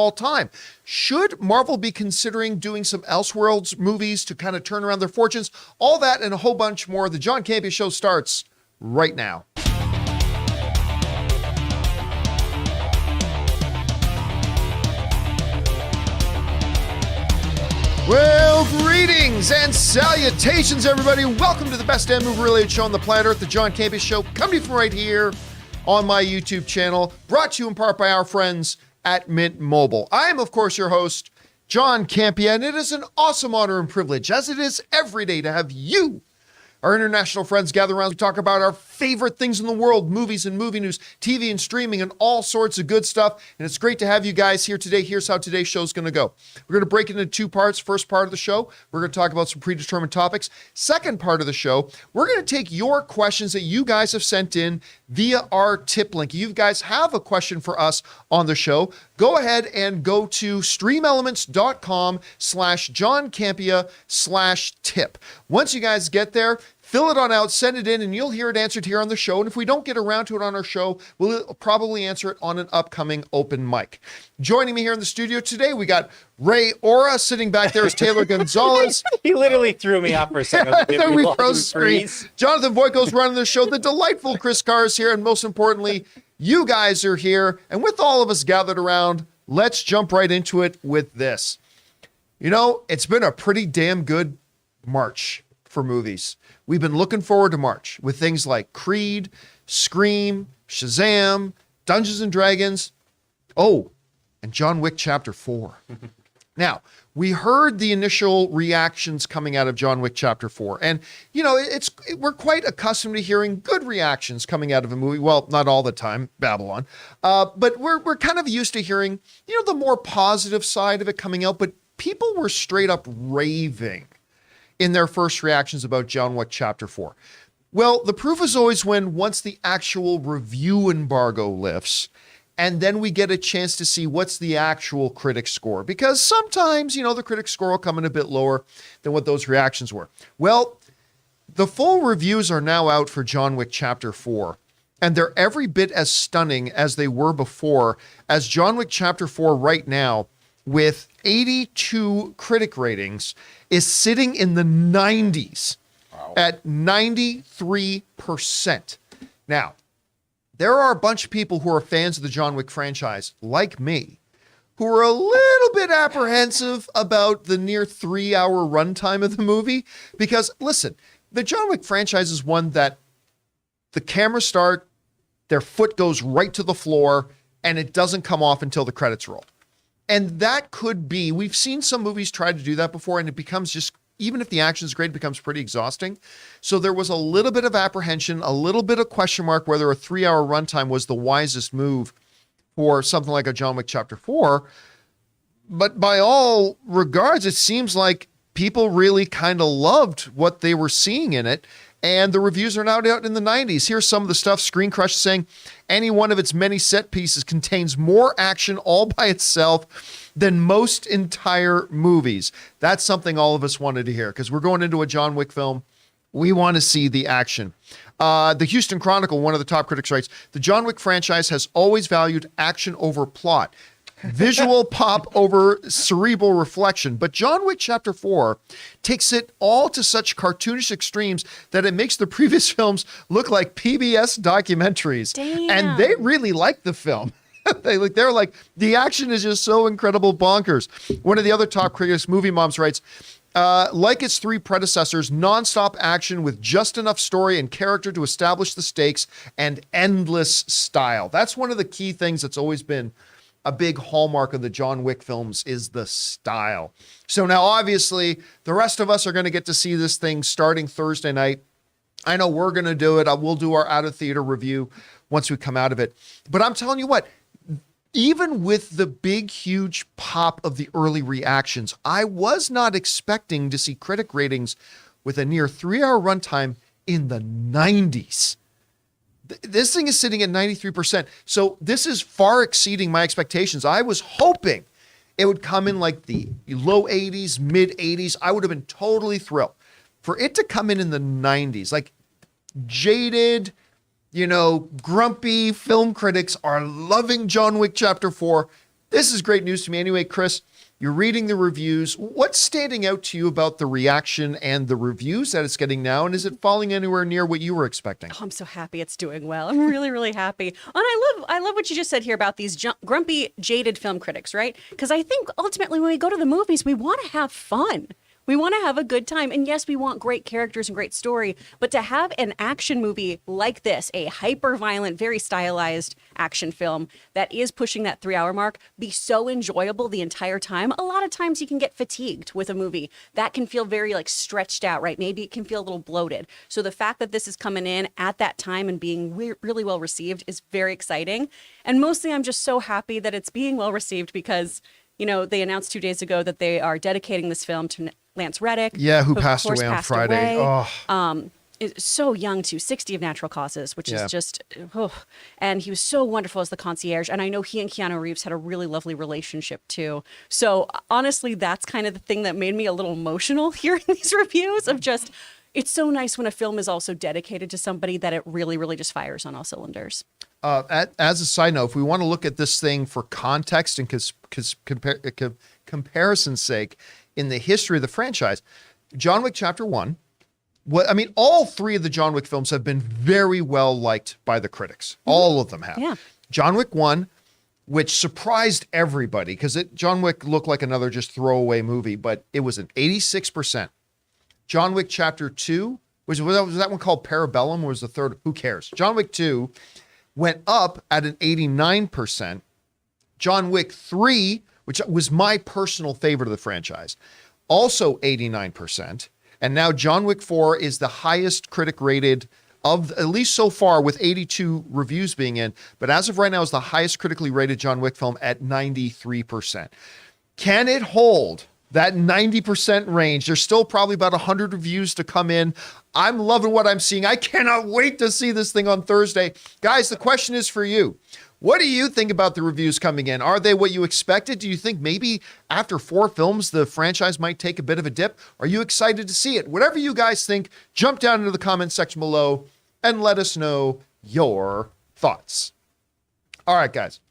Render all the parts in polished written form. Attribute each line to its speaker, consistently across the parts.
Speaker 1: all time. Should Marvel be considering doing some Elseworlds movies to kind of turn around their fortunes? All that and a whole bunch more. The John Campea Show starts right now. Well, greetings and salutations, everybody. Welcome to the best damn movie-related show on the planet Earth, the John Campea Show, coming to you from right here on my YouTube channel, brought to you in part by our friends at Mint Mobile. I am, of course, your host, John Campea, and it is an awesome honor and privilege, as it is every day, to have you, our international friends, gather around to talk about our favorite things in the world, movies and movie news, TV and streaming, and all sorts of good stuff. And it's great to have you guys here today. Here's how today's show is going to go. We're going to break it into two parts. First part of the show, we're going to talk about some predetermined topics. Second part of the show, we're going to take your questions that you guys have sent in via our tip link. You guys have a question for us on the show, go ahead and go to streamelements.com/JohnCampea/tip. Once you guys get there, fill it on out, send it in, and you'll hear it answered here on the show. And if we don't get around to it on our show, we'll probably answer it on an upcoming open mic. Joining me here in the studio today, we got Ray Ora. Sitting back there is Taylor Gonzalez.
Speaker 2: He literally threw me off for a second.
Speaker 1: We froze screen. Jonathan Boyko's running the show. The delightful Chris Carr is here. And most importantly, you guys are here. And with all of us gathered around, let's jump right into it with this. You know, it's been a pretty damn good March for movies. We've been looking forward to March with things like Creed, Scream, Shazam, Dungeons and Dragons. Oh, and John Wick Chapter 4. Now, we heard the initial reactions coming out of John Wick Chapter 4. And, you know, we're quite accustomed to hearing good reactions coming out of a movie. Well, not all the time, Babylon. But we're kind of used to hearing, you know, the more positive side of it coming out. But people were straight up raving in their first reactions about John Wick Chapter 4. Well, the proof is always once the actual review embargo lifts, and then we get a chance to see what's the actual critic score. Because sometimes, you know, the critic score will come in a bit lower than what those reactions were. Well, the full reviews are now out for John Wick Chapter 4, and they're every bit as stunning as they were before, as John Wick Chapter 4 right now, with 82 critic ratings, is sitting in the 90s at 93%. Now, there are a bunch of people who are fans of the John Wick franchise, like me, who are a little bit apprehensive about the near 3-hour runtime of the movie. Because, listen, the John Wick franchise is one that the cameras start, their foot goes right to the floor, and it doesn't come off until the credits roll. And that could be, we've seen some movies try to do that before, and it becomes just, even if the action is great, it becomes pretty exhausting. So there was a little bit of apprehension, a little bit of question mark whether a 3-hour runtime was the wisest move for something like a John Wick Chapter 4. But by all regards, it seems like people really kind of loved what they were seeing in it. And the reviews are now out in the 90s. Here's some of the stuff. Screen Crush saying, any one of its many set pieces contains more action all by itself than most entire movies. That's something all of us wanted to hear, because we're going into a John Wick film. We want to see the action. The Houston Chronicle, one of the top critics, writes, the John Wick franchise has always valued action over plot, visual pop over cerebral reflection. But John Wick Chapter 4 takes it all to such cartoonish extremes that it makes the previous films look like PBS documentaries.
Speaker 3: Damn.
Speaker 1: And they really like the film. They're like, the action is just so incredible bonkers. One of the other top critics, Movie Moms, writes, like its three predecessors, nonstop action with just enough story and character to establish the stakes and endless style. That's one of the key things that's always been a big hallmark of the John Wick films, is the style. So now, obviously, the rest of us are going to get to see this thing starting Thursday night. I know we're going to do it. We'll do our out-of-theater review once we come out of it. But I'm telling you what, even with the big, huge pop of the early reactions, I was not expecting to see critic ratings with a near 3-hour runtime in the 90s. This thing is sitting at 93%. So this is far exceeding my expectations. I was hoping it would come in like the low 80s, mid 80s. I would have been totally thrilled. For it to come in the 90s, like jaded, grumpy film critics are loving John Wick Chapter 4. This is great news to me. Anyway, Chris, you're reading the reviews. What's standing out to you about the reaction and the reviews that it's getting now? And is it falling anywhere near what you were expecting?
Speaker 3: Oh, I'm so happy it's doing well. I'm really, really happy. And I love what you just said here about these grumpy, jaded film critics, right? Because I think ultimately when we go to the movies, we want to have fun. We want to have a good time. And yes, we want great characters and great story. But to have an action movie like this, a hyper-violent, very stylized action film that is pushing that 3-hour mark, be so enjoyable the entire time. A lot of times you can get fatigued with a movie. That can feel very like stretched out, right? Maybe it can feel a little bloated. So the fact that this is coming in at that time and being really well received is very exciting. And mostly I'm just so happy that it's being well received because, you know, they announced 2 days ago that they are dedicating this film to Lance Reddick.
Speaker 1: Yeah, who
Speaker 3: of
Speaker 1: passed
Speaker 3: course
Speaker 1: away on Friday. Oh.
Speaker 3: Is so young too, 60 of natural causes, which is just, and he was so wonderful as the concierge. And I know he and Keanu Reeves had a really lovely relationship too. So honestly, that's kind of the thing that made me a little emotional hearing these reviews of just, it's so nice when a film is also dedicated to somebody that it really, really just fires on all cylinders.
Speaker 1: As a side note, if we want to look at this thing for context and comparison's sake, in the history of the franchise, John Wick Chapter 1, all 3 of the John Wick films have been very well liked by the critics. All of them have.
Speaker 3: Yeah.
Speaker 1: John Wick 1, which surprised everybody because John Wick looked like another just throwaway movie, but it was an 86%. John Wick Chapter 2, was that one called Parabellum or was the third? Who cares? John Wick 2 went up at an 89%. John Wick 3, which was my personal favorite of the franchise, also 89%. And now John Wick 4 is the highest critic rated of, at least so far, with 82 reviews being in. But as of right now, is the highest critically rated John Wick film at 93%. Can it hold that 90% range? There's still probably about 100 reviews to come in. I'm loving what I'm seeing. I cannot wait to see this thing on Thursday. Guys, the question is for you. What do you think about the reviews coming in? Are they what you expected? Do you think maybe after 4 films, the franchise might take a bit of a dip? Are you excited to see it? Whatever you guys think, jump down into the comment section below and let us know your thoughts. All right, guys.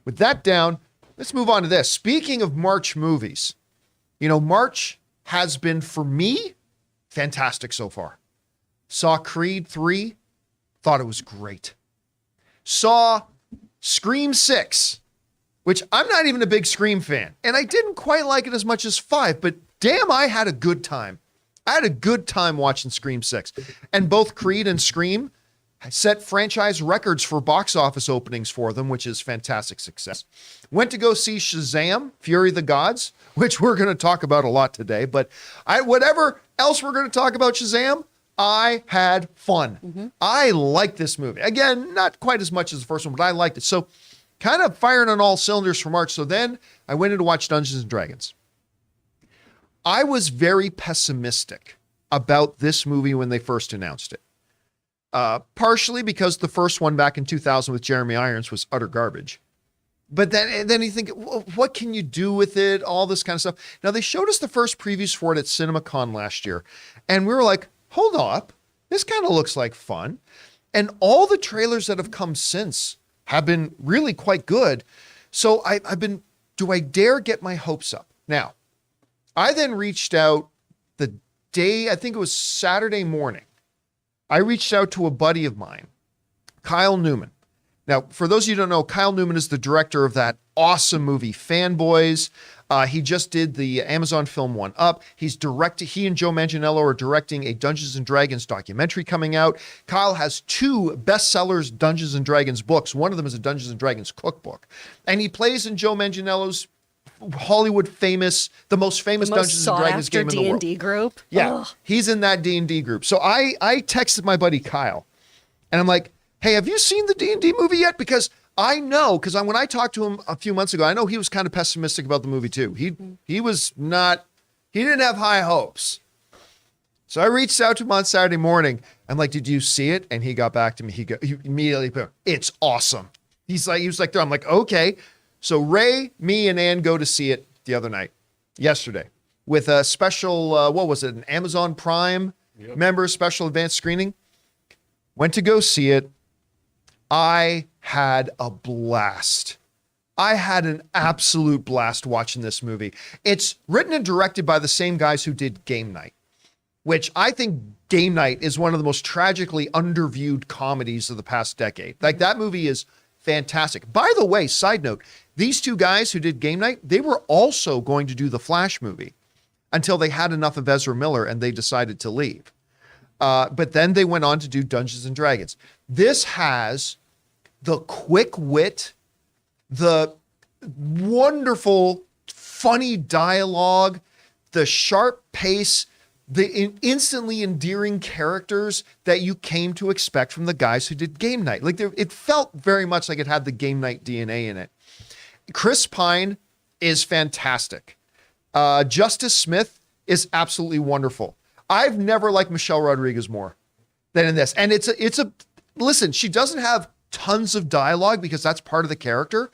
Speaker 1: With that down, let's move on to this. Speaking of March movies, you know, March has been, for me, fantastic so far. Saw Creed 3, thought it was great. Saw Scream 6, which I'm not even a big Scream fan, and I didn't quite like it as much as 5, but damn, I had a good time. I had a good time watching Scream 6. And both Creed and Scream set franchise records for box office openings for them, which is fantastic success. Went to go see Shazam, Fury of the Gods, which we're going to talk about a lot today, but whatever else we're going to talk about Shazam, I had fun. Mm-hmm. I liked this movie. Again, not quite as much as the first one, but I liked it. So kind of firing on all cylinders for March. So then I went in to watch Dungeons and Dragons. I was very pessimistic about this movie when they first announced it. Partially because the first one back in 2000 with Jeremy Irons was utter garbage. But then you think, well, what can you do with it? All this kind of stuff. Now, they showed us the first previews for it at CinemaCon last year. And we were like, hold up, this kind of looks like fun. And all the trailers that have come since have been really quite good. So do I dare get my hopes up? Now, I then reached out the day, I think it was Saturday morning. I reached out to a buddy of mine, Kyle Newman. Now, for those of you who don't know, Kyle Newman is the director of that awesome movie, Fanboys. He just did the Amazon film One Up. He and Joe Manganiello are directing a Dungeons and Dragons documentary coming out. Kyle has 2 bestsellers Dungeons and Dragons books. One of them is a Dungeons and Dragons cookbook. And he plays in Joe Manganiello's Hollywood the most famous Dungeons and Dragons game in the world.
Speaker 3: D&D group.
Speaker 1: Yeah,
Speaker 3: Ugh.
Speaker 1: He's in that D&D group. So I texted my buddy Kyle, and I'm like, hey, have you seen the D&D movie yet? Because I know, when I talked to him a few months ago, I know he was kind of pessimistic about the movie too. He didn't have high hopes. So I reached out to him on Saturday morning. I'm like, did you see it? And he got back to me. He immediately put, it's awesome. He was like, I'm like, okay. So Ray, me, and Ann go to see it yesterday, with a special, what was it, an Amazon Prime member special advanced screening. Went to go see it. I had a blast. I had an absolute blast watching this movie. It's written and directed by the same guys who did Game Night, which I think Game Night is one of the most tragically underviewed comedies of the past decade. Like, that movie is fantastic. By the way, side note, these two guys who did Game Night, they were also going to do the Flash movie until they had enough of Ezra Miller and they decided to leave. But then they went on to do Dungeons and Dragons. This has the quick wit, the wonderful, funny dialogue, the sharp pace, the instantly endearing characters that you came to expect from the guys who did Game Night. Like, it felt very much like it had the Game Night DNA in it. Chris Pine is fantastic. Justice Smith is absolutely wonderful. I've never liked Michelle Rodriguez more than in this. And listen, she doesn't have tons of dialogue because that's part of the character,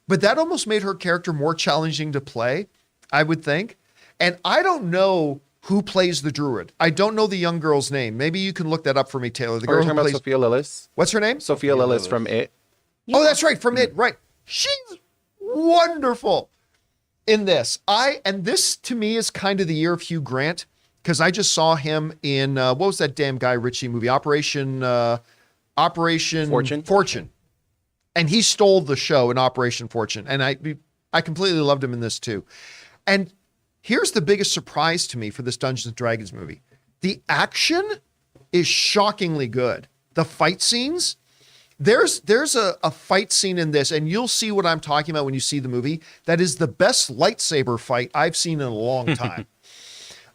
Speaker 1: but that almost made her character more challenging to play, I would think. And I don't know who plays the druid. I don't know the young girl's name. Maybe you can look that up for me, Taylor. The girl
Speaker 4: We're
Speaker 1: who
Speaker 4: talking about
Speaker 1: plays...
Speaker 4: Sophia Lillis.
Speaker 1: What's her name?
Speaker 4: Sophia Lillis from It.
Speaker 1: Oh, that's right, from It, right. She's wonderful in this. And this to me is kind of the year of Hugh Grant, because I just saw him in what was that damn Guy Ritchie movie? Operation Fortune. And he stole the show in Operation Fortune. And I completely loved him in this too. And here's the biggest surprise to me for this Dungeons and Dragons movie. The action is shockingly good. The fight scenes, there's a fight scene in this, and you'll see what I'm talking about when you see the movie. That is the best lightsaber fight I've seen in a long time.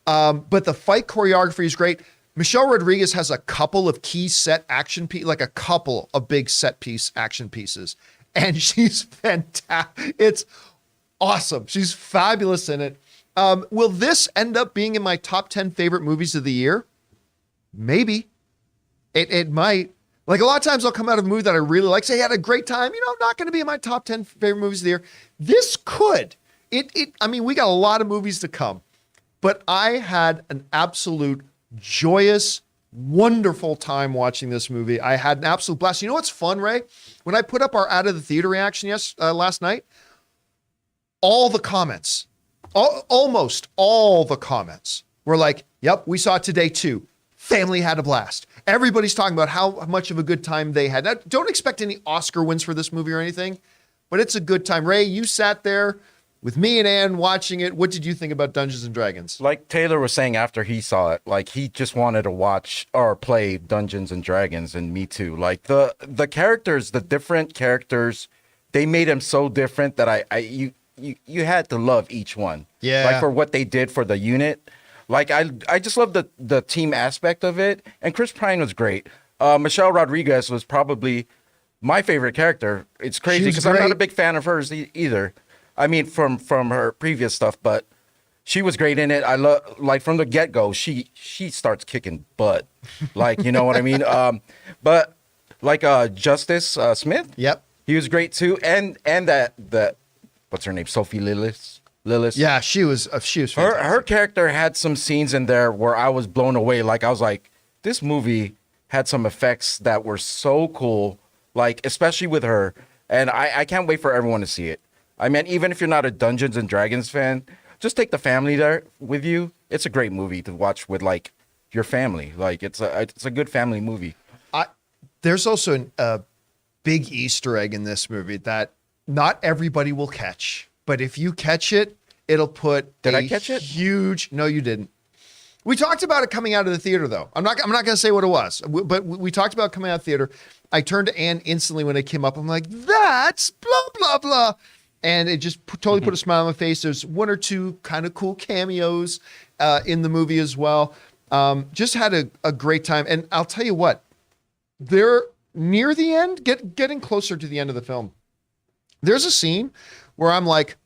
Speaker 1: But the fight choreography is great. Michelle Rodriguez has a couple of key set action like a couple of big set piece action pieces, and she's fantastic. It's awesome. She's fabulous in it. Will this end up being in my top 10 favorite movies of the year? Maybe. It might. Like, a lot of times I'll come out of a movie that I really like, say I had a great time, not going to be in my top 10 favorite movies of the year. This could. I mean, we got a lot of movies to come, but I had an absolute joyous, wonderful time watching this movie. I had an absolute blast. You know what's fun, Ray? When I put up our out of the theater reaction last night, all the comments, almost all the comments were like, yep, we saw it today too. Family had a blast. Everybody's talking about how much of a good time they had. Now, don't expect any Oscar wins for this movie or anything, but it's a good time. Ray, you sat there with me and Ann watching it. What did you think about Dungeons and Dragons?
Speaker 4: Like Taylor was saying after he saw it, like, he just wanted to watch or play Dungeons and Dragons, and me too. Like, the characters, the different characters, they made them so different that you had to love each one.
Speaker 1: Yeah.
Speaker 4: Like, for what they did for the unit. Like, I just love the team aspect of it. And Chris Pine was great. Michelle Rodriguez was probably my favorite character. It's crazy because I'm not a big fan of hers either. I mean, from her previous stuff, but she was great in it. I love, like, from the get-go, she starts kicking butt. Like, you know what I mean? But like Justice Smith.
Speaker 1: Yep.
Speaker 4: He was great too. And that what's her name? Sophie Lillis.
Speaker 1: Yeah, she was fantastic.
Speaker 4: Her character had some scenes in there where I was blown away. Like, I was like, this movie had some effects that were so cool, like, especially with her. And I can't wait for everyone to see it. I mean, even if you're not a Dungeons and Dragons fan, just take the family there with you. It's a great movie to watch with, like, your family. Like, it's a good family movie.
Speaker 1: There's also a big Easter egg in this movie that not everybody will catch. But if you catch it, it'll put
Speaker 4: I catch it?
Speaker 1: Huge. No, you didn't. We talked about it coming out of the theater, though. I'm not going to say what it was, but we talked about coming out of the theater. I turned to Ann instantly when it came up. I'm like, that's blah, blah, blah. And it just totally put a smile on my face. There's one or two kind of cool cameos in the movie as well. Just had a great time. And I'll tell you what, they're near the end, getting closer to the end of the film. There's a scene where I'm like,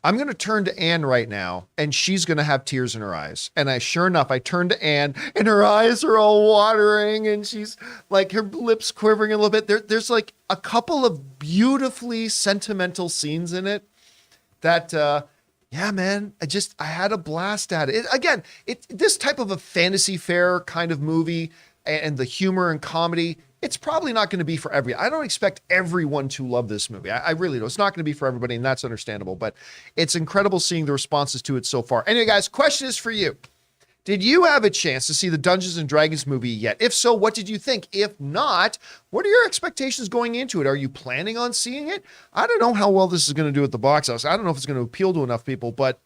Speaker 1: I'm going to turn to Ann right now, and she's going to have tears in her eyes. And sure enough, I turned to Ann, and her eyes are all watering, and she's like, her lips quivering a little bit. There's like a couple of beautifully sentimental scenes in it that, yeah, man, I had a blast at it. This type of a fantasy fair kind of movie and the humor and comedy, it's probably not going to be for everyone. I don't expect everyone to love this movie. I really don't. It's not going to be for everybody, and that's understandable. But it's incredible seeing the responses to it so far. Anyway, guys, question is for you. Did you have a chance to see the Dungeons and Dragons movie yet? If so, what did you think? If not, what are your expectations going into it? Are you planning on seeing it? I don't know how well this is going to do at the box office. I don't know if it's going to appeal to enough people, but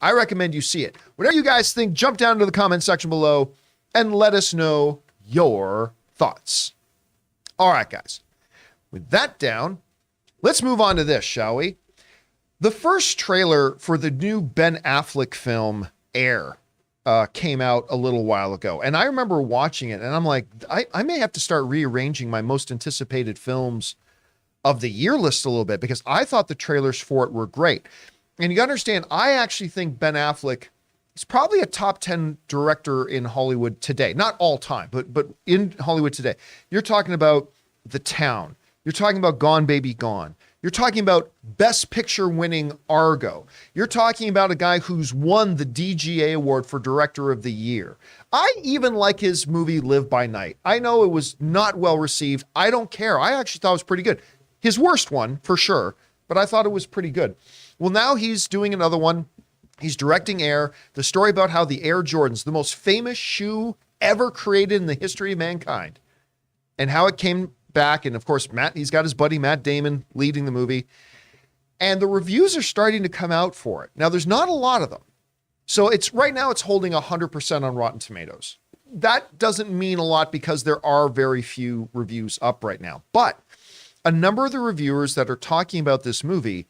Speaker 1: I recommend you see it. Whatever you guys think, jump down to the comment section below and let us know your thoughts. All right, guys. With that down, let's move on to this, shall we? The first trailer for the new Ben Affleck film, Air, came out a little while ago. And I remember watching it, and I'm like, I may have to start rearranging my most anticipated films of the year list a little bit, because I thought the trailers for it were great. And you understand, I actually think Ben Affleck is probably a top 10 director in Hollywood today. Not all time, but in Hollywood today. You're talking about The Town. You're talking about Gone Baby Gone. You're talking about Best Picture winning Argo. You're talking about a guy who's won the DGA award for Director of the Year. I even like his movie Live by Night. I know it was not well received. I don't care. I actually thought it was pretty good. His worst one, for sure, but I thought it was pretty good. Well, now he's doing another one. He's directing Air, the story about how the Air Jordans, the most famous shoe ever created in the history of mankind, and how it came back. And of course, he's got his buddy Matt Damon leading the movie. And the reviews are starting to come out for it. Now, there's not a lot of them. So right now it's holding 100% on Rotten Tomatoes. That doesn't mean a lot because there are very few reviews up right now. But a number of the reviewers that are talking about this movie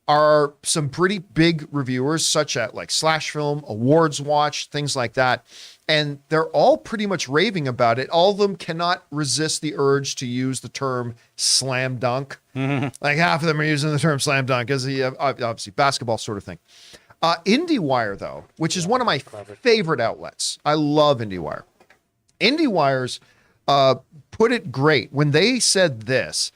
Speaker 1: are some pretty big reviewers, such as like Slash Film, Awards Watch, things like that. And they're all pretty much raving about it. All of them cannot resist the urge to use the term slam dunk. Like half of them are using the term slam dunk as obviously basketball sort of thing. IndieWire, though, which is one of my favorite outlets. I love IndieWire. IndieWire's put it great when they said this.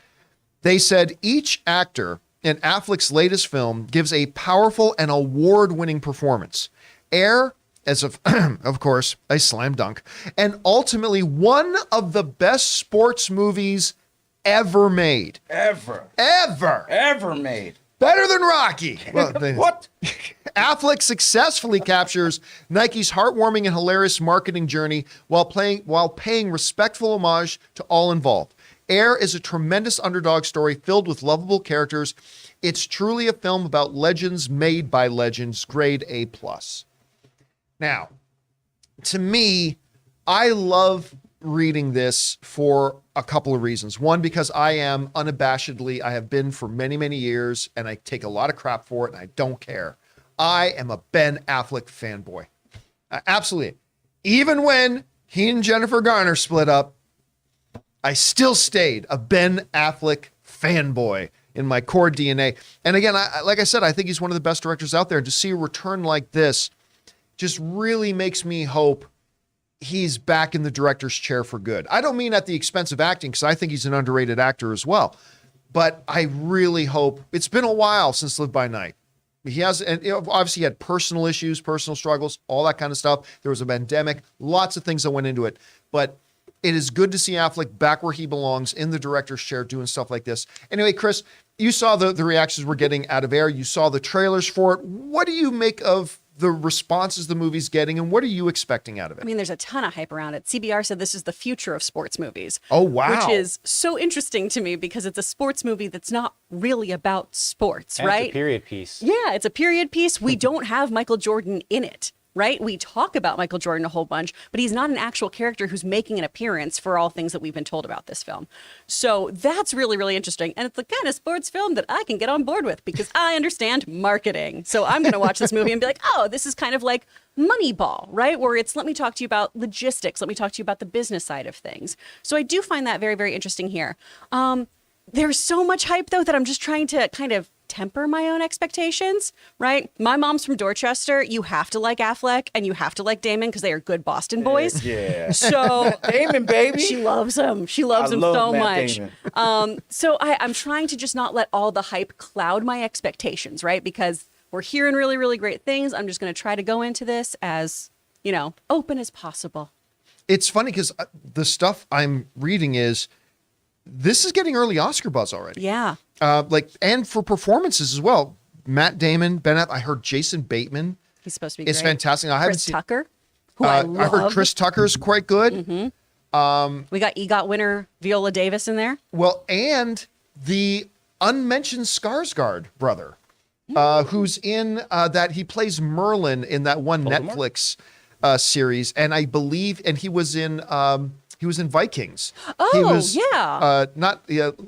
Speaker 1: They said each actor in Affleck's latest film gives a powerful and award-winning performance. Air, as of course, a slam dunk, and ultimately one of the best sports movies ever made. Ever made. Better than Rocky. Well, what? Affleck successfully captures Nike's heartwarming and hilarious marketing journey while paying respectful homage to all involved. Air is a tremendous underdog story filled with lovable characters. It's truly a film about legends made by legends, grade A+. Now, to me, I love reading this for a couple of reasons. One, because I am unabashedly, I have been for many, many years, and I take a lot of crap for it, and I don't care. I am a Ben Affleck fanboy. Absolutely. Even when he and Jennifer Garner split up, I still stayed a Ben Affleck fanboy in my core DNA. And again, like I said, I think he's one of the best directors out there. To see a return like this just really makes me hope he's back in the director's chair for good. I don't mean at the expense of acting, because I think he's an underrated actor as well. But I really hope, it's been a while since Live by Night. He has, and obviously he had personal issues, personal struggles, all that kind of stuff. There was a pandemic, lots of things that went into it. But it is good to see Affleck back where he belongs, in the director's chair, doing stuff like this. Anyway, Chris, you saw the reactions we're getting out of Air. You saw the trailers for it. What do you make of the responses the movie's getting, and what are you expecting out of it?
Speaker 3: I mean, there's a ton of hype around it. CBR said this is the future of sports movies.
Speaker 1: Oh, wow.
Speaker 3: Which is so interesting to me because it's a sports movie that's not really about sports,
Speaker 2: and
Speaker 3: right?
Speaker 2: It's a period piece.
Speaker 3: Yeah, it's a period piece. We don't have Michael Jordan in it. Right? We talk about Michael Jordan a whole bunch, but he's not an actual character who's making an appearance for all things that we've been told about this film. So that's really, really interesting. And it's the kind of sports film that I can get on board with because I understand marketing. So I'm going to watch this movie and be like, oh, this is kind of like Moneyball, right? Where it's, let me talk to you about logistics. Let me talk to you about the business side of things. So I do find that very, very interesting here. There's so much hype, though, that I'm just trying to kind of temper my own expectations, right? My mom's from Dorchester. You have to like Affleck and you have to like Damon because they are good Boston boys.
Speaker 4: Yeah.
Speaker 3: So
Speaker 4: Damon, baby.
Speaker 3: She loves him. She loves him so much.
Speaker 4: Damon.
Speaker 3: So I'm trying to just not let all the hype cloud my expectations, right? Because we're hearing really, really great things. I'm just going to try to go into this as, open as possible.
Speaker 1: it's funny because the stuff I'm reading is this is getting early Oscar buzz already.
Speaker 3: Yeah.
Speaker 1: And for performances as well. Matt Damon, Ben Affleck, I heard Jason Bateman
Speaker 3: He's supposed to be
Speaker 1: is
Speaker 3: great.
Speaker 1: fantastic. I haven't
Speaker 3: Chris
Speaker 1: seen
Speaker 3: Tucker, who I love.
Speaker 1: I heard Chris Tucker's quite good.
Speaker 3: We got EGOT winner Viola Davis in there.
Speaker 1: Well, and the unmentioned Skarsgård brother, who's in that he plays Merlin in that one Netflix series, and I believe, and he was in Vikings.
Speaker 3: Oh,
Speaker 1: he was,
Speaker 3: yeah.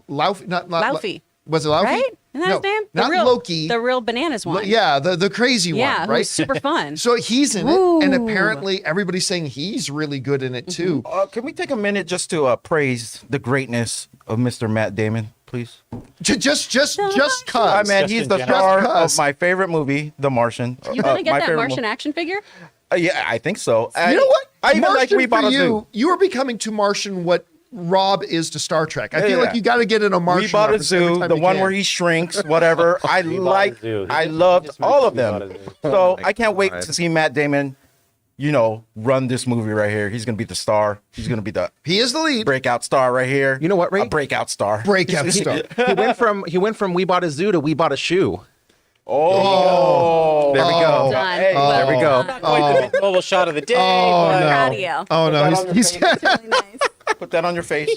Speaker 1: Laufey. Was it Laufey?
Speaker 3: Right? Isn't that his name?
Speaker 1: Not Loki.
Speaker 3: The real bananas one.
Speaker 1: Yeah, the crazy
Speaker 3: Yeah,
Speaker 1: one, right?
Speaker 3: who's super fun.
Speaker 1: So he's in
Speaker 3: Ooh.
Speaker 1: it, and apparently everybody's saying he's really good in it too.
Speaker 4: Can we take a minute just to praise the greatness of Mr. Matt Damon, please?
Speaker 1: Just cause.
Speaker 4: Man, he's the
Speaker 2: Just
Speaker 4: star
Speaker 1: cause.
Speaker 4: of my favorite movie, The Martian.
Speaker 3: You gonna get
Speaker 4: my
Speaker 3: that
Speaker 4: favorite
Speaker 3: Martian action figure?
Speaker 4: Yeah, I think so.
Speaker 1: You know what?
Speaker 4: I even like
Speaker 1: Martian
Speaker 4: We Bought
Speaker 1: for
Speaker 4: a Zoo.
Speaker 1: you are becoming to Martian what Rob is to Star Trek. I feel
Speaker 4: Yeah.
Speaker 1: like you got to get in a Martian.
Speaker 4: We Bought a
Speaker 1: reference every
Speaker 4: Zoo,
Speaker 1: time
Speaker 4: the
Speaker 1: you
Speaker 4: one
Speaker 1: can.
Speaker 4: where he shrinks, whatever. I
Speaker 2: Bought a Zoo.
Speaker 4: loved
Speaker 2: Just
Speaker 4: all of
Speaker 2: We Bought
Speaker 4: them.
Speaker 2: a Zoo.
Speaker 4: So I can't wait to see Matt Damon, run this movie right here. He's gonna be the star. He's gonna be the
Speaker 1: He is the lead.
Speaker 4: breakout star right here.
Speaker 5: You know what, Ray?
Speaker 4: A breakout star.
Speaker 1: Breakout star.
Speaker 5: He went from We Bought a Zoo to We Bought a Shoe.
Speaker 4: Oh,
Speaker 5: There we go.
Speaker 3: Done.
Speaker 4: Hey,
Speaker 3: Well
Speaker 5: there we go.
Speaker 3: done.
Speaker 2: Oh, global shot of the day.
Speaker 1: Oh,
Speaker 2: but-
Speaker 1: no.
Speaker 3: Proud of you.
Speaker 1: Oh no,
Speaker 4: Put that
Speaker 1: he's
Speaker 3: Really nice.
Speaker 4: Put that on your face.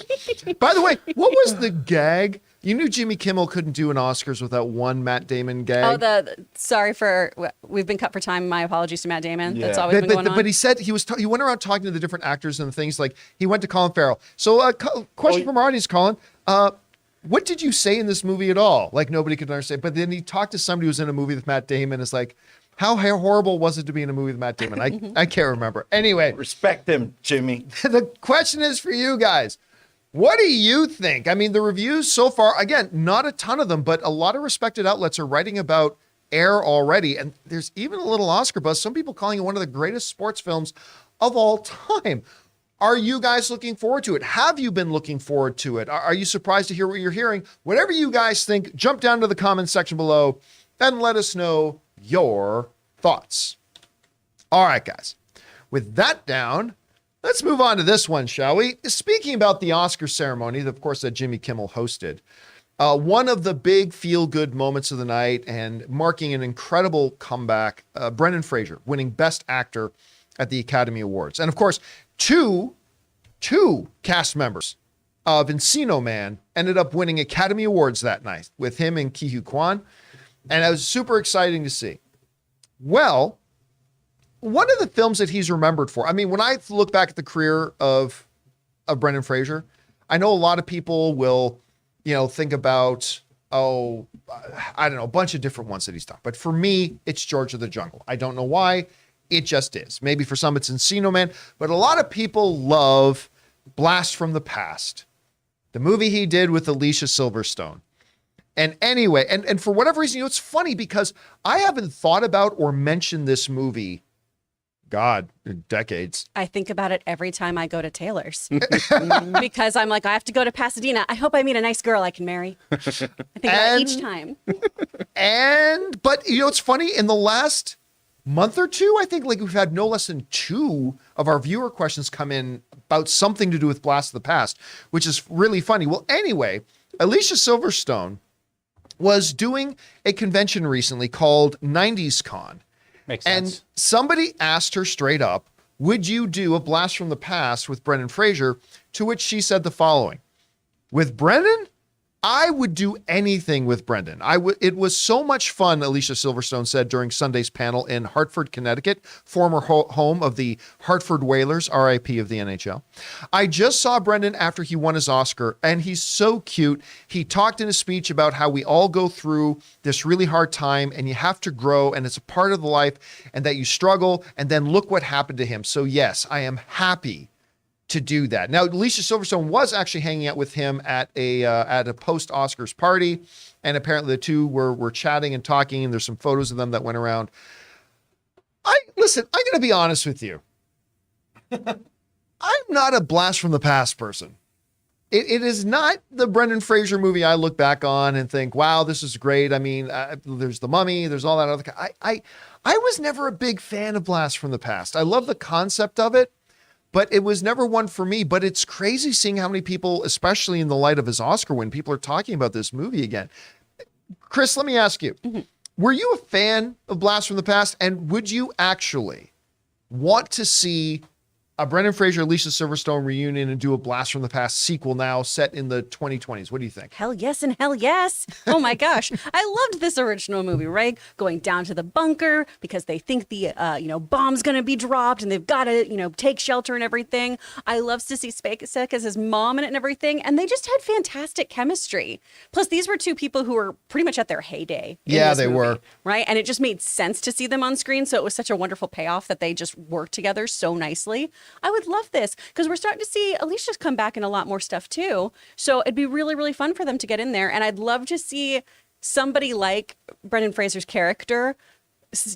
Speaker 1: By the way, what was the gag? You knew Jimmy Kimmel couldn't do an Oscars without one Matt Damon gag.
Speaker 3: Oh, sorry for we've been cut for time. My apologies to Matt Damon. That's
Speaker 4: Yeah.
Speaker 3: always been going on.
Speaker 1: But he said he went around talking to the different actors and things, like he went to Colin Farrell. So question from our audience, Colin. What did you say in this movie at all? Like nobody could understand. But then he talked to somebody who was in a movie with Matt Damon. It's like, how horrible was it to be in a movie with Matt Damon? I can't remember. Anyway,
Speaker 4: Respect him, Jimmy.
Speaker 1: the question is for you guys. What do you think? I mean, the reviews so far, again, not a ton of them, but a lot of respected outlets are writing about Air already. And there's even a little Oscar buzz. Some people calling it one of the greatest sports films of all time. Are you guys looking forward to it? Have you been looking forward to it? Are you surprised to hear what you're hearing? Whatever you guys think, jump down to the comments section below and let us know your thoughts. All right, guys. With that down, let's move on to this one, shall we? Speaking about the Oscar ceremony, of course, that Jimmy Kimmel hosted, one of the big feel-good moments of the night and marking an incredible comeback, Brendan Fraser winning Best Actor at the Academy Awards. And of course, two cast members of Encino Man ended up winning Academy Awards that night with him and Ke Huy Quan. And it was super exciting to see. Well, one of the films that he's remembered for, I mean, when I look back at the career of Brendan Fraser, I know a lot of people will, think about, I don't know, a bunch of different ones that he's done. But for me, it's George of the Jungle. I don't know why. It just is. Maybe for some it's Encino Man, but a lot of people love Blast from the Past, the movie he did with Alicia Silverstone. And anyway, and for whatever reason, it's funny because I haven't thought about or mentioned this movie, God, in decades.
Speaker 3: I think about it every time I go to Taylor's because I'm like, I have to go to Pasadena. I hope I meet a nice girl I can marry. I think about it each time.
Speaker 1: But it's funny, in the last month or two, I think we've had no less than 2 of our viewer questions come in about something to do with Blast of the Past, which is really funny. Well, anyway, Alicia Silverstone was doing a convention recently called 90s Con.
Speaker 2: Makes sense.
Speaker 1: And somebody asked her straight up, would you do a Blast from the Past with Brendan Fraser? To which she said the following: with Brendan, I would do anything with Brendan. It was so much fun, Alicia Silverstone said during Sunday's panel in Hartford, Connecticut, former home of the Hartford Whalers, RIP of the NHL. I just saw Brendan after he won his Oscar, and he's so cute. He talked in his speech about how we all go through this really hard time, and you have to grow, and it's a part of the life, and that you struggle, and then look what happened to him. So yes, I am happy to do that. Now, Alicia Silverstone was actually hanging out with him at a post-Oscars party, and apparently the two were chatting and talking, and there's some photos of them that went around. Listen, I'm going to be honest with you. I'm not a Blast from the Past person. It is not the Brendan Fraser movie I look back on and think, wow, this is great. I mean, there's The Mummy, there's all that other. I was never a big fan of Blast from the Past. I love the concept of it, but it was never one for me. But it's crazy seeing how many people, especially in the light of his Oscar win, people are talking about this movie again. Chris, let me ask you, were you a fan of Blast from the Past? And would you actually want to see a Brendan Fraser, Alicia Silverstone reunion and do a Blast from the Past sequel now set in the 2020s? What do you think?
Speaker 3: Hell yes and hell yes. Oh my gosh. I loved this original movie, right? Going down to the bunker because they think the, bomb's going to be dropped and they've got to, take shelter and everything. I love Sissy Spacek as his mom in it and everything. And they just had fantastic chemistry. Plus, these were two people who were pretty much at their heyday.
Speaker 1: Yeah, they were.
Speaker 3: Right? And it just made sense to see them on screen. So it was such a wonderful payoff that they just worked together so nicely. I would love this because we're starting to see Alicia's come back in a lot more stuff too. So it'd be really, really fun for them to get in there. And I'd love to see somebody like Brendan Fraser's character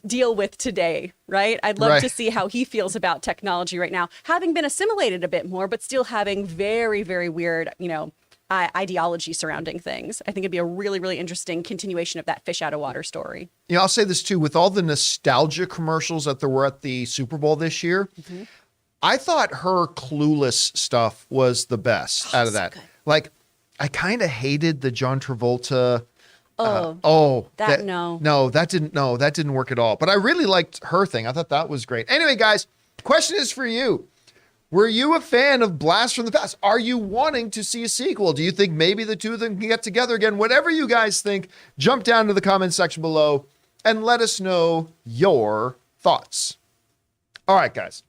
Speaker 3: deal with today, right? I'd love to see how he feels about technology right now, having been assimilated a bit more, but still having very, very weird, ideology surrounding things. I think it'd be a really, really interesting continuation of that fish out of water story.
Speaker 1: I'll say this too, with all the nostalgia commercials that there were at the Super Bowl this year, I thought her Clueless stuff was the best out of that.
Speaker 3: So good.
Speaker 1: Like, I kind of hated the John Travolta. That didn't work at all. But I really liked her thing. I thought that was great. Anyway, guys, question is for you. Were you a fan of Blast from the Past? Are you wanting to see a sequel? Do you think maybe the two of them can get together again? Whatever you guys think, jump down to the comment section below and let us know your thoughts. All right, guys.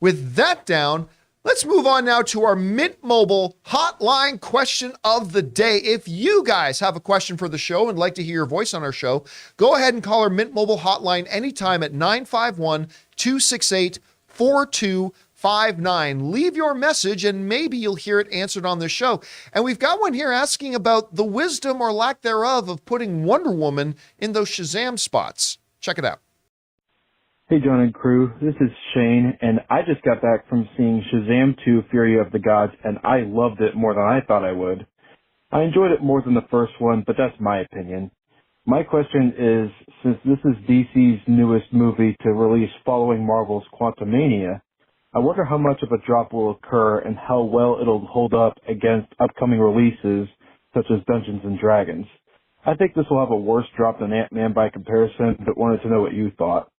Speaker 1: With that down, let's move on now to our Mint Mobile hotline question of the day. If you guys have a question for the show and like to hear your voice on our show, go ahead and call our Mint Mobile hotline anytime at 951-268-4259. Leave your message and maybe you'll hear it answered on the show. And we've got one here asking about the wisdom or lack thereof of putting Wonder Woman in those Shazam spots. Check it out.
Speaker 6: Hey, John and crew. This is Shane, and I just got back from seeing Shazam 2 Fury of the Gods, and I loved it more than I thought I would. I enjoyed it more than the first one, but that's my opinion. My question is, since this is DC's newest movie to release following Marvel's Quantumania, I wonder how much of a drop will occur and how well it'll hold up against upcoming releases such as Dungeons & Dragons. I think this will have a worse drop than Ant-Man by comparison, but wanted to know what you thought.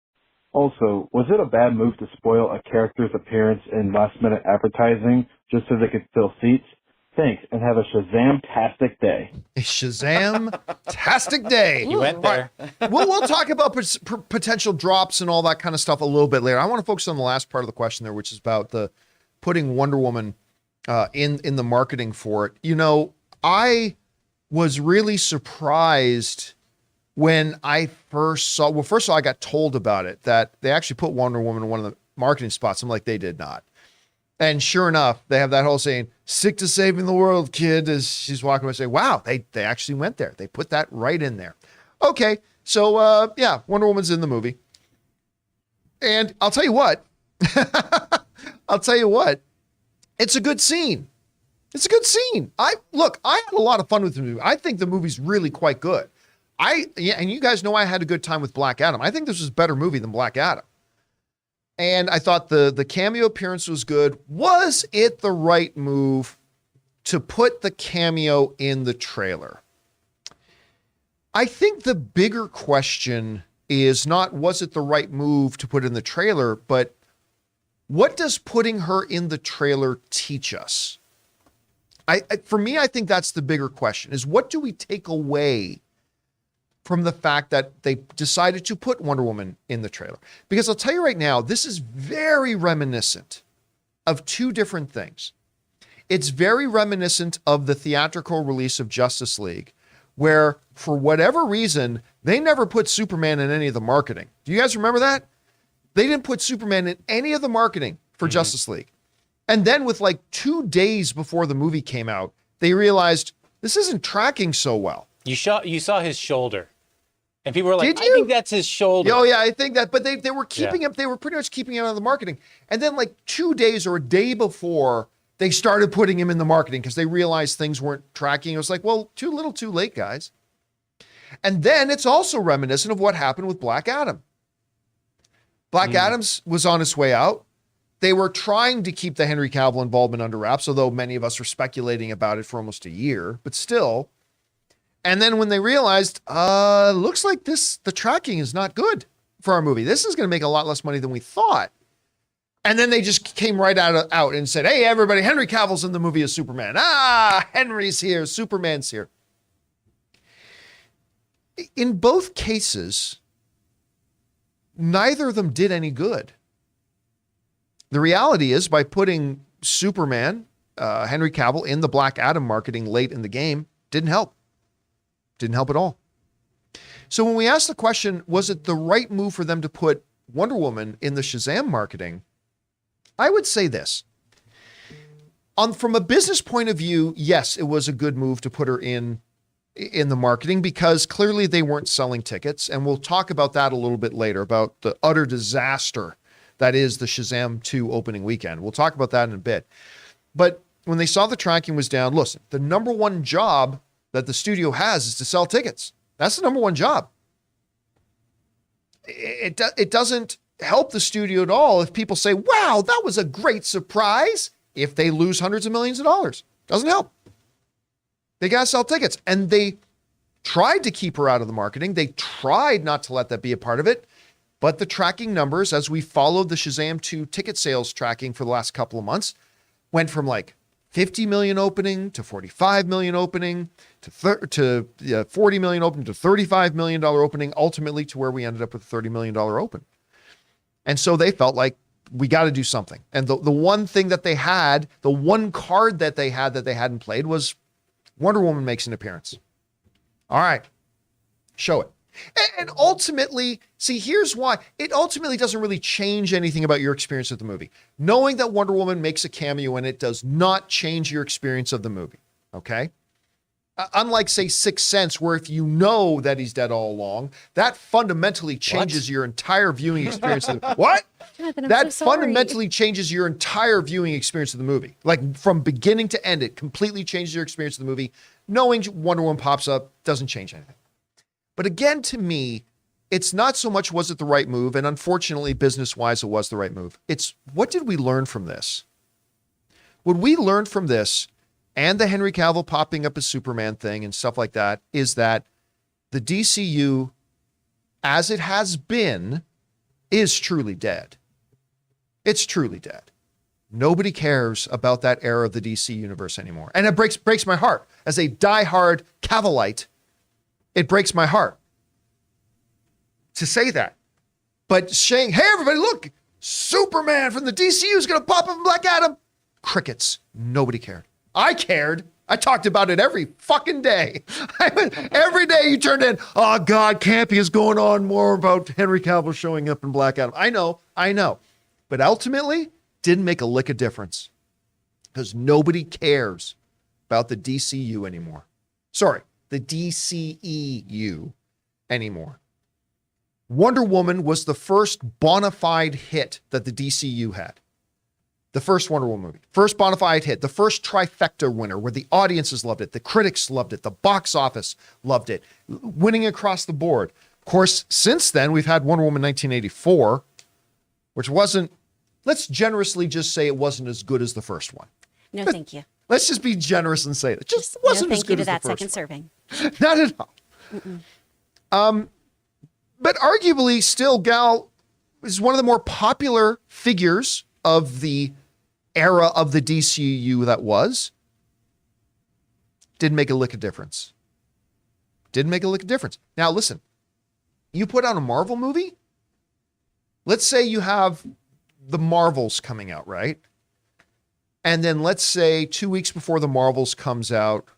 Speaker 6: Also, was it a bad move to spoil a character's appearance in last-minute advertising just so they could fill seats? Thanks, and have a Shazam-tastic day.
Speaker 1: A Shazam-tastic day.
Speaker 2: You went there.
Speaker 1: We'll talk about potential drops and all that kind of stuff a little bit later. I want to focus on the last part of the question there, which is about the putting Wonder Woman in the marketing for it. I was really surprised when I first saw, first of all, I got told about it, that they actually put Wonder Woman in one of the marketing spots. I'm like, they did not. And sure enough, they have that whole saying, "Stick to saving the world, kid," as she's walking away saying, wow, they actually went there. They put that right in there. Okay, so Wonder Woman's in the movie. And I'll tell you what, it's a good scene. It's a good scene. I had a lot of fun with the movie. I think the movie's really quite good. And you guys know I had a good time with Black Adam. I think this was a better movie than Black Adam. And I thought the cameo appearance was good. Was it the right move to put the cameo in the trailer? I think the bigger question is not, was it the right move to put in the trailer, but what does putting her in the trailer teach us? For me, I think that's the bigger question, is what do we take away from the fact that they decided to put Wonder Woman in the trailer? Because I'll tell you right now, this is very reminiscent of two different things. It's very reminiscent of the theatrical release of Justice League, where for whatever reason, they never put Superman in any of the marketing. Do you guys remember that? They didn't put Superman in any of the marketing for Justice League. And then with like 2 days before the movie came out, they realized this isn't tracking so well.
Speaker 2: You saw his shoulder. And people were like,
Speaker 1: Did you?
Speaker 2: I think that's his shoulder.
Speaker 1: Oh, yeah, I think that. But they were keeping him. They were pretty much keeping him out of the marketing. And then like 2 days or a day before, they started putting him in the marketing because they realized things weren't tracking. It was like, well, too little, too late, guys. And then it's also reminiscent of what happened with Black Adam. Black Adams was on its way out. They were trying to keep the Henry Cavill involvement under wraps, although many of us were speculating about it for almost a year, but still. And then when they realized, looks like the tracking is not good for our movie. This is going to make a lot less money than we thought. And then they just came right out and said, hey, everybody, Henry Cavill's in the movie as Superman. Henry's here, Superman's here. In both cases, neither of them did any good. The reality is, by putting Superman, Henry Cavill, in the Black Adam marketing late in the game, didn't help. Didn't help at all. So when we asked the question, was it the right move for them to put Wonder Woman in the Shazam marketing? I would say this. From a business point of view, yes, it was a good move to put her in the marketing because clearly they weren't selling tickets. And we'll talk about that a little bit later, about the utter disaster that is the Shazam 2 opening weekend. We'll talk about that in a bit. But when they saw the tracking was down, listen, the number one job that the studio has is to sell tickets. That's the number one job. It doesn't help the studio at all if people say, wow, that was a great surprise, if they lose hundreds of millions of dollars. Doesn't help. They got to sell tickets. And they tried to keep her out of the marketing. They tried not to let that be a part of it. But the tracking numbers, as we followed the Shazam 2 ticket sales tracking for the last couple of months, went from like 50 million opening to 45 million opening to 40 million opening to $35 million opening, ultimately to where we ended up with a $30 million open. And so they felt like we got to do something. And the one thing that they had, the one card that they hadn't played was Wonder Woman makes an appearance. All right, show it. And ultimately, see, here's why. It ultimately doesn't really change anything about your experience of the movie. Knowing that Wonder Woman makes a cameo in it does not change your experience of the movie, okay? Unlike, say, Sixth Sense, where if you know that he's dead all along, that fundamentally changes your entire viewing experience. What?
Speaker 3: Jonathan,
Speaker 1: That
Speaker 3: so sorry.
Speaker 1: fundamentally changes your entire viewing experience of the movie. Like, from beginning to end, it completely changes your experience of the movie. Knowing Wonder Woman pops up doesn't change anything. But again, to me, it's not so much was it the right move, and unfortunately, business-wise, it was the right move. It's what did we learn from this? What we learned from this, and the Henry Cavill popping up as Superman thing and stuff like that, is that the DCU, as it has been, is truly dead. It's truly dead. Nobody cares about that era of the DC universe anymore. And it breaks my heart. As a diehard Cavillite, it breaks my heart to say that. But saying, hey, everybody, look, Superman from the DCU is going to pop up in Black Adam. Crickets. Nobody cared. I cared. I talked about it every fucking day. Every day you turned in, oh, God, Campea is going on more about Henry Cavill showing up in Black Adam. I know. But ultimately, didn't make a lick of difference because nobody cares about the DCU anymore. Sorry. The DCEU anymore. Wonder Woman was the first bona fide hit that the DCU had. The first Wonder Woman movie. First bona fide hit. The first trifecta winner where the audiences loved it. The critics loved it. The box office loved it. Winning across the board. Of course, since then, we've had Wonder Woman 1984, which wasn't, let's generously just say it wasn't as good as the first one.
Speaker 3: No, thank you.
Speaker 1: Let's just be generous and say it. Just wasn't as good as the first one.
Speaker 3: Thank you to that second serving.
Speaker 1: Not at all. But arguably, still, Gal is one of the more popular figures of the era of the DCU that was. Didn't make a lick of difference. Didn't make a lick of difference. Now, listen, you put out a Marvel movie. Let's say you have the Marvels coming out, right? And then let's say 2 weeks before the Marvels comes out,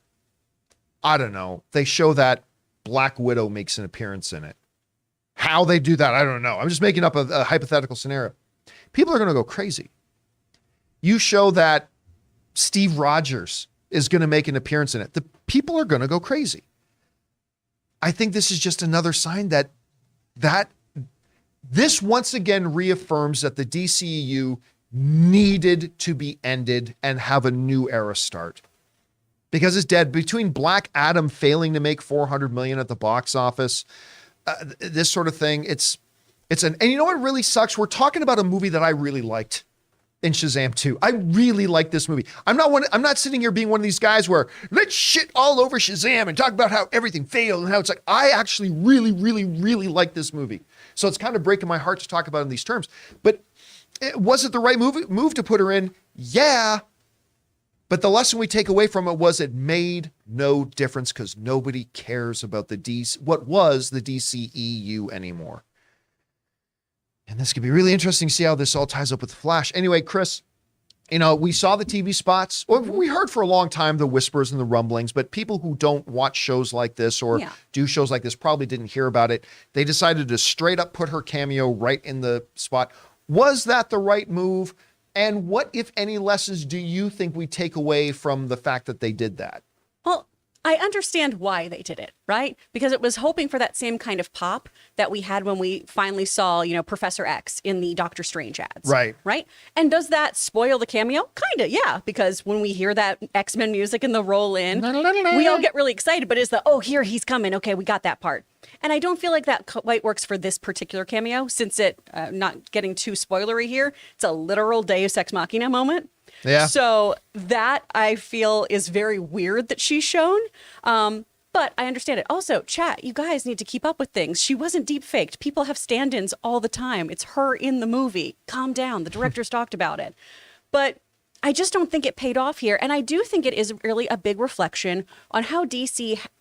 Speaker 1: I don't know, they show that Black Widow makes an appearance in it. How they do that, I don't know. I'm just making up a hypothetical scenario. People are going to go crazy. You show that Steve Rogers is going to make an appearance in it. The people are going to go crazy. I think this is just another sign that this once again reaffirms that the DCEU needed to be ended and have a new era start. Because it's dead. Between Black Adam failing to make $400 million at the box office, this sort of thing, and you know what really sucks? We're talking about a movie that I really liked. in Shazam 2. I really like this movie. I'm not sitting here being one of these guys where let's shit all over Shazam and talk about how everything failed and how it's like, I actually really, really, really like this movie. So it's kind of breaking my heart to talk about it in these terms. But was it the right move to put her in? Yeah. But the lesson we take away from it was it made no difference because nobody cares about what was the DCEU anymore. And this could be really interesting to see how this all ties up with Flash. Anyway, Chris, we saw the TV spots. Well, we heard for a long time the whispers and the rumblings, but people who don't watch shows like this or do shows like this probably didn't hear about it. They decided to straight up put her cameo right in the spot. Was that the right move? And what, if any, lessons do you think we take away from the fact that they did that?
Speaker 3: Well, I understand why they did it, right? Because it was hoping for that same kind of pop that we had when we finally saw, Professor X in the Doctor Strange ads.
Speaker 1: Right.
Speaker 3: Right? And does that spoil the cameo? Kind of, yeah. Because when we hear that X-Men music and the roll in, we all get really excited. But here he's coming. Okay, we got that part. And I don't feel like that quite works for this particular cameo, since not getting too spoilery here, it's a literal Deus Ex Machina moment.
Speaker 1: Yeah.
Speaker 3: So that I feel is very weird that she's shown. But I understand it. Also, chat, you guys need to keep up with things. She wasn't deep faked. People have stand-ins all the time. It's her in the movie. Calm down. The directors talked about it. But I just don't think it paid off here. And I do think it is really a big reflection on how the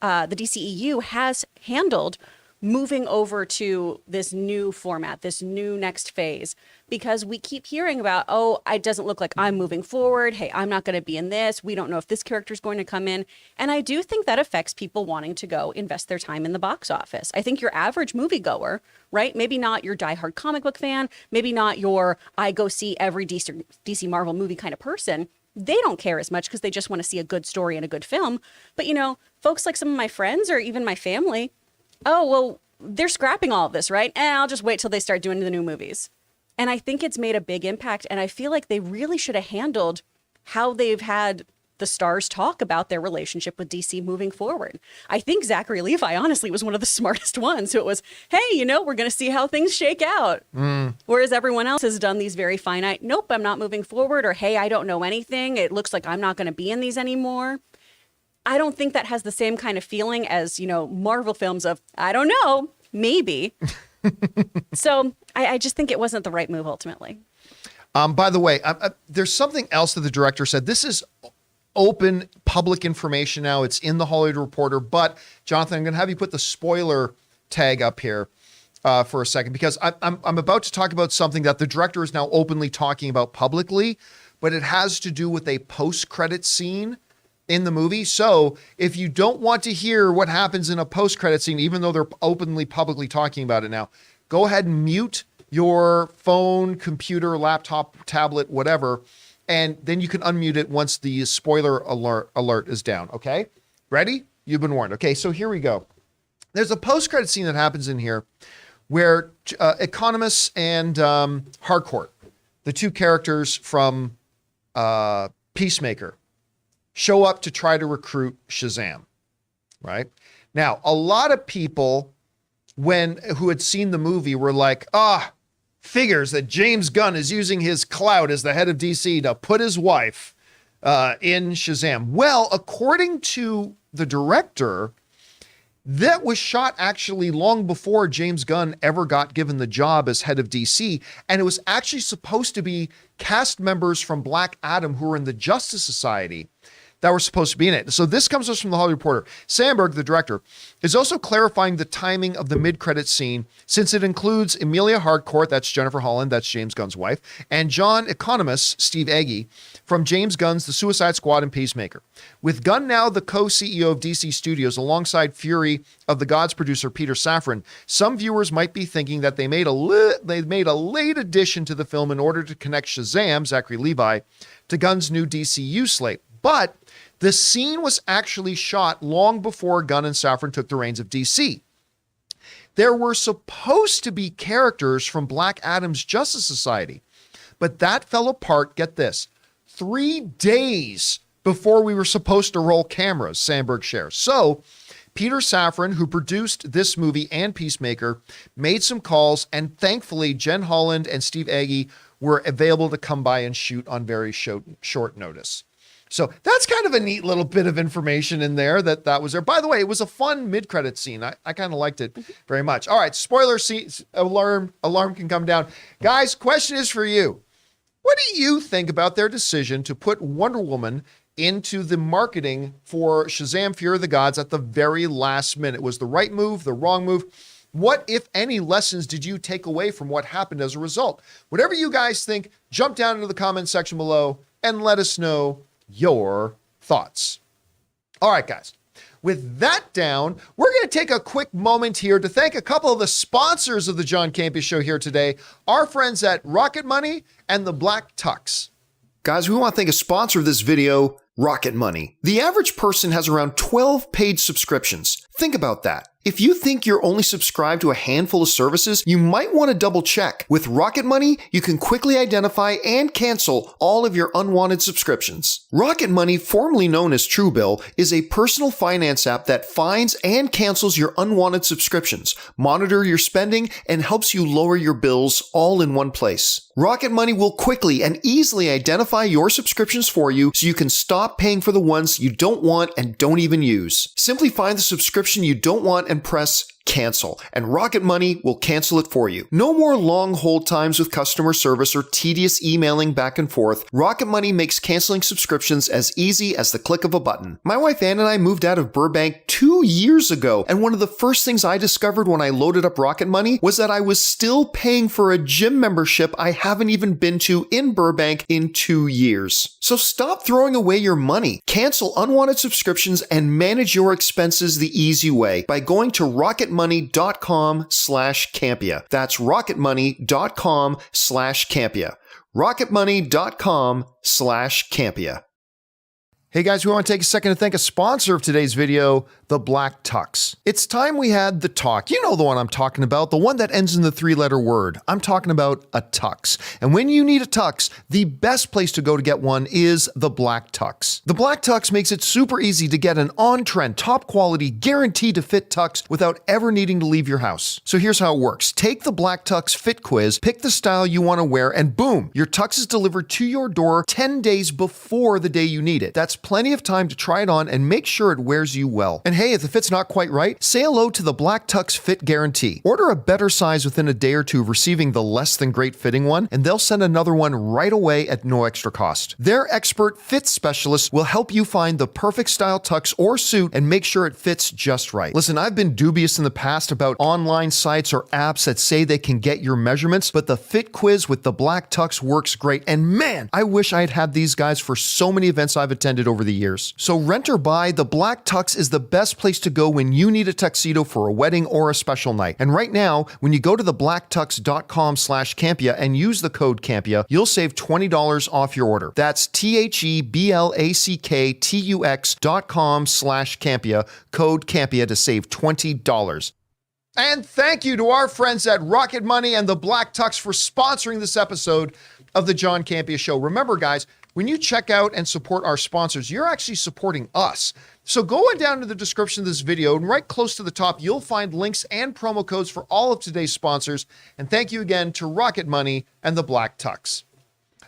Speaker 3: DCEU has handled moving over to this new format, this new next phase, because we keep hearing about, it doesn't look like I'm moving forward. Hey, I'm not going to be in this. We don't know if this character is going to come in. And I do think that affects people wanting to go invest their time in the box office. I think your average moviegoer, right? Maybe not your diehard comic book fan, maybe not your I go see every DC Marvel movie kind of person. They don't care as much because they just want to see a good story and a good film. But, folks like some of my friends or even my family, they're scrapping all of this, right? And I'll just wait till they start doing the new movies. And I think it's made a big impact. And I feel like they really should have handled how they've had the stars talk about their relationship with DC moving forward. I think Zachary Levi honestly was one of the smartest ones who it was, hey, we're going to see how things shake out. Whereas everyone else has done these very finite, nope, I'm not moving forward, or hey, I don't know anything. It looks like I'm not going to be in these anymore. I don't think that has the same kind of feeling as, Marvel films of, I don't know, maybe. So I just think it wasn't the right move ultimately.
Speaker 1: By the way, there's something else that the director said. This is open public information now. It's in the Hollywood Reporter. But Jonathan, I'm going to have you put the spoiler tag up here for a second, because I'm about to talk about something that the director is now openly talking about publicly, but it has to do with a post-credit scene in the movie. So if you don't want to hear what happens in a post-credit scene, even though they're openly publicly talking about it now, go ahead and mute your phone, computer, laptop, tablet, whatever, and then you can unmute it once the spoiler alert is down. Okay? Ready? You've been warned. Okay, so here we go. There's a post-credit scene that happens in here where Economist and Harcourt, the two characters from Peacemaker, show up to try to recruit Shazam, right? Now, a lot of people who had seen the movie were like, figures that James Gunn is using his clout as the head of DC to put his wife in Shazam. Well, according to the director, that was shot actually long before James Gunn ever got given the job as head of DC. And it was actually supposed to be cast members from Black Adam who were in the Justice Society that were supposed to be in it. So this comes to us from the Hollywood Reporter. Sandberg, the director, is also clarifying the timing of the mid-credit scene, since it includes Emilia Harcourt, that's Jennifer Holland, that's James Gunn's wife, and John Economist, Steve Agee, from James Gunn's The Suicide Squad and Peacemaker. With Gunn now the co-CEO of DC Studios alongside Fury of the Gods producer Peter Safran, some viewers might be thinking that they made a late addition to the film in order to connect Shazam, Zachary Levi, to Gunn's new DCU slate. But the scene was actually shot long before Gunn and Safran took the reins of DC. There were supposed to be characters from Black Adam's Justice Society, but that fell apart, get this, 3 days before we were supposed to roll cameras, Sandberg shares. So Peter Safran, who produced this movie and Peacemaker, made some calls, and thankfully Jen Holland and Steve Agee were available to come by and shoot on very short notice. So that's kind of a neat little bit of information in there that was there. By the way, it was a fun mid-credit scene. I kind of liked it very much. All right, spoiler alarm can come down. Guys, question is for you. What do you think about their decision to put Wonder Woman into the marketing for Shazam! Fury of the Gods at the very last minute? Was the right move, the wrong move? What, if any, lessons did you take away from what happened as a result? Whatever you guys think, jump down into the comment section below and let us know your thoughts. All right, guys. With that down, we're going to take a quick moment here to thank a couple of the sponsors of the John Campea Show here today, our friends at Rocket Money and the Black Tux.
Speaker 7: Guys, we want to thank a sponsor of this video, Rocket Money. The average person has around 12 paid subscriptions. Think about that. If you think you're only subscribed to a handful of services, you might want to double check. With Rocket Money, you can quickly identify and cancel all of your unwanted subscriptions. Rocket Money, formerly known as Truebill, is a personal finance app that finds and cancels your unwanted subscriptions, monitor your spending, and helps you lower your bills all in one place. Rocket Money will quickly and easily identify your subscriptions for you so you can stop paying for the ones you don't want and don't even use. Simply find the subscription you don't want and press cancel, and Rocket Money will cancel it for you. No more long hold times with customer service or tedious emailing back and forth. Rocket Money makes canceling subscriptions as easy as the click of a button. My wife Ann and I moved out of Burbank 2 years ago, and one of the first things I discovered when I loaded up Rocket Money was that I was still paying for a gym membership I haven't even been to in Burbank in 2 years. So stop throwing away your money. Cancel unwanted subscriptions and manage your expenses the easy way by going to rocketmoney.com/Campea. That's rocketmoney.com/Campea. rocketmoney.com/Campea.
Speaker 1: Hey guys, we want to take a second to thank a sponsor of today's video, the Black Tux. It's time we had the talk. You know the one I'm talking about, the one that ends in the 3-letter word. I'm talking about a tux. And when you need a tux, the best place to go to get one is the Black Tux. The Black Tux makes it super easy to get an on-trend, top-quality, guaranteed to fit tux without ever needing to leave your house. So here's how it works. Take the Black Tux fit quiz, pick the style you want to wear, and boom, your tux is delivered to your door 10 days before the day you need it. That's plenty of time to try it on and make sure it wears you well. And hey, if the fit's not quite right, say hello to the Black Tux Fit Guarantee. Order a better size within a day or two of receiving the less than great fitting one, and they'll send another one right away at no extra cost. Their expert fit specialist will help you find the perfect style tux or suit and make sure it fits just right. Listen, I've been dubious in the past about online sites or apps that say they can get your measurements, but the fit quiz with the Black Tux works great. And man, I wish I had had these guys for so many events I've attended over the years. So rent or buy, the Black Tux is the best place to go when you need a tuxedo for a wedding or a special night. And right now, when you go to thebblacktux.com/Campea and use the code Campea, you'll save $20 off your order. That's THEBLACKTUX.com/Campea, code Campea to save $20. And thank you to our friends at Rocket Money and the Black Tux for sponsoring this episode of the John Campea Show. Remember, guys, when you check out and support our sponsors, you're actually supporting us. So go on down to the description of this video, and right close to the top, you'll find links and promo codes for all of today's sponsors. And thank you again to Rocket Money and the Black Tux.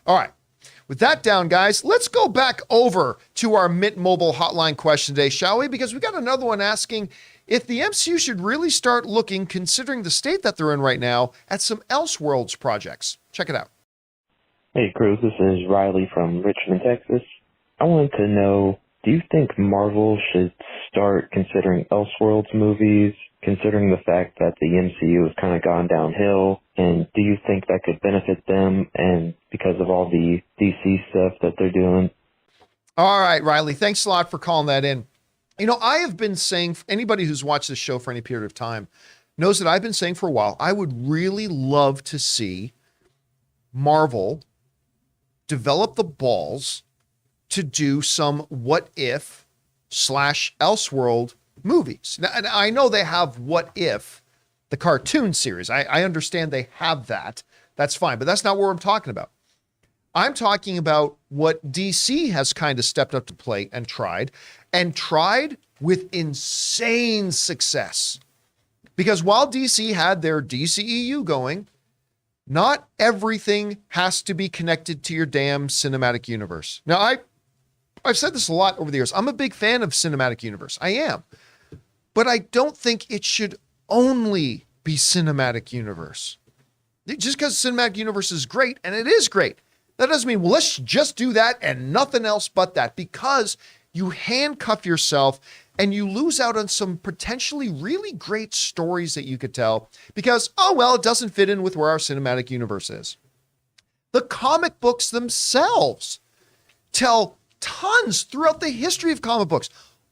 Speaker 1: All right. With that down, guys, let's go back over to our Mint Mobile hotline question today, shall we? Because we got another one asking if the MCU should really start looking, considering the state that they're in right now, at some Elseworlds projects. Check it out.
Speaker 6: Hey, Cruz, this is Riley from Richmond, Texas. I wanted to know, do you think Marvel should start considering Elseworlds movies, considering the fact that the MCU has kind of gone downhill? And do you think that could benefit them and because of all the DC stuff that they're doing?
Speaker 1: All right, Riley, thanks a lot for calling that in. You know, I have been saying, anybody who's watched this show for any period of time knows that I've been saying for a while, I would really love to see Marvel develop the balls to do some what if / Elseworld movies. Now, and I know they have What If, the cartoon series. I understand they have that. That's fine, but that's not what I'm talking about. I'm talking about what DC has kind of stepped up to plate and tried with insane success. Because while DC had their DCEU going, Not everything has to be connected to your damn cinematic universe. Now, I've said this a lot over the years. I'm a big fan of cinematic universe. I am. But I don't think it should only be cinematic universe. Just because cinematic universe is great, and it is great, that doesn't mean, well, let's just do that and nothing else but that, because you handcuff yourself and you lose out on some potentially really great stories that you could tell because, oh, well, it doesn't fit in with where our cinematic universe is. The comic books themselves tell tons throughout the history of comic books,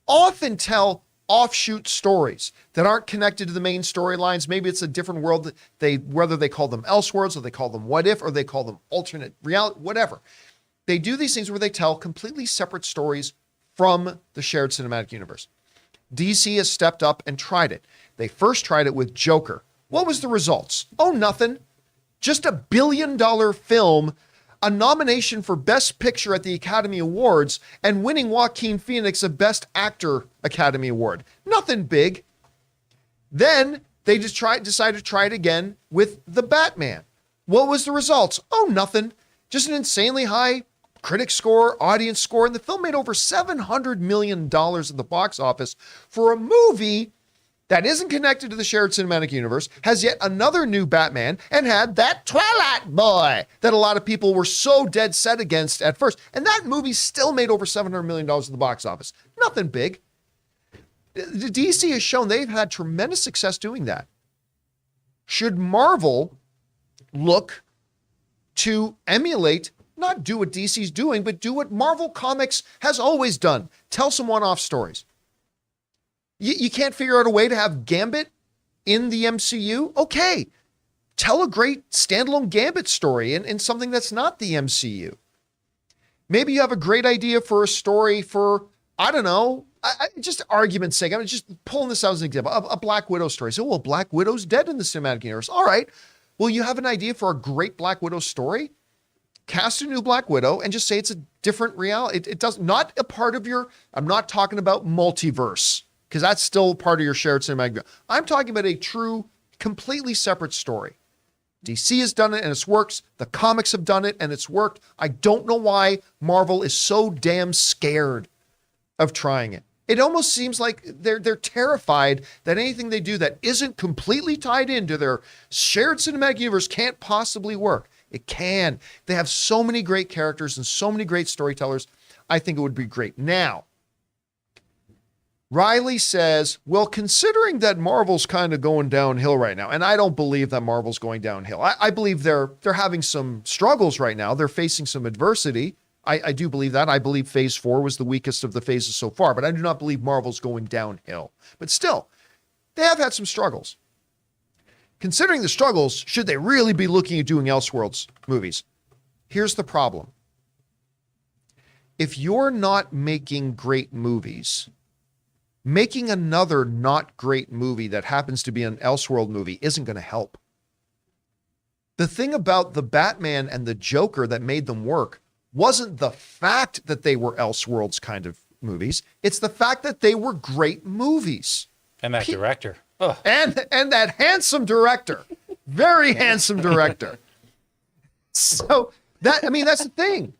Speaker 1: often tell offshoot stories that aren't connected to the main storylines. Maybe it's a different world that whether they call them Elseworlds or they call them What If or they call them alternate reality, whatever. They do these things where they tell completely separate stories from the shared cinematic universe. DC has stepped up and tried it. They first tried it with Joker. What was the results? Oh, nothing. Just a $1 billion film, a nomination for Best Picture at the Academy Awards, and winning Joaquin Phoenix a Best Actor Academy Award. Nothing big. Then they just decided to try it again with The Batman. What was the results? Oh, nothing. Just an insanely high critic score, audience score, and the film made over $700 million at the box office for a movie that isn't connected to the shared cinematic universe, has yet another new Batman, and had that Twilight boy that a lot of people were so dead set against at first. And that movie still made over $700 million at the box office. Nothing big. The DC has shown they've had tremendous success doing that. Should Marvel look to emulate, not do what DC's doing, but do what Marvel Comics has always done? Tell some one-off stories. You can't figure out a way to have Gambit in the MCU? Okay. Tell a great standalone Gambit story in something that's not the MCU. Maybe you have a great idea for a story for, I don't know, just argument's sake. I'm just pulling this out as an example. A Black Widow story. So, well, Black Widow's dead in the cinematic universe. All right. Well, you have an idea for a great Black Widow story? Cast a new Black Widow and just say it's a different reality. It does not a part of your, I'm not talking about multiverse, because that's still part of your shared cinematic universe. I'm talking about a true, completely separate story. DC has done it and it's works. The comics have done it and it's worked. I don't know why Marvel is so damn scared of trying it. It almost seems like they're terrified that anything they do that isn't completely tied into their shared cinematic universe can't possibly work. It can. They have so many great characters and so many great storytellers. I think it would be great. Now, Riley says, well, considering that Marvel's kind of going downhill right now, and I don't believe that Marvel's going downhill. I believe they're having some struggles right now. They're facing some adversity. I do believe that. I believe Phase 4 was the weakest of the phases so far, but I do not believe Marvel's going downhill. But still, they have had some struggles. Considering the struggles, should they really be looking at doing Elseworlds movies? Here's the problem. If you're not making great movies, making another not great movie that happens to be an Elseworld movie isn't going to help. The thing about the Batman and the Joker that made them work wasn't the fact that they were Elseworlds kind of movies. It's the fact that they were great movies.
Speaker 2: And that director. Ugh.
Speaker 1: And that handsome director. Very handsome director. So that's the thing.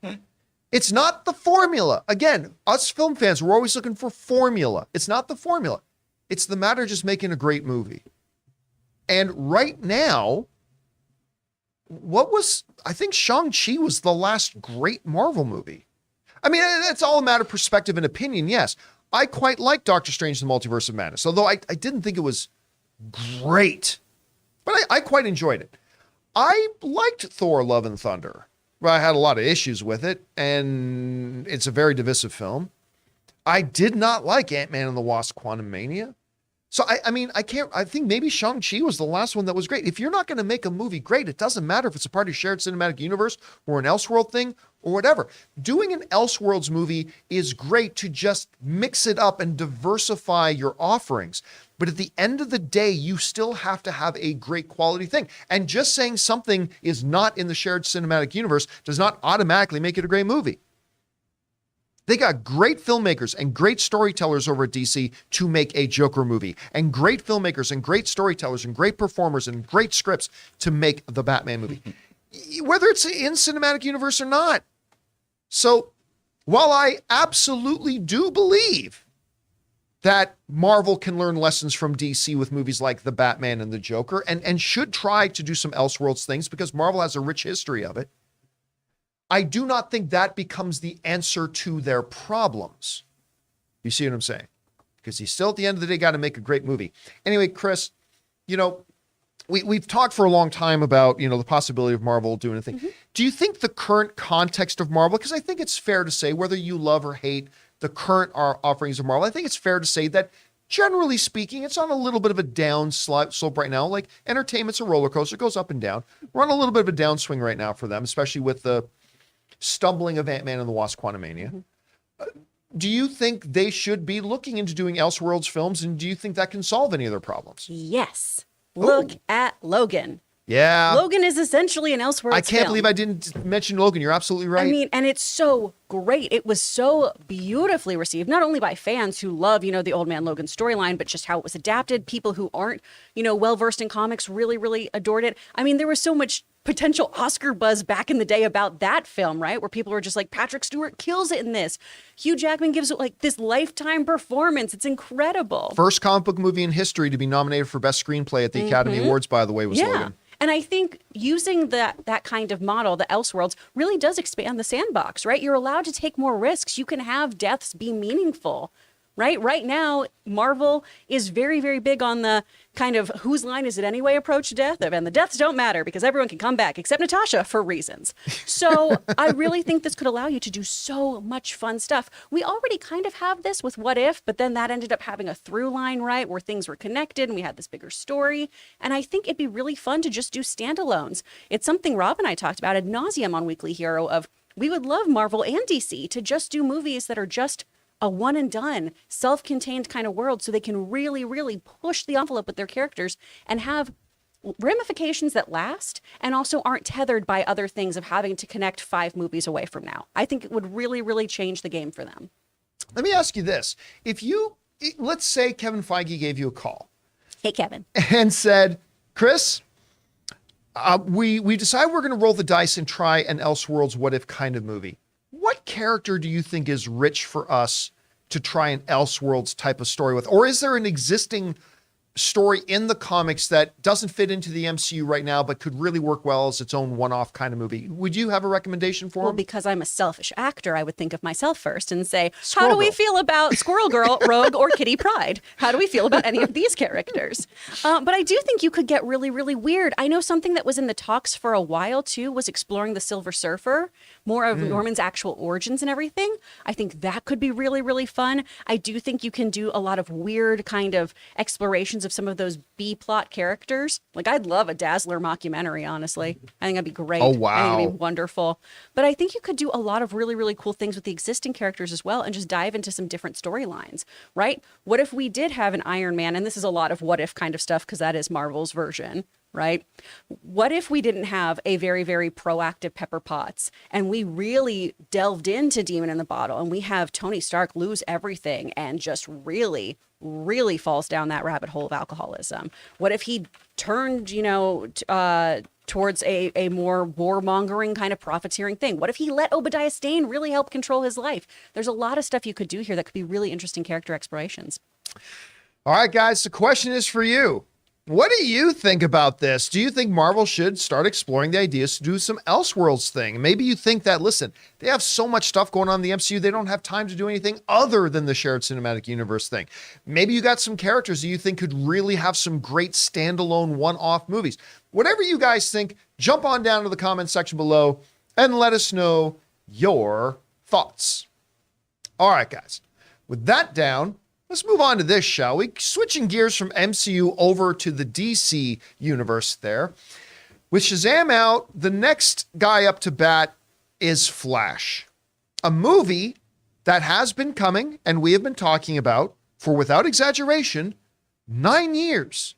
Speaker 1: It's not the formula. Again, us film fans, we're always looking for formula. It's not the formula. It's the matter of just making a great movie. And right now, I think Shang-Chi was the last great Marvel movie. I mean, it's all a matter of perspective and opinion, yes. I quite like Doctor Strange and the Multiverse of Madness, although I didn't think it was great. But I quite enjoyed it. I liked Thor: Love and Thunder. Well, I had a lot of issues with it, and it's a very divisive film. I did not like Ant-Man and the Wasp: Quantumania. So, I think maybe Shang-Chi was the last one that was great. If you're not going to make a movie great, it doesn't matter if it's a part of shared cinematic universe or an Elseworld thing or whatever. Doing an Elseworlds movie is great to just mix it up and diversify your offerings. But at the end of the day, you still have to have a great quality thing. And just saying something is not in the shared cinematic universe does not automatically make it a great movie. They got great filmmakers and great storytellers over at DC to make a Joker movie, and great filmmakers and great storytellers and great performers and great scripts to make the Batman movie, whether it's in cinematic universe or not. So while I absolutely do believe that Marvel can learn lessons from DC with movies like The Batman and The Joker, and should try to do some Elseworlds things because Marvel has a rich history of it, I do not think that becomes the answer to their problems. You see what I'm saying? Because you still, at the end of the day, got to make a great movie. Anyway, Chris, we've talked for a long time about, the possibility of Marvel doing a thing. Mm-hmm. Do you think the current context of Marvel, because I think it's fair to say, whether you love or hate the current offerings of Marvel, I think it's fair to say that, generally speaking, it's on a little bit of a down slope right now. Like, entertainment's a roller coaster, it goes up and down. We're on a little bit of a downswing right now for them, especially with the stumbling of Ant-Man and the Wasp: Quantumania. Mm-hmm. Do you think they should be looking into doing Elseworlds films, and do you think that can solve any of their problems?
Speaker 3: Yes. Look at Logan.
Speaker 1: Yeah.
Speaker 3: Logan is essentially an Elseworlds
Speaker 1: I can't
Speaker 3: film.
Speaker 1: believe I didn't mention Logan. You're absolutely right.
Speaker 3: I mean, and it's so great. It was so beautifully received, not only by fans who love, the Old Man Logan storyline, but just how it was adapted. People who aren't, well-versed in comics really, really adored it. I mean, there was so much potential Oscar buzz back in the day about that film, right? Where people were just like, Patrick Stewart kills it in this. Hugh Jackman gives it like this lifetime performance. It's incredible.
Speaker 1: First comic book movie in history to be nominated for Best Screenplay at the Academy Awards, by the way, was Logan.
Speaker 3: And I think using that kind of model, the Elseworlds, really does expand the sandbox, right? You're allowed to take more risks. You can have deaths be meaningful, right? Right now, Marvel is very, very big on the kind of whose line is it anyway approach to death. And the deaths don't matter because everyone can come back except Natasha for reasons. So I really think this could allow you to do so much fun stuff. We already kind of have this with What If, but then that ended up having a through line, right? Where things were connected and we had this bigger story. And I think it'd be really fun to just do standalones. It's something Rob and I talked about ad nauseum on Weekly Hero of we would love Marvel and DC to just do movies that are just a one and done, self-contained kind of world so they can really, really push the envelope with their characters and have ramifications that last and also aren't tethered by other things of having to connect 5 movies away from now. I think it would really, really change the game for them.
Speaker 1: Let me ask you this. Let's say Kevin Feige gave you a call.
Speaker 3: Hey, Kevin.
Speaker 1: And said, Chris, we decided we're going to roll the dice and try an Elseworlds What If kind of movie. What character do you think is rich for us to try an Elseworlds type of story with? Or is there an existing story in the comics that doesn't fit into the MCU right now, but could really work well as its own one-off kind of movie? Would you have a recommendation for him?
Speaker 3: Well, because I'm a selfish actor, I would think of myself first and say,
Speaker 1: Squirrel
Speaker 3: how do we
Speaker 1: Girl.
Speaker 3: feel about Squirrel Girl, Rogue, or Kitty Pryde? How do we feel about any of these characters? But I do think you could get really, really weird. I know something that was in the talks for a while, too, was exploring the Silver Surfer, more of Norman's actual origins and everything. I think that could be really, really fun. I do think you can do a lot of weird kind of explorations of some of those B-plot characters. Like, I'd love a Dazzler mockumentary, honestly. I think that'd be great.
Speaker 1: Oh, wow.
Speaker 3: I think it'd be wonderful. But I think you could do a lot of really, really cool things with the existing characters as well and just dive into some different storylines, right? What if we did have an Iron Man, and this is a lot of what if kind of stuff because that is Marvel's version, right? What if we didn't have a very, very proactive Pepper Potts and we really delved into Demon in the Bottle and we have Tony Stark lose everything and just really, really falls down that rabbit hole of alcoholism? What if he turned, towards a more warmongering kind of profiteering thing? What if he let Obadiah Stane really help control his life? There's a lot of stuff you could do here that could be really interesting character explorations.
Speaker 1: All right, guys, the question is for you. What do you think about this? Do you think Marvel should start exploring the ideas to do some Elseworlds thing? Maybe you think that, listen, they have so much stuff going on in the MCU, they don't have time to do anything other than the shared cinematic universe thing. Maybe you got some characters that you think could really have some great standalone one-off movies. Whatever you guys think, jump on down to the comment section below and let us know your thoughts. All right, guys, with that down, let's move on to this, shall we? Switching gears from MCU over to the DC universe there. With Shazam out, the next guy up to bat is Flash. A movie that has been coming and we have been talking about for, without exaggeration, 9 years.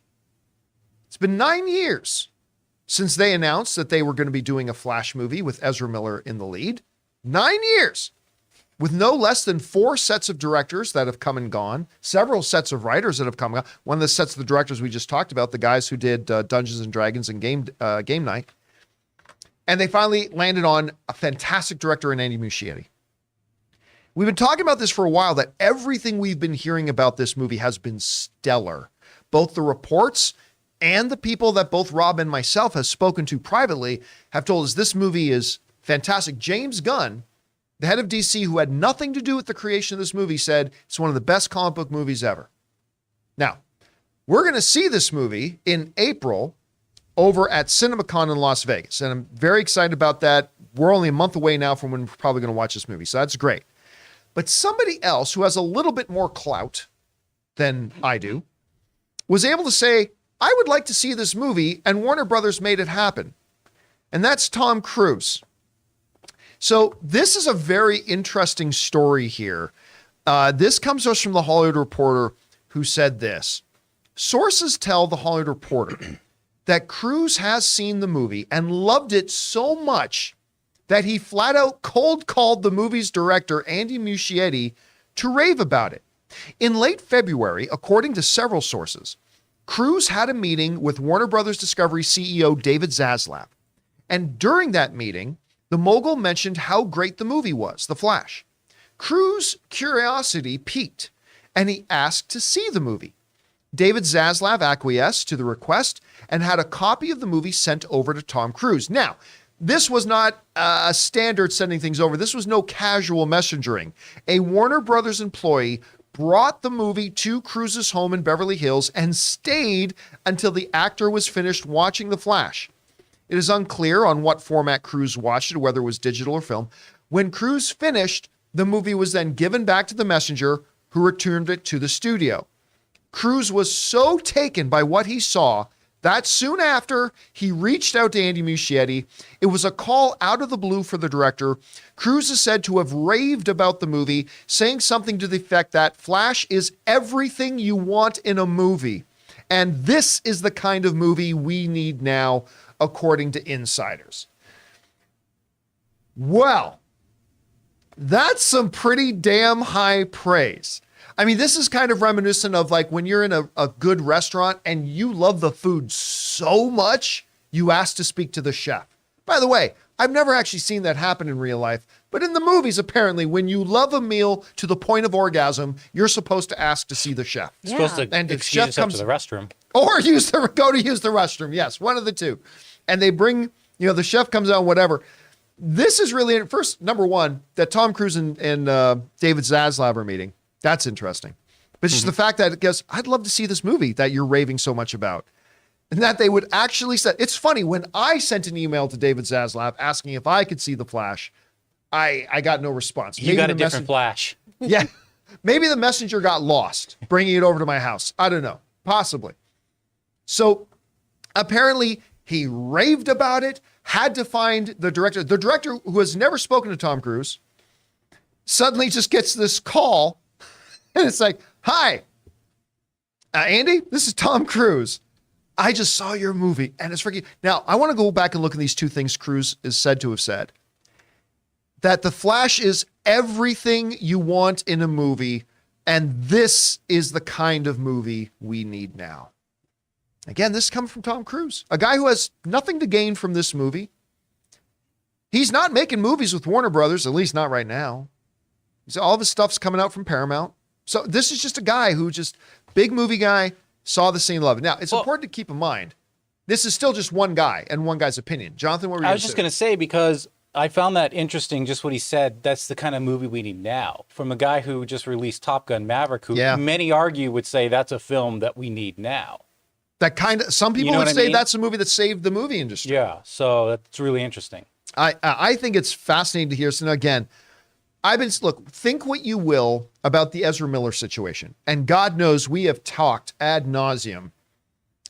Speaker 1: It's been 9 years since they announced that they were going to be doing a Flash movie with Ezra Miller in the lead. 9 years. with no less than 4 sets of directors that have come and gone, several sets of writers that have come and gone. One of the sets of the directors we just talked about, the guys who did Dungeons and Dragons and Game Night. And they finally landed on a fantastic director in Andy Muschietti. We've been talking about this for a while, that everything we've been hearing about this movie has been stellar. Both the reports and the people that both Rob and myself have spoken to privately have told us this movie is fantastic. James Gunn, the head of DC, who had nothing to do with the creation of this movie, said it's one of the best comic book movies ever. Now, we're going to see this movie in April over at CinemaCon in Las Vegas, and I'm very excited about that. We're only a month away now from when we're probably going to watch this movie, so that's great. But somebody else who has a little bit more clout than I do was able to say, I would like to see this movie, and Warner Brothers made it happen. And that's Tom Cruise. So this is a very interesting story here. This comes to us from the Hollywood Reporter, who said this. Sources tell the Hollywood Reporter that Cruise has seen the movie and loved it so much that he flat out cold called the movie's director, Andy Muschietti, to rave about it. In late February, according to several sources, Cruise had a meeting with Warner Brothers Discovery CEO David Zaslav. And during that meeting, the mogul mentioned how great the movie was, The Flash. Cruise's curiosity piqued, and he asked to see the movie. David Zaslav acquiesced to the request and had a copy of the movie sent over to Tom Cruise. Now, this was not a standard sending things over. This was no casual messengering. A Warner Brothers employee brought the movie to Cruise's home in Beverly Hills and stayed until the actor was finished watching The Flash. It is unclear on what format Cruise watched it, whether it was digital or film. When Cruise finished, the movie was then given back to the messenger, who returned it to the studio. Cruise was so taken by what he saw that soon after, he reached out to Andy Muschietti. It was a call out of the blue for the director. Cruise is said to have raved about the movie, saying something to the effect that Flash is everything you want in a movie. And this is the kind of movie we need now, according to insiders. Well, that's some pretty damn high praise. I mean, this is kind of reminiscent of like when you're in a good restaurant and you love the food so much, you ask to speak to the chef. By the way, I've never actually seen that happen in real life, but in the movies, apparently, when you love a meal to the point of orgasm, you're supposed to ask to see the chef.
Speaker 3: Yeah.
Speaker 2: Supposed to
Speaker 1: And if
Speaker 2: excuse
Speaker 1: chef
Speaker 2: yourself
Speaker 1: comes
Speaker 2: to the restroom.
Speaker 1: or go to use the restroom. Yes, one of the two. And they bring, the chef comes out, whatever. This is really, first, number one, that Tom Cruise and David Zaslav are meeting. That's interesting. But just the fact that it goes, I'd love to see this movie that you're raving so much about. And that they would actually say, it's funny, when I sent an email to David Zaslav asking if I could see The Flash, I got no response.
Speaker 2: You got a different Flash.
Speaker 1: Yeah. Maybe the messenger got lost bringing it over to my house. I don't know. Possibly. So apparently he raved about it, had to find the director. The director, who has never spoken to Tom Cruise, suddenly just gets this call. And it's like, hi, Andy, this is Tom Cruise. I just saw your movie and it's freaking. Now, I want to go back and look at these two things Cruise is said to have said. That The Flash is everything you want in a movie, and this is the kind of movie we need now. Again, this comes from Tom Cruise, a guy who has nothing to gain from this movie. He's not making movies with Warner Brothers, at least not right now. All of his stuff's coming out from Paramount. So this is just a guy who big movie guy, saw the scene, loved it. Now, it's important to keep in mind, this is still just one guy and one guy's opinion. Jonathan, what were you
Speaker 2: I was just going to say, because I found that interesting, just what he said, that's the kind of movie we need now. From a guy who just released Top Gun Maverick, who many argue would say that's a film that we need now.
Speaker 1: That kind of, some people would say that's a movie that saved the movie industry.
Speaker 2: Yeah, so that's really interesting.
Speaker 1: I think it's fascinating to hear. So now, again, think what you will about the Ezra Miller situation. And God knows we have talked ad nauseum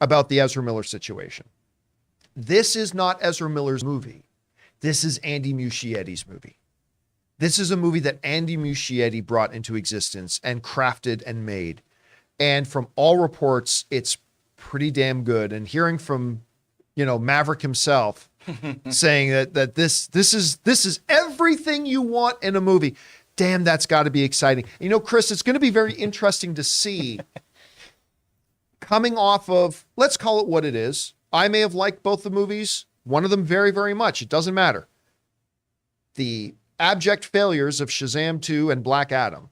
Speaker 1: about the Ezra Miller situation. This is not Ezra Miller's movie. This is Andy Muschietti's movie. This is a movie that Andy Muschietti brought into existence and crafted and made. And from all reports, it's pretty damn good. And hearing from, Maverick himself saying that this is everything you want in a movie. damn, that's got to be exciting. You know, Chris, it's going to be very interesting to see coming off of, let's call it what it is. I may have liked both the movies, one of them very, very much. It doesn't matter. The abject failures of Shazam 2 and Black Adam.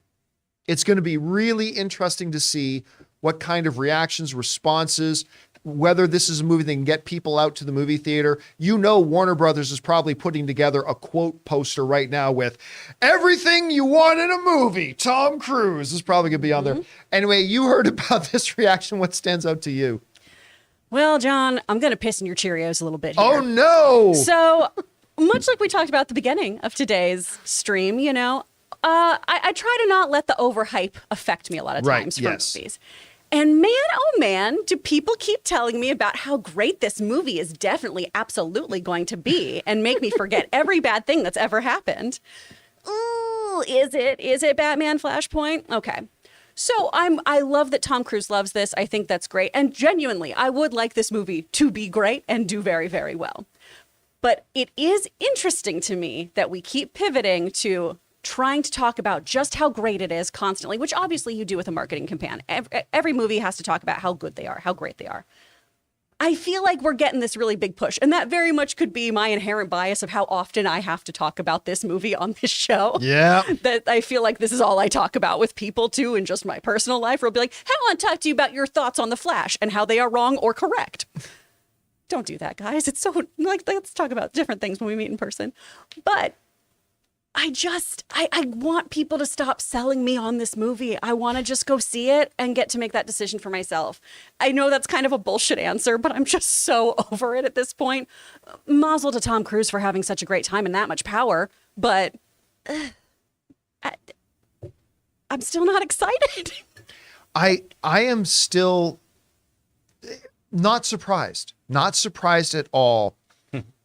Speaker 1: It's going to be really interesting to see what kind of reactions, responses, whether this is a movie that can get people out to the movie theater. You know, Warner Brothers is probably putting together a quote poster right now with everything you want in a movie. Tom Cruise is probably going to be on there. Anyway, you heard about this reaction. What stands out to you?
Speaker 3: Well, John, I'm going to piss in your Cheerios a little bit here.
Speaker 1: Oh, no.
Speaker 3: So much like we talked about at the beginning of today's stream, you know, I try to not let the overhype affect me a lot of times for movies. And man, oh man, do people keep telling me about how great this movie is definitely, absolutely going to be and make me forget every bad thing that's ever happened. Ooh, is it Batman Flashpoint? Okay. So I love that Tom Cruise loves this. I think that's great. And genuinely, I would like this movie to be great and do very, very well. But it is interesting to me that we keep pivoting to trying to talk about just how great it is constantly, which obviously you do with a marketing campaign. Every movie has to talk about how good they are, how great they are. I feel like we're getting this really big push, and that very much could be my inherent bias of how often I have to talk about this movie on this show.
Speaker 1: Yeah.
Speaker 3: That I feel like this is all I talk about with people too in just my personal life. Where I'll be like, hey, I want to talk to you about your thoughts on The Flash and how they are wrong or correct. Don't do that, guys. It's so, like, let's talk about different things when we meet in person. But I want people to stop selling me on this movie. I want to just go see it and get to make that decision for myself. I know that's kind of a bullshit answer, but I'm just so over it at this point. Mazel to Tom Cruise for having such a great time and that much power, but I'm still not excited.
Speaker 1: I am still not surprised at all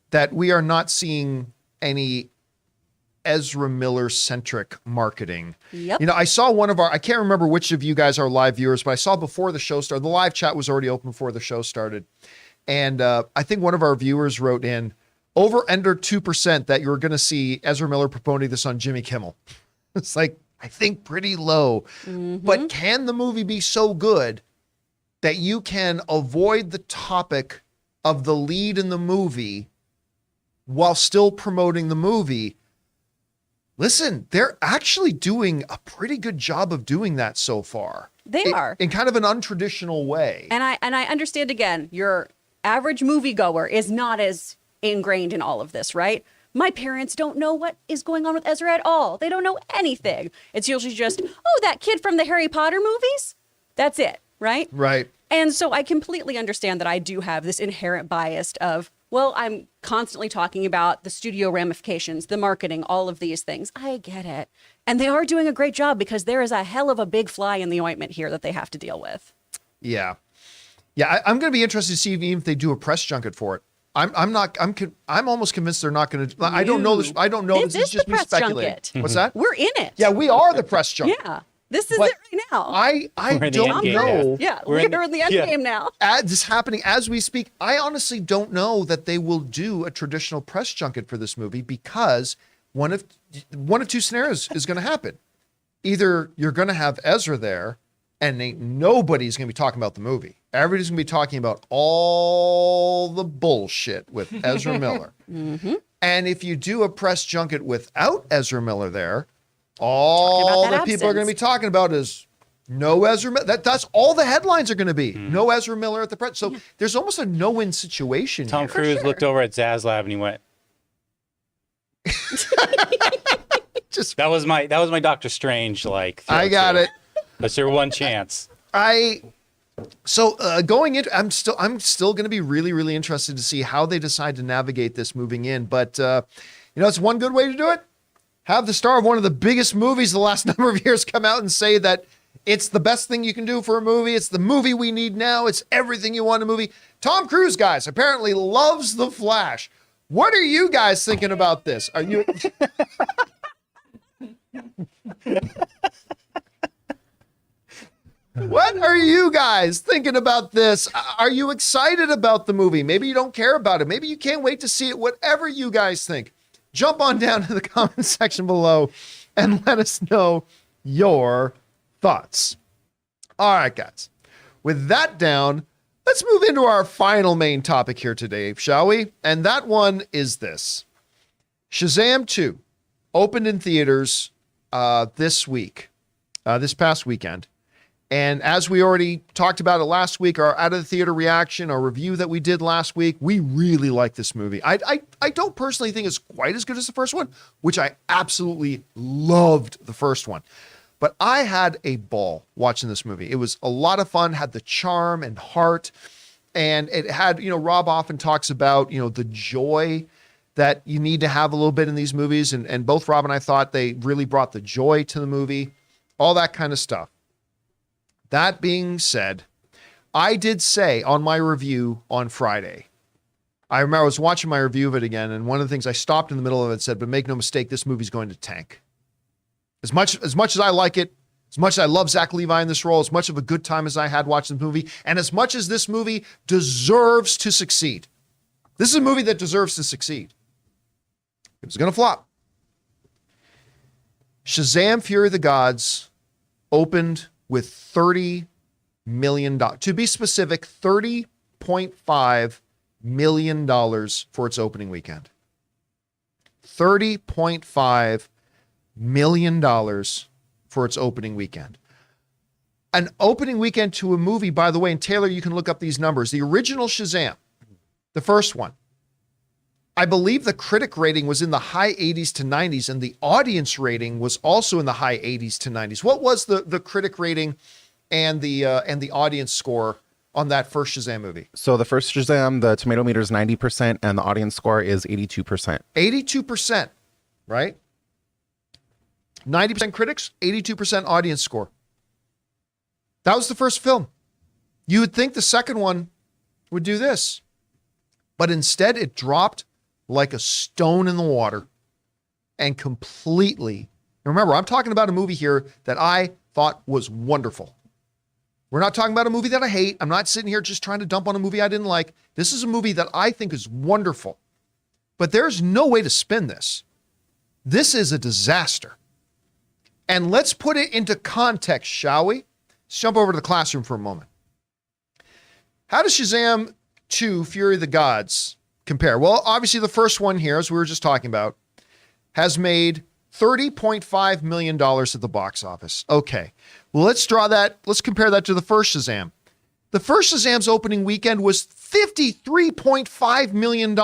Speaker 1: that we are not seeing any Ezra Miller centric marketing.
Speaker 3: Yep.
Speaker 1: You know, I saw one of I can't remember which of you guys are live viewers, but I saw before the show started, the live chat was already open before the show started. And I think one of our viewers wrote in over under 2% that you were going to see Ezra Miller promoting this on Jimmy Kimmel. It's like, I think pretty low, but can the movie be so good that you can avoid the topic of the lead in the movie while still promoting the movie? Listen, they're actually doing a pretty good job of doing that so far.
Speaker 3: They are.
Speaker 1: In kind of an untraditional way.
Speaker 3: And I understand, again, your average moviegoer is not as ingrained in all of this, right? My parents don't know what is going on with Ezra at all. They don't know anything. It's usually just, oh, that kid from the Harry Potter movies? That's it, right?
Speaker 1: Right.
Speaker 3: And so I completely understand that I do have this inherent bias of, well, I'm constantly talking about the studio ramifications, the marketing, all of these things. I get it. And they are doing a great job because there is a hell of a big fly in the ointment here that they have to deal with.
Speaker 1: Yeah. Yeah, I'm going to be interested to see even if they do a press junket for it. I'm almost convinced they're not going to. I don't know this. I don't know. This is just me speculating.
Speaker 3: Junket.
Speaker 1: What's that?
Speaker 3: We're in it.
Speaker 1: Yeah, we are the press junket.
Speaker 3: Yeah. This is it right now.
Speaker 1: I don't know.
Speaker 3: Yeah, we're in the end game now.
Speaker 1: This is happening as we speak. I honestly don't know that they will do a traditional press junket for this movie because one of two scenarios is going to happen. Either you're going to have Ezra there and nobody's going to be talking about the movie. Everybody's going to be talking about all the bullshit with Ezra Miller. And if you do a press junket without Ezra Miller there, all that people are going to be talking about is no Ezra Miller. That's all the headlines are going to be. No Ezra Miller at the press. So there's almost a no-win situation.
Speaker 2: Tom Cruise looked over at Zaslav and he went, that was my Doctor Strange like.
Speaker 1: I got it.
Speaker 2: That's your one chance.
Speaker 1: Going into, I'm still going to be really, really interested to see how they decide to navigate this moving in. But it's one good way to do it. Have the star of one of the biggest movies the last number of years come out and say that it's the best thing you can do for a movie. It's the movie we need now. It's everything you want in a movie. Tom Cruise, guys, apparently loves The Flash. What are you guys thinking about this? Are you... What are you guys thinking about this? Are you excited about the movie? Maybe you don't care about it. Maybe you can't wait to see it. Whatever you guys think. Jump on down to the comment section below and let us know your thoughts. All right, guys. With that down, let's move into our final main topic here today, shall we? And that one is this. Shazam 2 opened in theaters this past weekend. And as we already talked about it last week, our out of the theater reaction, our review that we did last week, we really like this movie. I don't personally think it's quite as good as the first one, which I absolutely loved the first one. But I had a ball watching this movie. It was a lot of fun, had the charm and heart. And it had, Rob often talks about, the joy that you need to have a little bit in these movies. And both Rob and I thought they really brought the joy to the movie, all that kind of stuff. That being said, I did say on my review on Friday, I remember I was watching my review of it again, and one of the things I stopped in the middle of it said, but make no mistake, this movie's going to tank. As much as I like it, as much as I love Zach Levi in this role, as much of a good time as I had watching the movie, and as much as this movie deserves to succeed. This is a movie that deserves to succeed. It was going to flop. Shazam! Fury of the Gods opened with $30 million. To be specific, $30.5 million for its opening weekend. $30.5 million for its opening weekend. An opening weekend to a movie, by the way, and Taylor, you can look up these numbers. The original Shazam, the first one, I believe the critic rating was in the high 80s to 90s, and the audience rating was also in the high 80s to 90s. What was the critic rating and the audience score on that first Shazam movie?
Speaker 5: So the first Shazam, the tomato meter is 90%, and the audience score is 82%.
Speaker 1: 82%, right? 90% critics, 82% audience score. That was the first film. You would think the second one would do this, but instead it dropped like a stone in the water and completely. Remember, I'm talking about a movie here that I thought was wonderful. We're not talking about a movie that I hate. I'm not sitting here just trying to dump on a movie I didn't like. This is a movie that I think is wonderful, but there's no way to spin this. This is a disaster. And let's put it into context, shall we? Let's jump over to the classroom for a moment. How does Shazam 2 Fury of the Gods compare? Well, obviously the first one here, as we were just talking about, has made $30.5 million at the box office. Okay. Well, let's compare that to the first Shazam. The first Shazam's opening weekend was $53.5 million.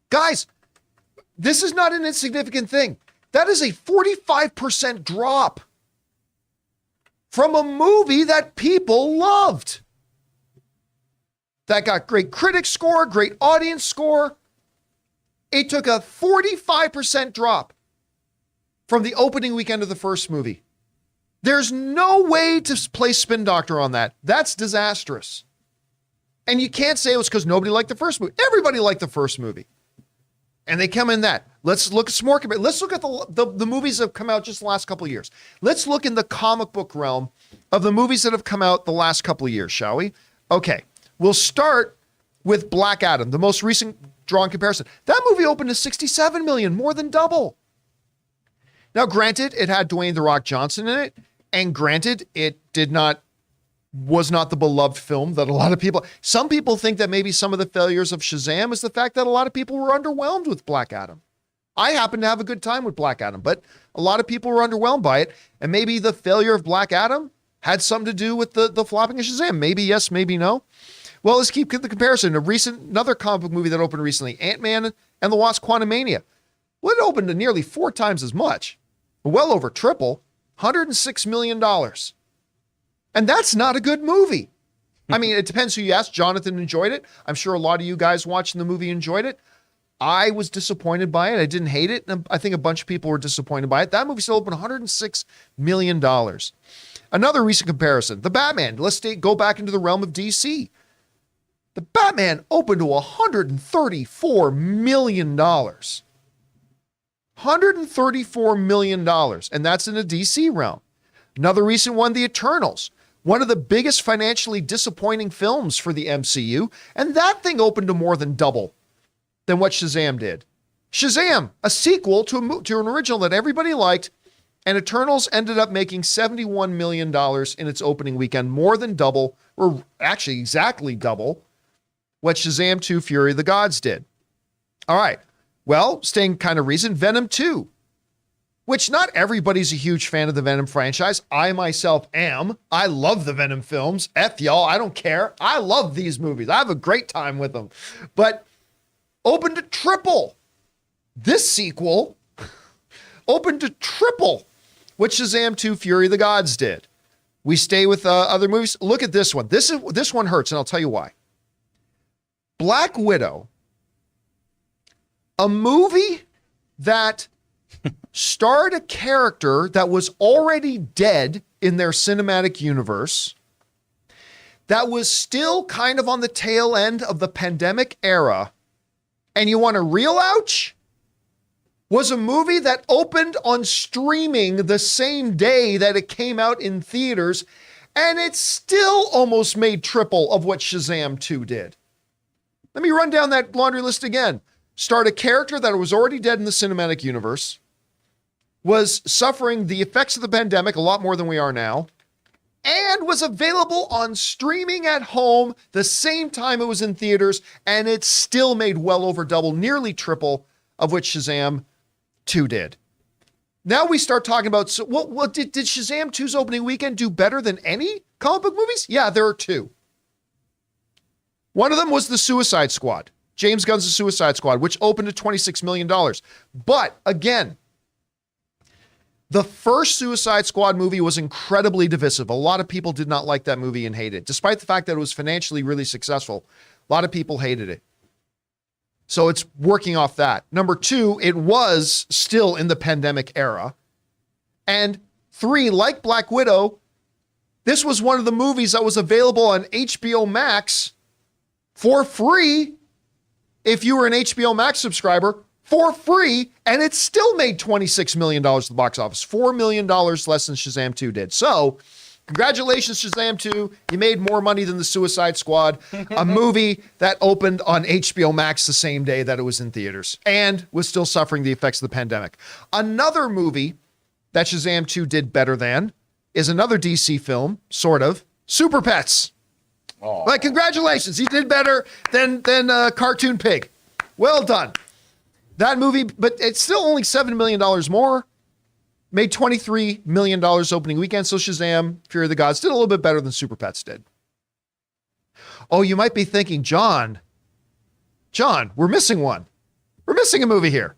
Speaker 1: Guys, this is not an insignificant thing. That is a 45% drop from a movie that people loved. That got great critic score, great audience score. It took a 45% drop from the opening weekend of the first movie. There's no way to play spin doctor on that. That's disastrous. And you can't say it was because nobody liked the first movie. Everybody liked the first movie. And they come in that. Let's look at some more. Let's look at the movies that have come out just the last couple of years. Let's look in the comic book realm of the movies that have come out the last couple of years, shall we? Okay. We'll start with Black Adam, the most recent drawn comparison. That movie opened to $67 million, more than double. Now, granted, it had Dwayne "The Rock" Johnson in it, and granted, it was not the beloved film that a lot of people. Some people think that maybe some of the failures of Shazam is the fact that a lot of people were underwhelmed with Black Adam. I happen to have a good time with Black Adam, but a lot of people were underwhelmed by it, and maybe the failure of Black Adam had something to do with the flopping of Shazam. Maybe yes, maybe no. Well, let's keep the comparison. Another comic book movie that opened recently, Ant-Man and the Wasp: Quantumania. Well, it opened to nearly 4 times as much, well over triple, $106 million. And that's not a good movie. I mean, it depends who you ask. Jonathan enjoyed it. I'm sure a lot of you guys watching the movie enjoyed it. I was disappointed by it. I didn't hate it. And I think a bunch of people were disappointed by it. That movie still opened $106 million. Another recent comparison, The Batman. Let's go back into the realm of DC. The Batman opened to $134 million. $134 million. And that's in the DC realm. Another recent one, The Eternals. One of the biggest financially disappointing films for the MCU. And that thing opened to more than double than what Shazam did. Shazam, a sequel to an original that everybody liked, and Eternals ended up making $71 million in its opening weekend, more than double, or actually exactly double, what Shazam 2 Fury of the Gods did. All right. Well, staying kind of recent, Venom 2, which not everybody's a huge fan of the Venom franchise. I myself am. I love the Venom films. F y'all, I don't care. I love these movies. I have a great time with them. But opened to triple. This sequel opened to triple what Shazam 2 Fury of the Gods did. We stay with other movies. Look at this one. This one hurts, and I'll tell you why. Black Widow, a movie that starred a character that was already dead in their cinematic universe, that was still kind of on the tail end of the pandemic era, and you want a real ouch? Was a movie that opened on streaming the same day that it came out in theaters, and it still almost made triple of what Shazam 2 did. Let me run down that laundry list again. Start a character that was already dead in the cinematic universe, was suffering the effects of the pandemic a lot more than we are now, and was available on streaming at home the same time it was in theaters, and it still made well over double, nearly triple of what Shazam 2 did. Now we start talking about, so what did Shazam 2's opening weekend do better than any comic book movies? Yeah, there are two. One of them was the Suicide Squad. James Gunn's The Suicide Squad, which opened at $26 million. But again, the first Suicide Squad movie was incredibly divisive. A lot of people did not like that movie and hated it. Despite the fact that it was financially really successful, a lot of people hated it. So it's working off that. Number two, it was still in the pandemic era. And three, like Black Widow, this was one of the movies that was available on HBO Max for free if you were an HBO Max subscriber, for free, and it still made $26 million at the box office, $4 million less than Shazam 2 did. So, congratulations, Shazam 2. You made more money than the Suicide Squad, a movie that opened on HBO Max the same day that it was in theaters and was still suffering the effects of the pandemic. Another movie that Shazam 2 did better than is another DC film, sort of, Super Pets.
Speaker 4: Aww.
Speaker 1: Like, congratulations, he did better than Cartoon Pig. Well done. That movie, but it's still only $7 million more. Made $23 million opening weekend, so Shazam, Fury of the Gods, did a little bit better than Super Pets did. Oh, you might be thinking, John, we're missing one. We're missing a movie here.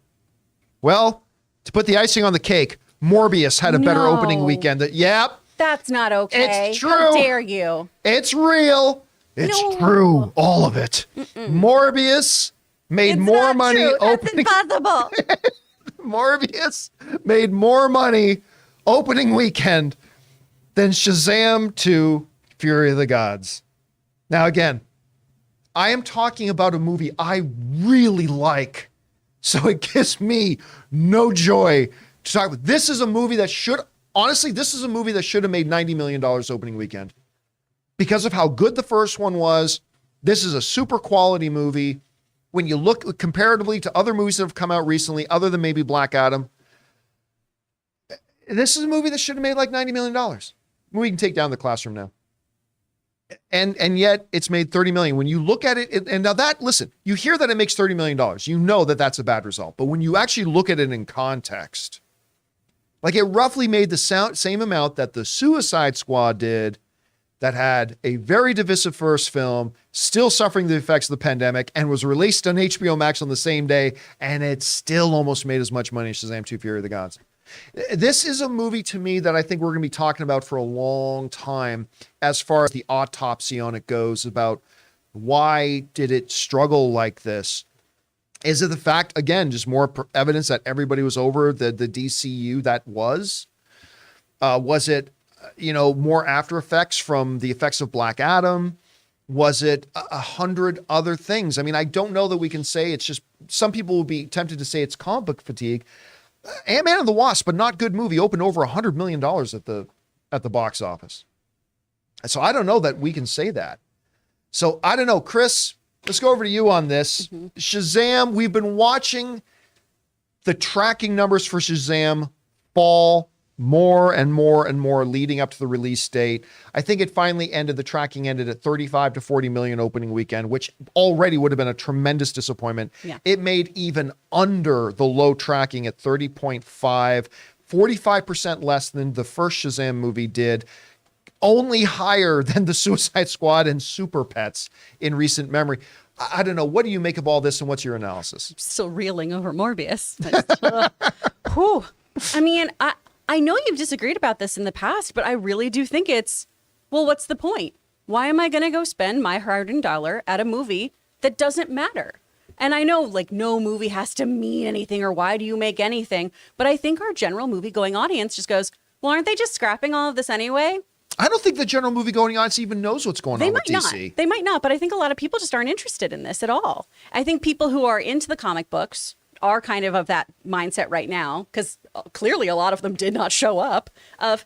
Speaker 1: Well, to put the icing on the cake, Morbius had a better opening weekend. Yep.
Speaker 3: That's not okay.
Speaker 1: It's true.
Speaker 3: How dare you?
Speaker 1: It's real. It's true. All of it. Morbius made more money opening.
Speaker 3: That's impossible.
Speaker 1: Morbius made more money opening weekend than Shazam 2 Fury of the Gods. Now, again, I am talking about a movie I really like, so it gives me no joy to talk about. This is a movie that should, honestly, this is a movie that should have made $90 million opening weekend. Because of how good the first one was, this is a super quality movie. When you look comparatively to other movies that have come out recently, other than maybe Black Adam, this is a movie that should have made like $90 million. We can take down the classroom now. And yet it's made $30 million. When you look at it, and now that, listen, you hear that it makes $30 million. You know that that's a bad result. But when you actually look at it in context, like it roughly made the same amount that the Suicide Squad did, that had a very divisive first film, still suffering the effects of the pandemic, and was released on HBO Max on the same day, and it still almost made as much money as Shazam 2 Fury of the Gods. This is a movie to me that I think we're going to be talking about for a long time as far as the autopsy on it goes, about why did it struggle like this? Is it the fact, again, just more evidence that everybody was over the DCU that was? Was it more after effects from the effects of Black Adam? Was it 100 other things? I mean, I don't know that we can say it's just, some people will be tempted to say it's comic book fatigue. Ant-Man and the Wasp, but not good movie, opened over $100 million at the box office. So I don't know that we can say that. So I don't know, Chris, let's go over to you on this. Mm-hmm. Shazam, we've been watching the tracking numbers for Shazam fall more and more and more leading up to the release date. I think it finally ended, the tracking ended at 35 to 40 million opening weekend, which already would have been a tremendous disappointment.
Speaker 3: Yeah.
Speaker 1: It made even under the low tracking at 30.5, 45% less than the first Shazam movie did, only higher than the Suicide Squad and Super Pets in recent memory. I don't know. What do you make of all this, and what's your analysis?
Speaker 3: Still reeling over Morbius. Whew. I mean, I know you've disagreed about this in the past, but I really do think it's, well, what's the point? Why am I going to go spend my hard-earned dollar at a movie that doesn't matter? And I know, like, no movie has to mean anything, or why do you make anything? But I think our general movie-going audience just goes, well, aren't they just scrapping all of this anyway?
Speaker 1: I don't think the general movie-going audience even knows what's going on with DC.
Speaker 3: They might not, but I think a lot of people just aren't interested in this at all. I think people who are into the comic books are kind of that mindset right now, because clearly a lot of them did not show up, of,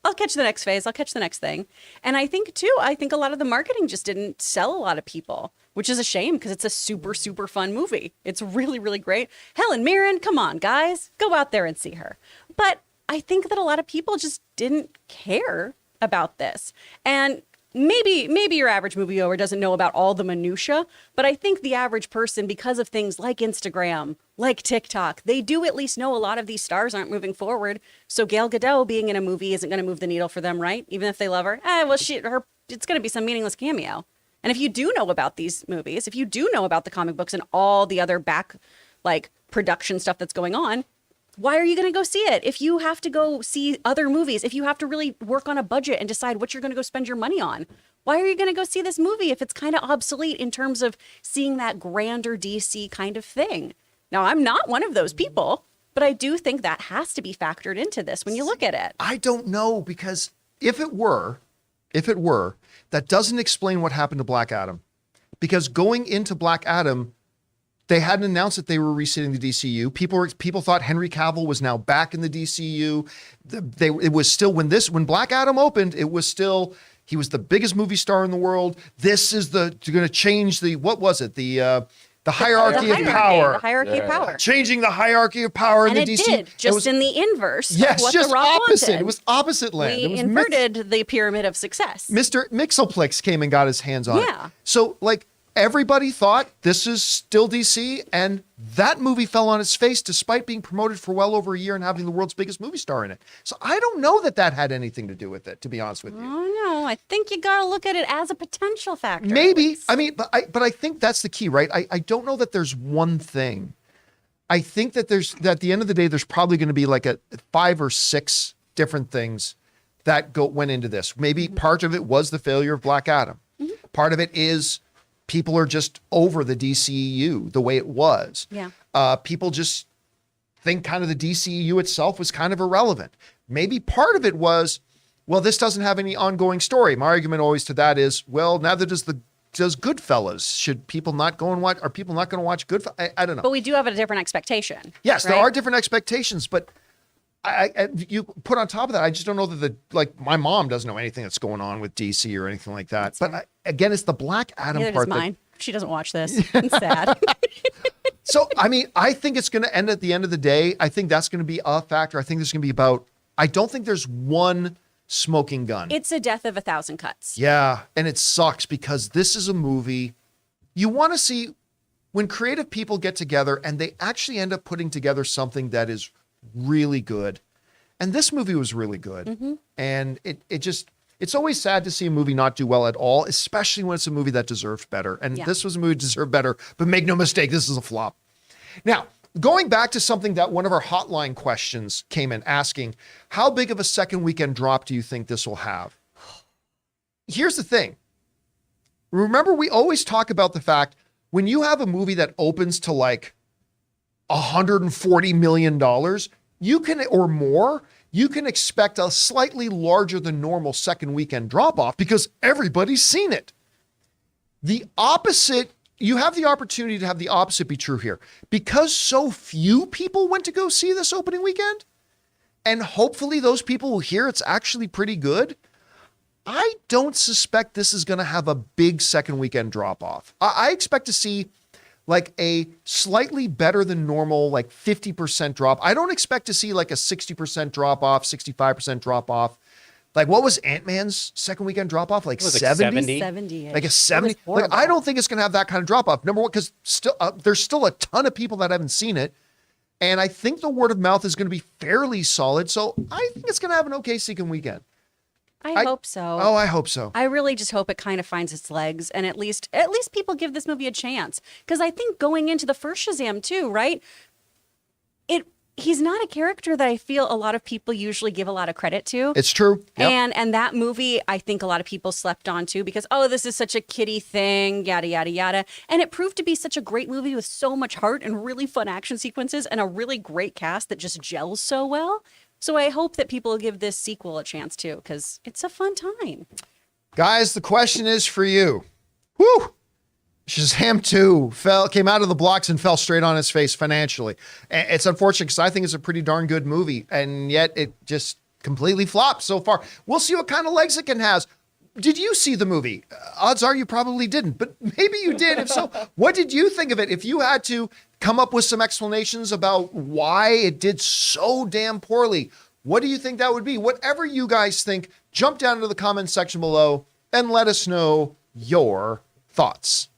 Speaker 3: I'll catch the next phase, I'll catch the next thing. And I think, too, a lot of the marketing just didn't sell a lot of people, which is a shame, because it's a super, super fun movie. It's really, really great. Helen Mirren, come on, guys, go out there and see her. But I think that a lot of people just didn't care about this. And maybe your average moviegoer doesn't know about all the minutia, but I think the average person, because of things like Instagram, like TikTok, they do at least know a lot of these stars aren't moving forward. So Gal Gadot being in a movie isn't going to move the needle for them, right? Even if they love her, it's going to be some meaningless cameo. And if you do know about these movies, if you do know about the comic books and all the other back, like, production stuff that's going on, why are you going to go see it? If you have to go see other movies, if you have to really work on a budget and decide what you're going to go spend your money on, why are you going to go see this movie if it's kind of obsolete in terms of seeing that grander DC kind of thing? Now, I'm not one of those people, but I do think that has to be factored into this when you look at it.
Speaker 1: I don't know, because if it were, that doesn't explain what happened to Black Adam. Because going into Black Adam, they hadn't announced that they were resetting the DCU. People thought Henry Cavill was now back in the DCU. It was still, when Black Adam opened, it was still, he was the biggest movie star in the world. This is going to change the, what was it? The hierarchy of power.
Speaker 3: The hierarchy of power.
Speaker 1: Changing the hierarchy of power in the DC.
Speaker 3: And it did, just in the inverse.
Speaker 1: Yes,
Speaker 3: what
Speaker 1: just
Speaker 3: the Rock
Speaker 1: opposite.
Speaker 3: wanted.
Speaker 1: It was opposite land.
Speaker 3: We inverted the pyramid of success.
Speaker 1: Mr. Mixelplex came and got his hands on it.
Speaker 3: Yeah.
Speaker 1: So, like, everybody thought this is still DC, and that movie fell on its face despite being promoted for well over a year and having the world's biggest movie star in it. So I don't know that had anything to do with it, to be honest with you.
Speaker 3: Oh, no. I think you got to look at it as a potential factor.
Speaker 1: Maybe. I mean, but I think that's the key, right? I don't know that there's one thing. I think that at the end of the day, there's probably going to be like 5 or 6 different things that went into this. Maybe part of it was the failure of Black Adam. Mm-hmm. Part of it is people are just over the DCEU the way it was.
Speaker 3: Yeah.
Speaker 1: People just think kind of the DCEU itself was kind of irrelevant. Maybe part of it was, well, this doesn't have any ongoing story. My argument always to that is, well, neither does Goodfellas. Should people not go and watch? Are people not going to watch Goodfellas? I don't know.
Speaker 3: But we do have a different expectation.
Speaker 1: Yes,
Speaker 3: right?
Speaker 1: There are different expectations, but you put on top of that, I just don't know that my mom doesn't know anything that's going on with DC or anything like that. But again, it's the Black Adam
Speaker 3: Neither
Speaker 1: part.
Speaker 3: Does mine. She doesn't watch this. It's sad.
Speaker 1: So, I mean, I think it's going to end at the end of the day. I think that's going to be a factor. I think there's going to be I don't think there's one smoking gun.
Speaker 3: It's a death of 1,000 cuts.
Speaker 1: Yeah. And it sucks because this is a movie you want to see when creative people get together and they actually end up putting together something that is really good. And this movie was really good. Mm-hmm. And it's always sad to see a movie not do well at all, especially when it's a movie that deserved better. And this was a movie that deserved better, but make no mistake, this is a flop. Now, going back to something that one of our hotline questions came in asking, how big of a second weekend drop do you think this will have? Here's the thing. Remember, we always talk about the fact when you have a movie that opens to like $140 million, you can, or more, you can expect a slightly larger than normal second weekend drop off because everybody's seen it. The opposite, you have the opportunity to have the opposite be true here. Because so few people went to go see this opening weekend, and hopefully those people will hear it's actually pretty good, I don't suspect this is going to have a big second weekend drop off. I expect to see like a slightly better than normal, like 50% drop. I don't expect to see like a 60% drop off, 65% drop off. Like what was Ant-Man's second weekend drop off? Like 70?
Speaker 3: 70.
Speaker 1: Like a 70. Like I don't think it's going to have that kind of drop off. Number one, because still there's still a ton of people that haven't seen it. And I think the word of mouth is going to be fairly solid. So I think it's going to have an okay second weekend.
Speaker 3: I hope so.
Speaker 1: Oh, I hope so.
Speaker 3: I really just hope it kind of finds its legs, and at least people give this movie a chance. Because I think going into the first Shazam too, right? He's not a character that I feel a lot of people usually give a lot of credit to.
Speaker 1: It's true.
Speaker 3: Yep. And that movie, I think a lot of people slept on too because, oh, this is such a kiddie thing, yada, yada, yada. And it proved to be such a great movie with so much heart and really fun action sequences and a really great cast that just gels so well. So I hope that people give this sequel a chance too, because it's a fun time.
Speaker 1: Guys, the question is for you. Woo! Shazam 2 came out of the blocks and fell straight on his face financially. It's unfortunate because I think it's a pretty darn good movie, and yet it just completely flopped so far. We'll see what kind of legs it can have. Did you see the movie? Odds are you probably didn't, but maybe you did. If so, what did you think of it? If you had to come up with some explanations about why it did so damn poorly, what do you think that would be? Whatever you guys think, jump down into the comments section below and let us know your thoughts.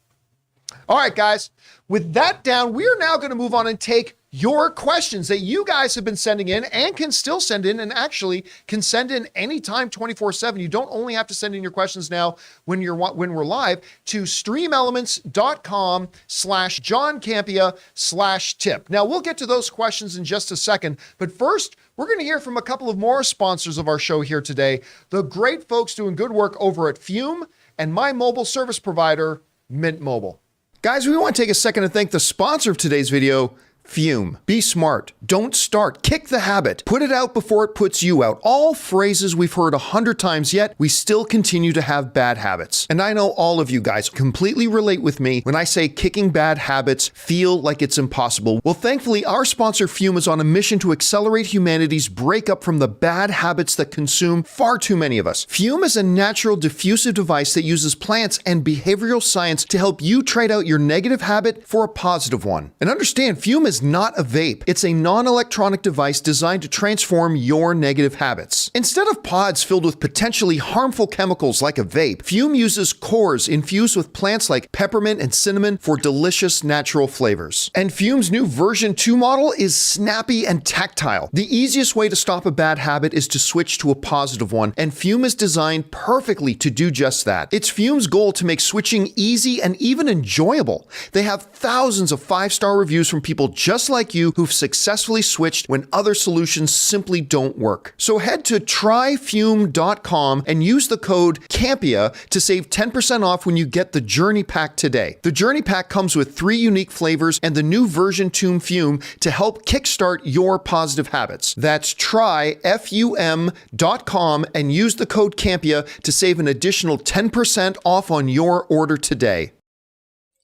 Speaker 1: All right, guys, with that down, we are now going to move on and take your questions that you guys have been sending in and can still send in, and actually can send in anytime 24/7. You don't only have to send in your questions now when we're live to streamelements.com/JohnCampea/tip. Now we'll get to those questions in just a second, but first we're going to hear from a couple of more sponsors of our show here today. The great folks doing good work over at Fume and my mobile service provider, Mint Mobile. Guys, we want to take a second to thank the sponsor of today's video, Fume. Be smart. Don't start. Kick the habit. Put it out before it puts you out. All phrases we've heard 100 times, yet we still continue to have bad habits. And I know all of you guys completely relate with me when I say kicking bad habits feel like it's impossible. Well, thankfully, our sponsor Fume is on a mission to accelerate humanity's breakup from the bad habits that consume far too many of us. Fume is a natural diffusive device that uses plants and behavioral science to help you trade out your negative habit for a positive one. And understand, Fume is not a vape. It's a non-electronic device designed to transform your negative habits. Instead of pods filled with potentially harmful chemicals like a vape, Fume uses cores infused with plants like peppermint and cinnamon for delicious natural flavors. And Fume's new version 2 model is snappy and tactile. The easiest way to stop a bad habit is to switch to a positive one, and Fume is designed perfectly to do just that. It's Fume's goal to make switching easy and even enjoyable. They have thousands of 5-star reviews from people just like you who've successfully switched when other solutions simply don't work. So head to tryfume.com and use the code Campea to save 10% off when you get the Journey Pack today. The Journey Pack comes with 3 unique flavors and the new version 2 Fume to help kickstart your positive habits. That's tryfum.com and use the code Campea to save an additional 10% off on your order today.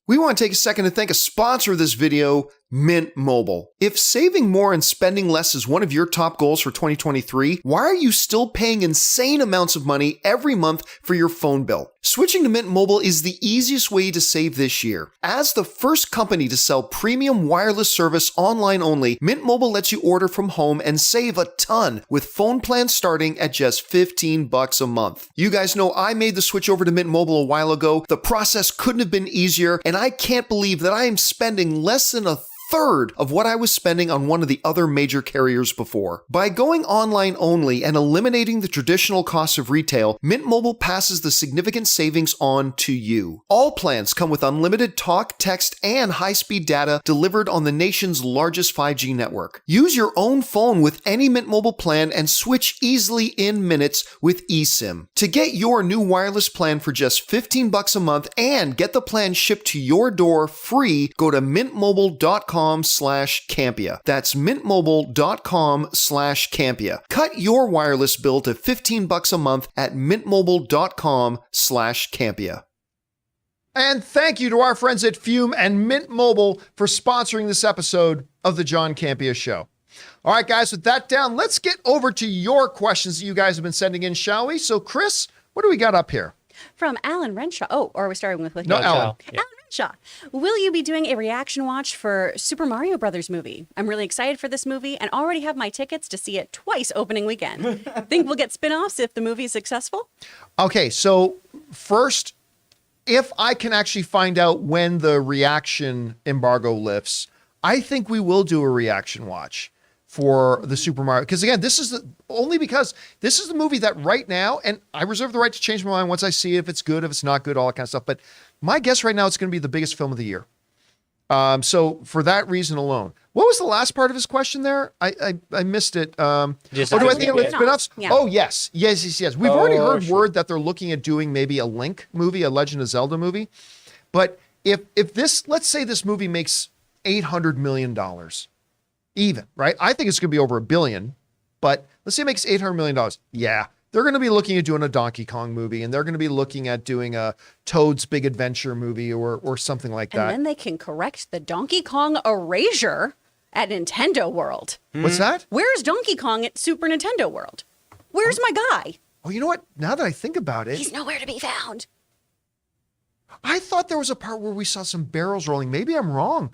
Speaker 1: We want to take a second to thank a sponsor of this video, Mint Mobile. If saving more and spending less is one of your top goals for 2023, why are you still paying insane amounts of money every month for your phone bill? Switching to Mint Mobile is the easiest way to save this year. As the first company to sell premium wireless service online only, Mint Mobile lets you order from home and save a ton with phone plans starting at just $15 a month. You guys know I made the switch over to Mint Mobile a while ago. The process couldn't have been easier, and I can't believe that I am spending less than a third of what I was spending on one of the other major carriers before. By going online only and eliminating the traditional costs of retail, Mint Mobile passes the significant savings on to you. All plans come with unlimited talk, text, and high-speed data delivered on the nation's largest 5G network. Use your own phone with any Mint Mobile plan and switch easily in minutes with eSIM. To get your new wireless plan for just $15 a month and get the plan shipped to your door free, go to mintmobile.com/Campea. That's mintmobile.com/Campea. Cut your wireless bill to $15 a month at mintmobile.com/Campea. And thank you to our friends at Fume and Mint Mobile for sponsoring this episode of the John Campea Show. All right, guys, with that down, let's get over to your questions that you guys have been sending in, shall we? So, Chris, what do we got up here?
Speaker 3: From Alan Renshaw. Oh, or are we starting with
Speaker 1: No, Alan.
Speaker 3: Yeah. Alan Shaw, will you be doing a reaction watch for Super Mario Brothers movie? I'm really excited for this movie and already have my tickets to see it twice opening weekend. Think we'll get spin-offs if the movie is successful?
Speaker 1: Okay, so first, if I can actually find out when the reaction embargo lifts, I think we will do a reaction watch for the Super Mario. Because again, this is because this is the movie that right now, and I reserve the right to change my mind once I see if it's good, if it's not good, all that kind of stuff. But my guess right now, it's going to be the biggest film of the year. So for that reason alone, what was the last part of his question there? I missed it. Do I think it's spin-offs?
Speaker 3: Yeah.
Speaker 1: Oh, yes. Yes. We've already heard word that they're looking at doing maybe a Link movie, a Legend of Zelda movie. But if this, let's say this movie makes $800 million even, right? I think it's going to be over $1 billion, but let's say it makes $800 million. Yeah. They're going to be looking at doing a Donkey Kong movie, and they're going to be looking at doing a Toad's Big Adventure movie or something like that.
Speaker 3: And then they can correct the Donkey Kong erasure at Nintendo World.
Speaker 1: What's that?
Speaker 3: Where's Donkey Kong at Super Nintendo World? Where's my guy?
Speaker 1: Oh, you know what? Now that I think about it,
Speaker 3: He's nowhere to be found.
Speaker 1: I thought there was a part where we saw some barrels rolling. Maybe I'm wrong.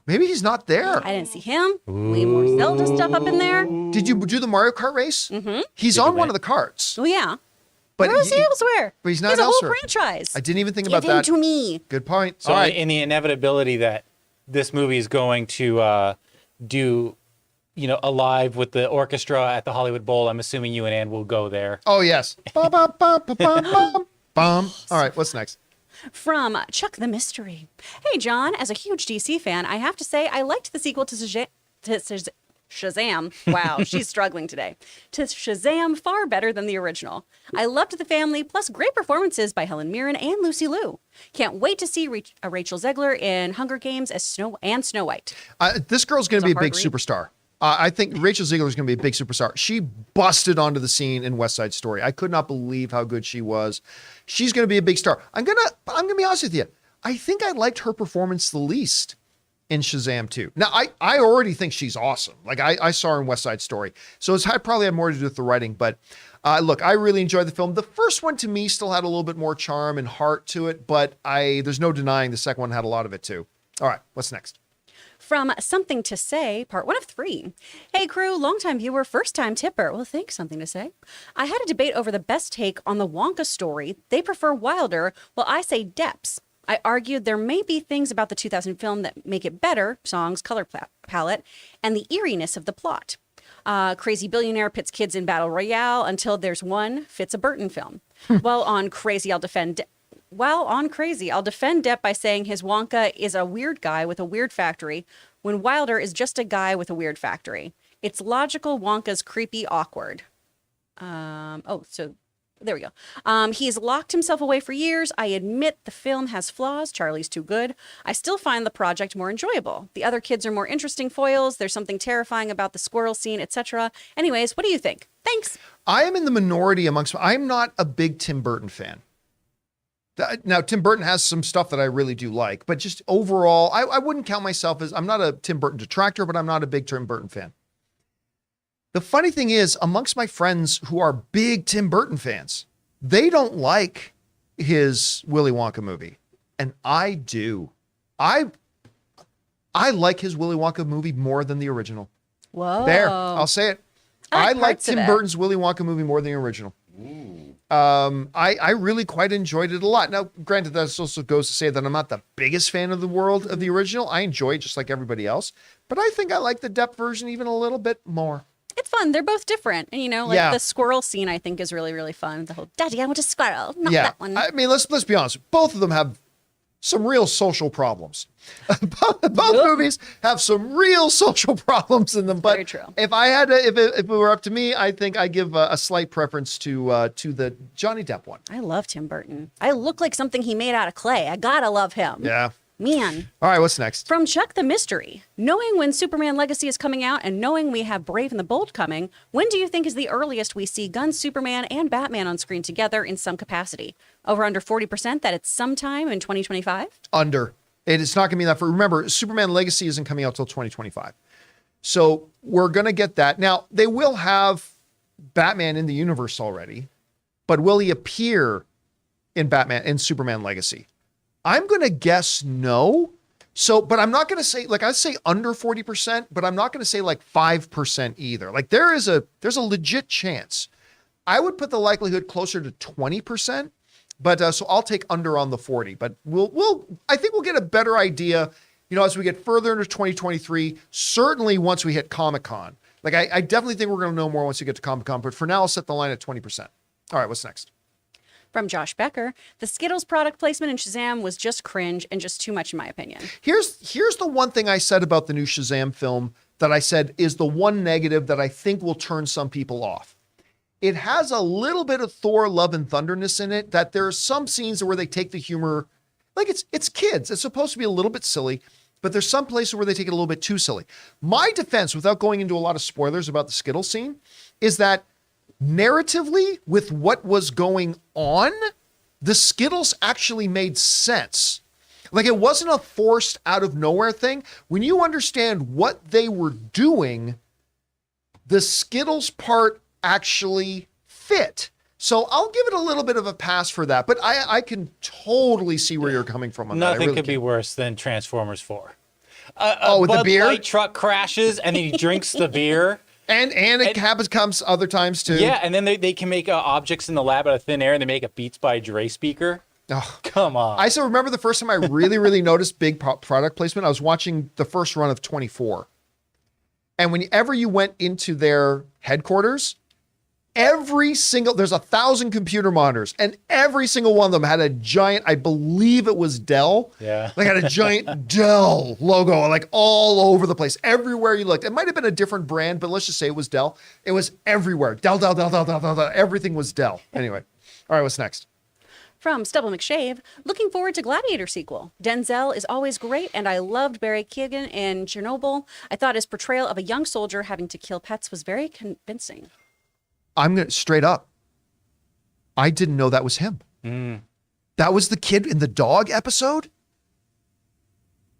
Speaker 1: Maybe he's not there.
Speaker 3: I didn't see him. Way more Zelda stuff up in there.
Speaker 1: Did you do the Mario Kart race? Mm-hmm. He's on one of the carts.
Speaker 3: Oh, yeah.
Speaker 1: But
Speaker 3: Where is he elsewhere?
Speaker 1: But he's not
Speaker 3: He's a
Speaker 1: elsewhere.
Speaker 3: whole franchise.
Speaker 1: I didn't even think
Speaker 3: Give
Speaker 1: about that.
Speaker 3: him to me.
Speaker 1: Good point.
Speaker 2: So
Speaker 1: All right.
Speaker 2: in the inevitability that this movie is going to do, alive with the orchestra at the Hollywood Bowl, I'm assuming you and Ann will go there.
Speaker 1: Oh, yes. Bum, bum, bum, bum, bum, bum, bum. All right, what's next?
Speaker 3: From Chuck the Mystery. Hey, John, as a huge DC fan, I have to say I liked the sequel to Shazam. Wow, she's struggling today. To Shazam far better than the original. I loved the family, plus great performances by Helen Mirren and Lucy Liu. Can't wait to see Rachel Zegler in Hunger Games as Snow White.
Speaker 1: This girl's going to be a big superstar. I think Rachel Zegler is going to be a big superstar. She busted onto the scene in West Side Story. I could not believe how good she was. She's going to be a big star. I'm going to be honest with you. I think I liked her performance the least in Shazam 2. Now, I already think she's awesome. Like, I saw her in West Side Story. So I probably had more to do with the writing. But look, I really enjoyed the film. The first one, to me, still had a little bit more charm and heart to it. But there's no denying the second one had a lot of it, too. All right, what's next?
Speaker 3: From Something to Say, part 1 of 3. Hey, crew, longtime viewer, first-time tipper. Well, thanks, Something to Say. I had a debate over the best take on the Wonka story. They prefer Wilder, while I say Depp's. I argued there may be things about the 2000 film that make it better, songs, color palette, and the eeriness of the plot. Crazy billionaire pits kids in battle royale until there's one fits a Burton film. While on Crazy, I'll defend Depp by saying his Wonka is a weird guy with a weird factory, when Wilder is just a guy with a weird factory. It's logical, Wonka's creepy, awkward. So there we go. He's locked himself away for years. I admit the film has flaws. Charlie's too good. I still find the project more enjoyable. The other kids are more interesting foils. There's something terrifying about the squirrel scene, etc. Anyways, what do you think? Thanks.
Speaker 1: I am in the minority I'm not a big Tim Burton fan. Now, Tim Burton has some stuff that I really do like, but just overall, I wouldn't count myself I'm not a Tim Burton detractor, but I'm not a big Tim Burton fan. The funny thing is, amongst my friends who are big Tim Burton fans, they don't like his Willy Wonka movie. And I do. I like his Willy Wonka movie more than the original.
Speaker 3: Whoa.
Speaker 1: There, I'll say it. I like Tim Burton's Willy Wonka movie more than the original. I really quite enjoyed it a lot. Now, granted, that also goes to say that I'm not the biggest fan of the world of the original. I enjoy it just like everybody else, but I think I like the Depp version even a little bit more.
Speaker 3: It's fun. They're both different. And, the squirrel scene, I think, is really, really fun. The whole, Daddy, I want a squirrel. Not that one.
Speaker 1: I mean, let's be honest. Both of them have some real social problems. Both movies have some real social problems in them. But
Speaker 3: very true.
Speaker 1: If I had to, if it were up to me, I think I give a slight preference to the Johnny Depp one.
Speaker 3: I love Tim Burton. I look like something he made out of clay. I gotta love him.
Speaker 1: Yeah.
Speaker 3: Man.
Speaker 1: All right, what's next?
Speaker 3: From Chuck the Mystery. Knowing when Superman Legacy is coming out and knowing we have Brave and the Bold coming, when do you think is the earliest we see Gunn, Superman, and Batman on screen together in some capacity? Over under 40% that it's sometime in 2025?
Speaker 1: Under. It's not going to be that for. Remember, Superman Legacy isn't coming out till 2025. So we're going to get that. Now, they will have Batman in the universe already, but will he appear in Superman Legacy? I'm going to guess no. So, but I'm not going to say, like, I'd say under 40%, but I'm not going to say like 5% either. Like there's a legit chance. I would put the likelihood closer to 20%, but so I'll take under on the 40, but I think we'll get a better idea, as we get further into 2023, certainly once we hit Comic-Con. Like I definitely think we're going to know more once we get to Comic-Con, but for now I'll set the line at 20%. All right, what's next?
Speaker 3: From Josh Becker, the Skittles product placement in Shazam was just cringe and just too much in my opinion.
Speaker 1: Here's the one thing I said about the new Shazam film that I said is the one negative that I think will turn some people off. It has a little bit of Thor Love and Thunderness in it, that there are some scenes where they take the humor, like it's kids. It's supposed to be a little bit silly, but there's some places where they take it a little bit too silly. My defense, without going into a lot of spoilers about the Skittles scene, is that narratively, with what was going on, the Skittles actually made sense. Like it wasn't a forced out of nowhere thing. When you understand what they were doing, the Skittles part actually fit. So I'll give it a little bit of a pass for that, but I can totally see where you're coming from on that.
Speaker 2: Nothing could be worse than Transformers 4.
Speaker 1: With the beer?
Speaker 2: Light truck crashes and then he drinks the beer.
Speaker 1: And it comes other times too.
Speaker 2: Yeah, and then they can make objects in the lab out of thin air and they make a Beats by Dre speaker.
Speaker 1: Oh,
Speaker 2: come on.
Speaker 1: I still remember the first time I really noticed big product placement. I was watching the first run of 24. And whenever you went into their headquarters, there's 1,000 computer monitors and every single one of them had a giant, I believe it was Dell.
Speaker 2: Yeah.
Speaker 1: Like had a giant Dell logo like all over the place. Everywhere you looked. It might have been a different brand, but let's just say it was Dell. It was everywhere. Dell. Everything was Dell. Anyway. All right, what's next?
Speaker 3: From Stubble McShave, looking forward to Gladiator sequel. Denzel is always great, and I loved Barry Keoghan in Chernobyl. I thought his portrayal of a young soldier having to kill pets was very convincing.
Speaker 1: I'm going to straight up. I didn't know that was him. That was the kid in the dog episode.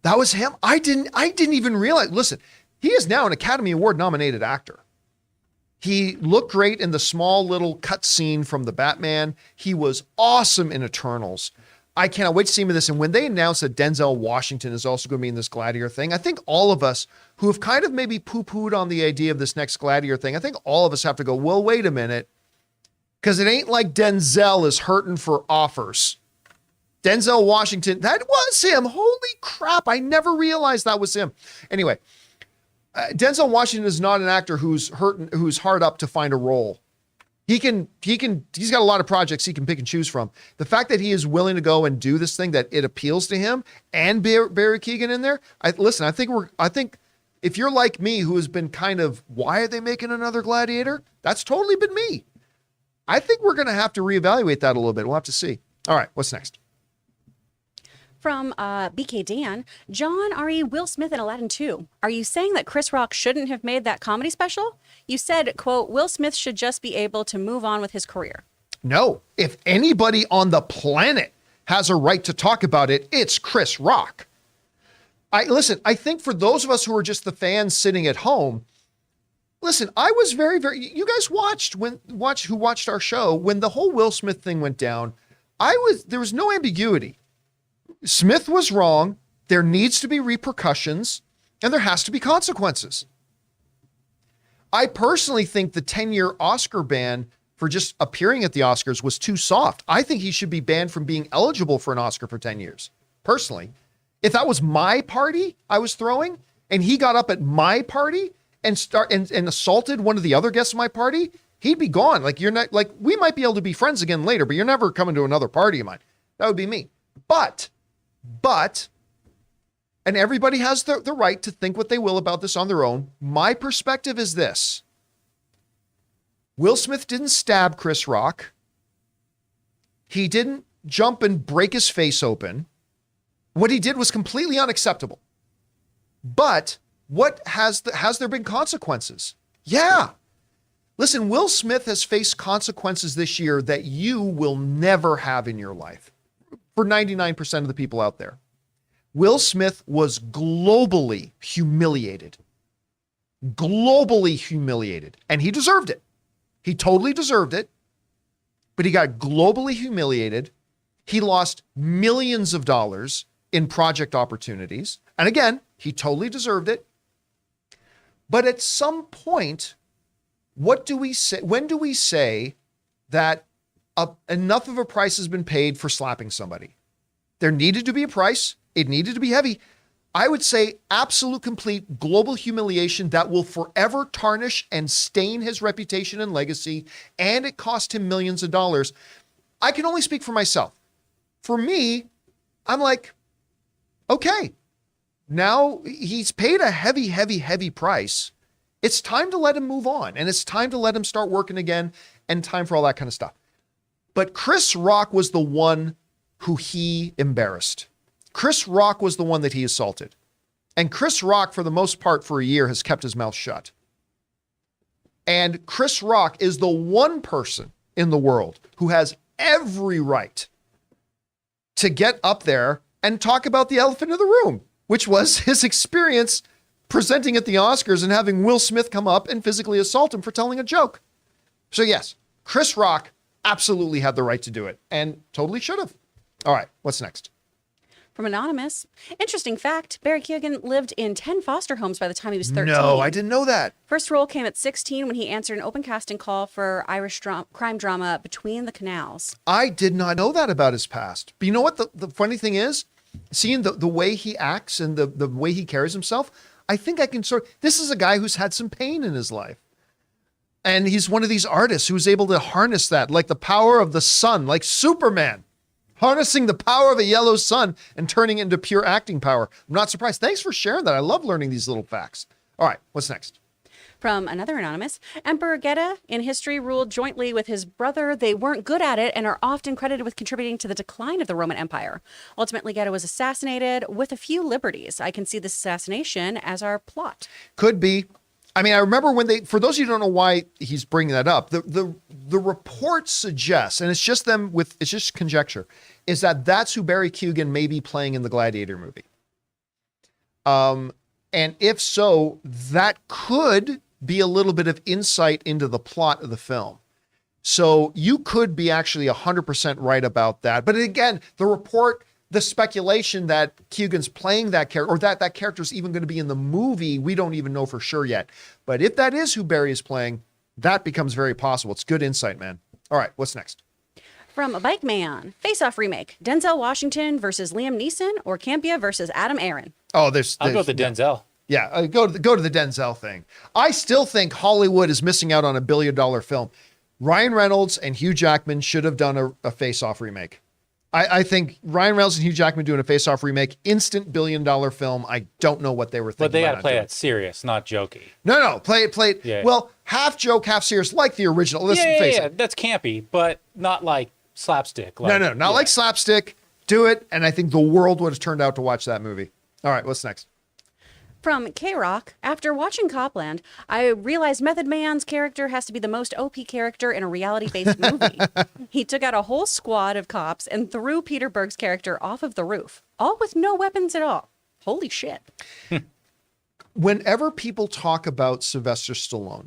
Speaker 1: That was him. I didn't even realize. Listen, he is now an Academy Award nominated actor. He looked great in the small little cut scene from the Batman. He was awesome in Eternals. I cannot wait to see him in this. And when they announced that Denzel Washington is also going to be in this Gladiator thing, I think all of us who have kind of maybe poo-pooed on the idea of this next Gladiator thing, I think all of us have to go, well, wait a minute. Because it ain't like Denzel is hurting for offers. Denzel Washington, that was him. Holy crap. I never realized that was him. Anyway, Denzel Washington is not an actor who's hard up to find a role. He's got a lot of projects he can pick and choose from. The fact that he is willing to go and do this thing, that it appeals to him, and Barry Keoghan in there. I think if you're like me, who has been kind of, why are they making another Gladiator? That's totally been me. I think we're going to have to reevaluate that a little bit. We'll have to see. All right, what's next?
Speaker 3: From BK Dan, John, R.E. Will Smith in Aladdin 2. Are you saying that Chris Rock shouldn't have made that comedy special? You said, quote, Will Smith should just be able to move on with his career.
Speaker 1: No. If anybody on the planet has a right to talk about it, it's Chris Rock. I think for those of us who are just the fans sitting at home, listen, I was very, you guys who watched our show, when the whole Will Smith thing went down, there was no ambiguity. Smith was wrong. There needs to be repercussions and there has to be consequences. I personally think the 10-year Oscar ban for just appearing at the Oscars was too soft. I think he should be banned from being eligible for an Oscar for 10 years. Personally, if that was my party I was throwing and he got up at my party and assaulted one of the other guests of my party, he'd be gone. Like, you're not, like, we might be able to be friends again later, but you're never coming to another party of mine. That would be me. But, and everybody has the right to think what they will about this on their own. My perspective is this. Will Smith didn't stab Chris Rock. He didn't jump and break his face open. What he did was completely unacceptable. But has there been consequences? Yeah. Listen, Will Smith has faced consequences this year that you will never have in your life. For 99% of the people out there. Will Smith was globally humiliated. Globally humiliated. And he deserved it. He totally deserved it. But he got globally humiliated. He lost millions of dollars in project opportunities. And again, he totally deserved it. But at some point, what do we say? When do we say that enough of a price has been paid for slapping somebody? There needed to be a price. It needed to be heavy. I would say absolute, complete global humiliation that will forever tarnish and stain his reputation and legacy. And it cost him millions of dollars. I can only speak for myself. For me, I'm like, okay, now he's paid a heavy, heavy, heavy price. It's time to let him move on. And it's time to let him start working again and time for all that kind of stuff. But Chris Rock was the one who he embarrassed. Chris Rock was the one that he assaulted. And Chris Rock, for the most part, for a year, has kept his mouth shut. And Chris Rock is the one person in the world who has every right to get up there and talk about the elephant in the room, which was his experience presenting at the Oscars and having Will Smith come up and physically assault him for telling a joke. So yes, Chris Rock absolutely had the right to do it and totally should have. All right, what's next?
Speaker 3: From Anonymous. Interesting fact, Barry Keoghan lived in 10 foster homes by the time he was 13.
Speaker 1: No, I didn't know that.
Speaker 3: First role came at 16 when he answered an open casting call for Irish crime drama Between the Canals.
Speaker 1: I did not know that about his past. But you know what the funny thing is? Seeing the way he acts and the way he carries himself, I think I can this is a guy who's had some pain in his life. And he's one of these artists who's able to harness that, like the power of the sun, like Superman. Harnessing the power of a yellow sun and turning it into pure acting power. I'm not surprised. Thanks for sharing that. I love learning these little facts. All right, what's next?
Speaker 3: From another Anonymous, Emperor Geta in history ruled jointly with his brother. They weren't good at it and are often credited with contributing to the decline of the Roman Empire. Ultimately, Geta was assassinated with a few liberties. I can see this assassination as our plot.
Speaker 1: Could be. I mean, I remember when for those of you who don't know why he's bringing that up, the report suggests, and it's just conjecture, is that that's who Barry Keoghan may be playing in the Gladiator movie. And if so, that could be a little bit of insight into the plot of the film. So you could be actually 100% right about that. But again, the report, the speculation that Keoghan's playing that character, or that character's even going to be in the movie, we don't even know for sure yet. But if that is who Barry is playing, that becomes very possible. It's good insight, man. All right, what's next?
Speaker 3: From a Bike Man, Face Off remake, Denzel Washington versus Liam Neeson or Campea versus Adam Aaron.
Speaker 1: Oh,
Speaker 2: I'll go with the Denzel.
Speaker 1: Yeah, go to the Denzel thing. I still think Hollywood is missing out on $1 billion film. Ryan Reynolds and Hugh Jackman should have done a Face Off remake. I think Ryan Reynolds and Hugh Jackman doing a Face Off remake, instant $1 billion film. I don't know what they were thinking.
Speaker 2: But they got to play it serious, not jokey.
Speaker 1: No, play it. Yeah. Well, half joke, half serious, like the original. Let's face it.
Speaker 2: That's campy, but not like slapstick.
Speaker 1: No, not like slapstick. Do it, and I think the world would have turned out to watch that movie. All right, what's next?
Speaker 3: From K-Rock, after watching Copland, I realized Method Man's character has to be the most OP character in a reality-based movie. He took out a whole squad of cops and threw Peter Berg's character off of the roof, all with no weapons at all. Holy shit.
Speaker 1: Whenever people talk about Sylvester Stallone,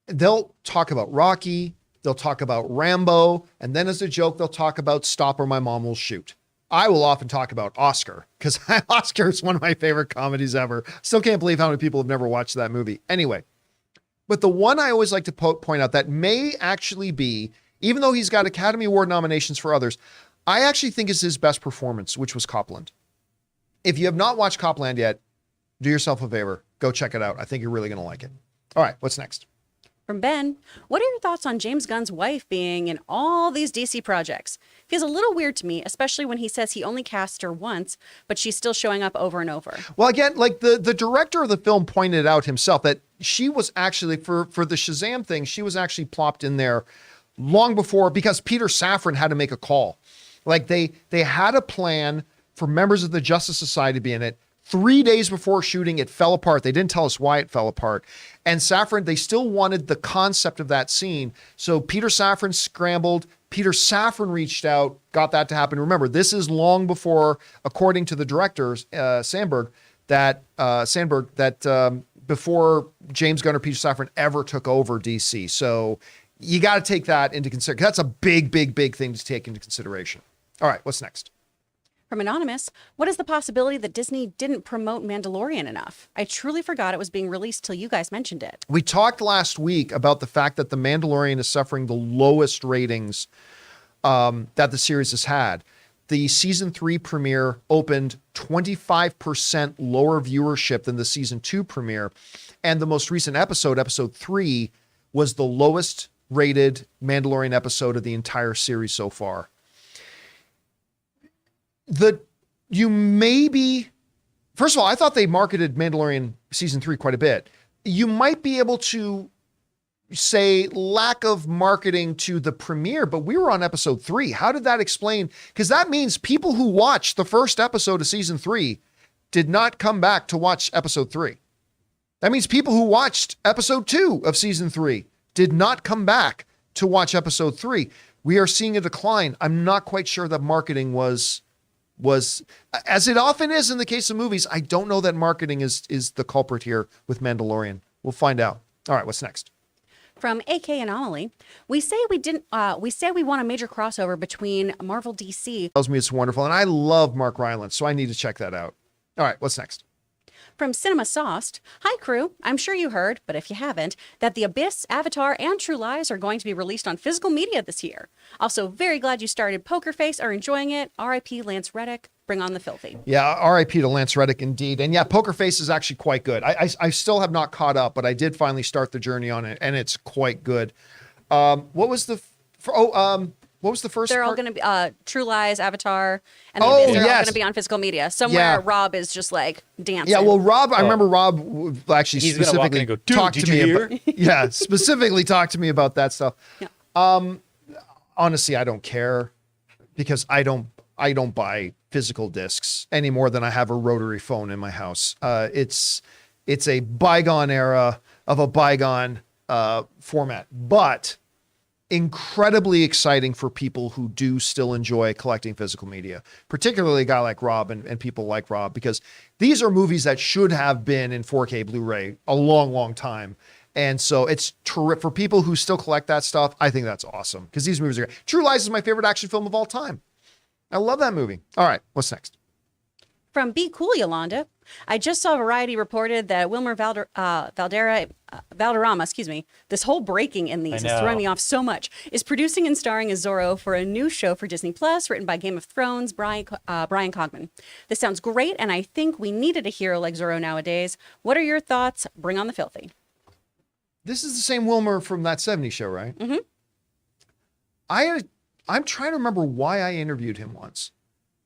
Speaker 1: they'll talk about Rocky, they'll talk about Rambo, and then as a joke, they'll talk about Stop or My Mom Will Shoot. I will often talk about Oscar because Oscar is one of my favorite comedies ever. Still can't believe how many people have never watched that movie. Anyway, but the one I always like to point out that may actually be, even though he's got Academy Award nominations for others, I actually think is his best performance, which was Copland. If you have not watched Copland yet, do yourself a favor. Go check it out. I think you're really going to like it. All right, what's next?
Speaker 3: From Ben, what are your thoughts on James Gunn's wife being in all these DC projects? Feels a little weird to me, especially when he says he only cast her once, but she's still showing up over and over.
Speaker 1: Well, again, like the director of the film pointed out himself that she was actually, for the Shazam thing, she was actually plopped in there long before, because Peter Safran had to make a call. Like they had a plan for members of the Justice Society to be in it. 3 days before shooting, it fell apart. They didn't tell us why it fell apart. And Safran, they still wanted the concept of that scene. So Peter Safran scrambled. Peter Safran reached out, got that to happen. Remember, this is long before, according to the director, Sandberg, before James Gunn or Peter Safran ever took over DC. So you got to take that into consideration. That's a big, big, big thing to take into consideration. All right, what's next?
Speaker 3: From Anonymous, what is the possibility that Disney didn't promote Mandalorian enough? I truly forgot it was being released till you guys mentioned it.
Speaker 1: We talked last week about the fact that The Mandalorian is suffering the lowest ratings that the series has had. The season 3 premiere opened 25% lower viewership than the season 2 premiere. And the most recent episode, episode 3, was the lowest rated Mandalorian episode of the entire series so far. First of all, I thought they marketed Mandalorian season 3 quite a bit. You might be able to say lack of marketing to the premiere, but we were on episode 3. How did that explain? Because that means people who watched the first episode of season 3 did not come back to watch episode 3. That means people who watched episode 2 of season 3 did not come back to watch episode 3. We are seeing a decline. I'm not quite sure that marketing was, as it often is in the case of movies, I don't know that marketing is the culprit here with Mandalorian. We'll find out. All right, what's next?
Speaker 3: From AK Anomaly, we say we want a major crossover between Marvel DC.
Speaker 1: Tells me it's wonderful, and I love Mark Rylance, so I need to check that out. All right, what's next?
Speaker 3: From Cinema Sauced, hi crew, I'm sure you heard, but if you haven't, that The Abyss, Avatar, and True Lies are going to be released on physical media this year. Also, very glad you started Poker Face, are enjoying it. R.I.P. Lance Reddick, bring on the filthy.
Speaker 1: Yeah, R.I.P. to Lance Reddick indeed. And yeah, Poker Face is actually quite good. I still have not caught up, but I did finally start the journey on it, and it's quite good. What was the first
Speaker 3: They're all
Speaker 1: part?
Speaker 3: going to be True Lies, Avatar, and The Abyss. They're all going to be on physical media. Somewhere Rob is just like dancing.
Speaker 1: Yeah, well, Rob, I remember Rob actually
Speaker 2: He's gonna walk in
Speaker 1: specifically
Speaker 2: and go, "Dude,
Speaker 1: talked
Speaker 2: did
Speaker 1: to
Speaker 2: you
Speaker 1: me
Speaker 2: hear?"
Speaker 1: about, yeah, specifically talked to me about that stuff.
Speaker 3: Yeah.
Speaker 1: Honestly, I don't care because I don't buy physical discs any more than I have a rotary phone in my house. It's a bygone era of a bygone format, but incredibly exciting for people who do still enjoy collecting physical media, particularly a guy like Rob and people like Rob, because these are movies that should have been in 4K Blu-ray a long, long time. And so it's terrific for people who still collect that stuff. I think that's awesome because these movies are great. True Lies is my favorite action film of all time. I love that movie. All right, what's next?
Speaker 3: From Be Cool, Yolanda. I just saw Variety reported that Wilmer Valderrama, this whole breaking in these is throwing me off so much, is producing and starring as Zorro for a new show for Disney Plus, written by Game of Thrones, Brian Cogman. This sounds great, and I think we needed a hero like Zorro nowadays. What are your thoughts? Bring on the filthy.
Speaker 1: This is the same Wilmer from that 70s show, right?
Speaker 3: Mm-hmm.
Speaker 1: I'm trying to remember why I interviewed him once.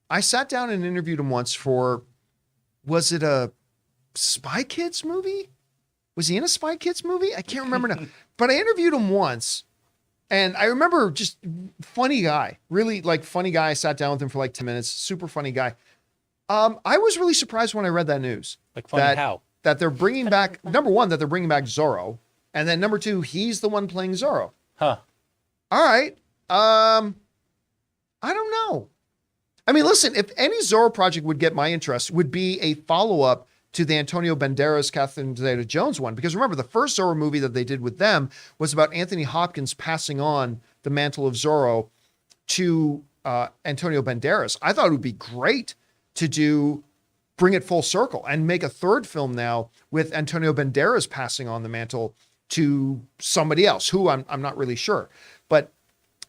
Speaker 1: I sat down and interviewed him once for, was it a Spy Kids movie? Was he in a Spy Kids movie? I can't remember now. But I interviewed him once, and I remember just funny guy, really like funny guy. I sat down with him for like 10 minutes, super funny guy. I was really surprised when I read that news.
Speaker 2: Like funny how?
Speaker 1: That they're bringing back, number one, that they're bringing back Zorro, and then number two, he's the one playing Zorro.
Speaker 2: Huh.
Speaker 1: All right. I don't know. I mean, listen, if any Zorro project would get my interest, would be a follow-up to the Antonio Banderas, Catherine Zeta-Jones one. Because remember, the first Zorro movie that they did with them was about Anthony Hopkins passing on the mantle of Zorro to Antonio Banderas. I thought it would be great to bring it full circle and make a third film now with Antonio Banderas passing on the mantle to somebody else, who I'm not really sure. But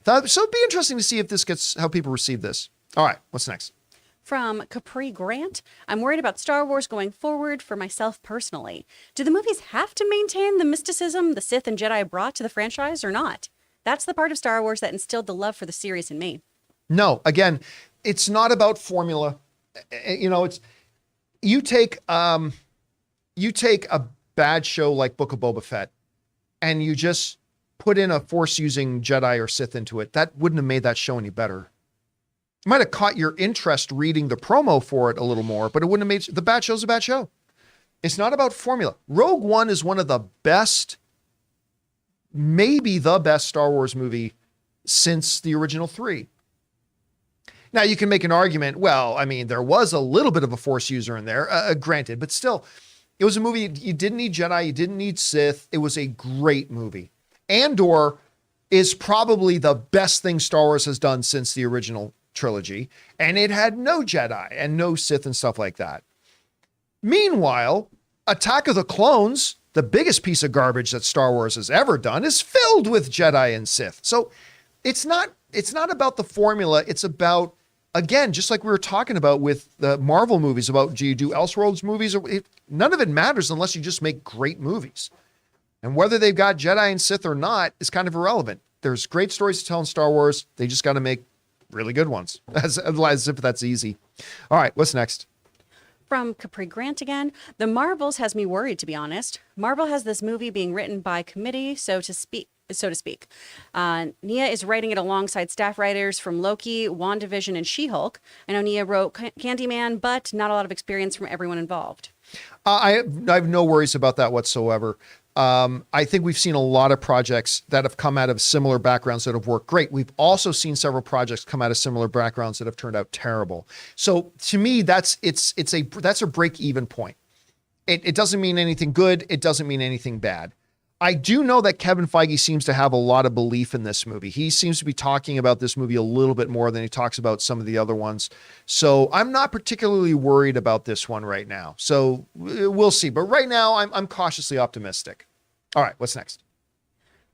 Speaker 1: so it'd be interesting to see if this gets, how people receive this. All right, what's next?
Speaker 3: From Capri Grant, I'm worried about Star Wars going forward for myself personally. Do the movies have to maintain the mysticism the Sith and Jedi brought to the franchise or not? That's the part of Star Wars that instilled the love for the series in me.
Speaker 1: No, again, it's not about formula. You know, it's you take a bad show like Book of Boba Fett and you just put in a Force-using Jedi or Sith into it. That wouldn't have made that show any better. It might have caught your interest reading the promo for it a little more, but it wouldn't have made the bad show's a bad show. It's not about formula. Rogue One is one of the best, maybe the best Star Wars movie since the original three. Now you can make an argument. Well, I mean, there was a little bit of a Force user in there, granted, but still, it was a movie. You didn't need Jedi. You didn't need Sith. It was a great movie. Andor is probably the best thing Star Wars has done since the original trilogy. And it had no Jedi and no Sith and stuff like that. Meanwhile, Attack of the Clones, the biggest piece of garbage that Star Wars has ever done, is filled with Jedi and Sith. So it's not about the formula. It's about, again, just like we were talking about with the Marvel movies, about do you do Elseworlds movies? None of it matters unless you just make great movies. And whether they've got Jedi and Sith or not is kind of irrelevant. There's great stories to tell in Star Wars. They just got to make really good ones, as if that's easy. All right, what's next?
Speaker 3: From Capri Grant again. The Marvels has me worried, to be honest. Marvel has this movie being written by committee, so to speak. Nia is writing it alongside staff writers from Loki, WandaVision, and She-Hulk. I know Nia wrote Candyman, but not a lot of experience from everyone involved.
Speaker 1: I have no worries about that whatsoever. I think we've seen a lot of projects that have come out of similar backgrounds that have worked great. We've also seen several projects come out of similar backgrounds that have turned out terrible. So to me, that's a break-even point. It doesn't mean anything good. It doesn't mean anything bad. I do know that Kevin Feige seems to have a lot of belief in this movie. He seems to be talking about this movie a little bit more than he talks about some of the other ones. So I'm not particularly worried about this one right now. So we'll see. But right now, I'm cautiously optimistic. All right, what's next?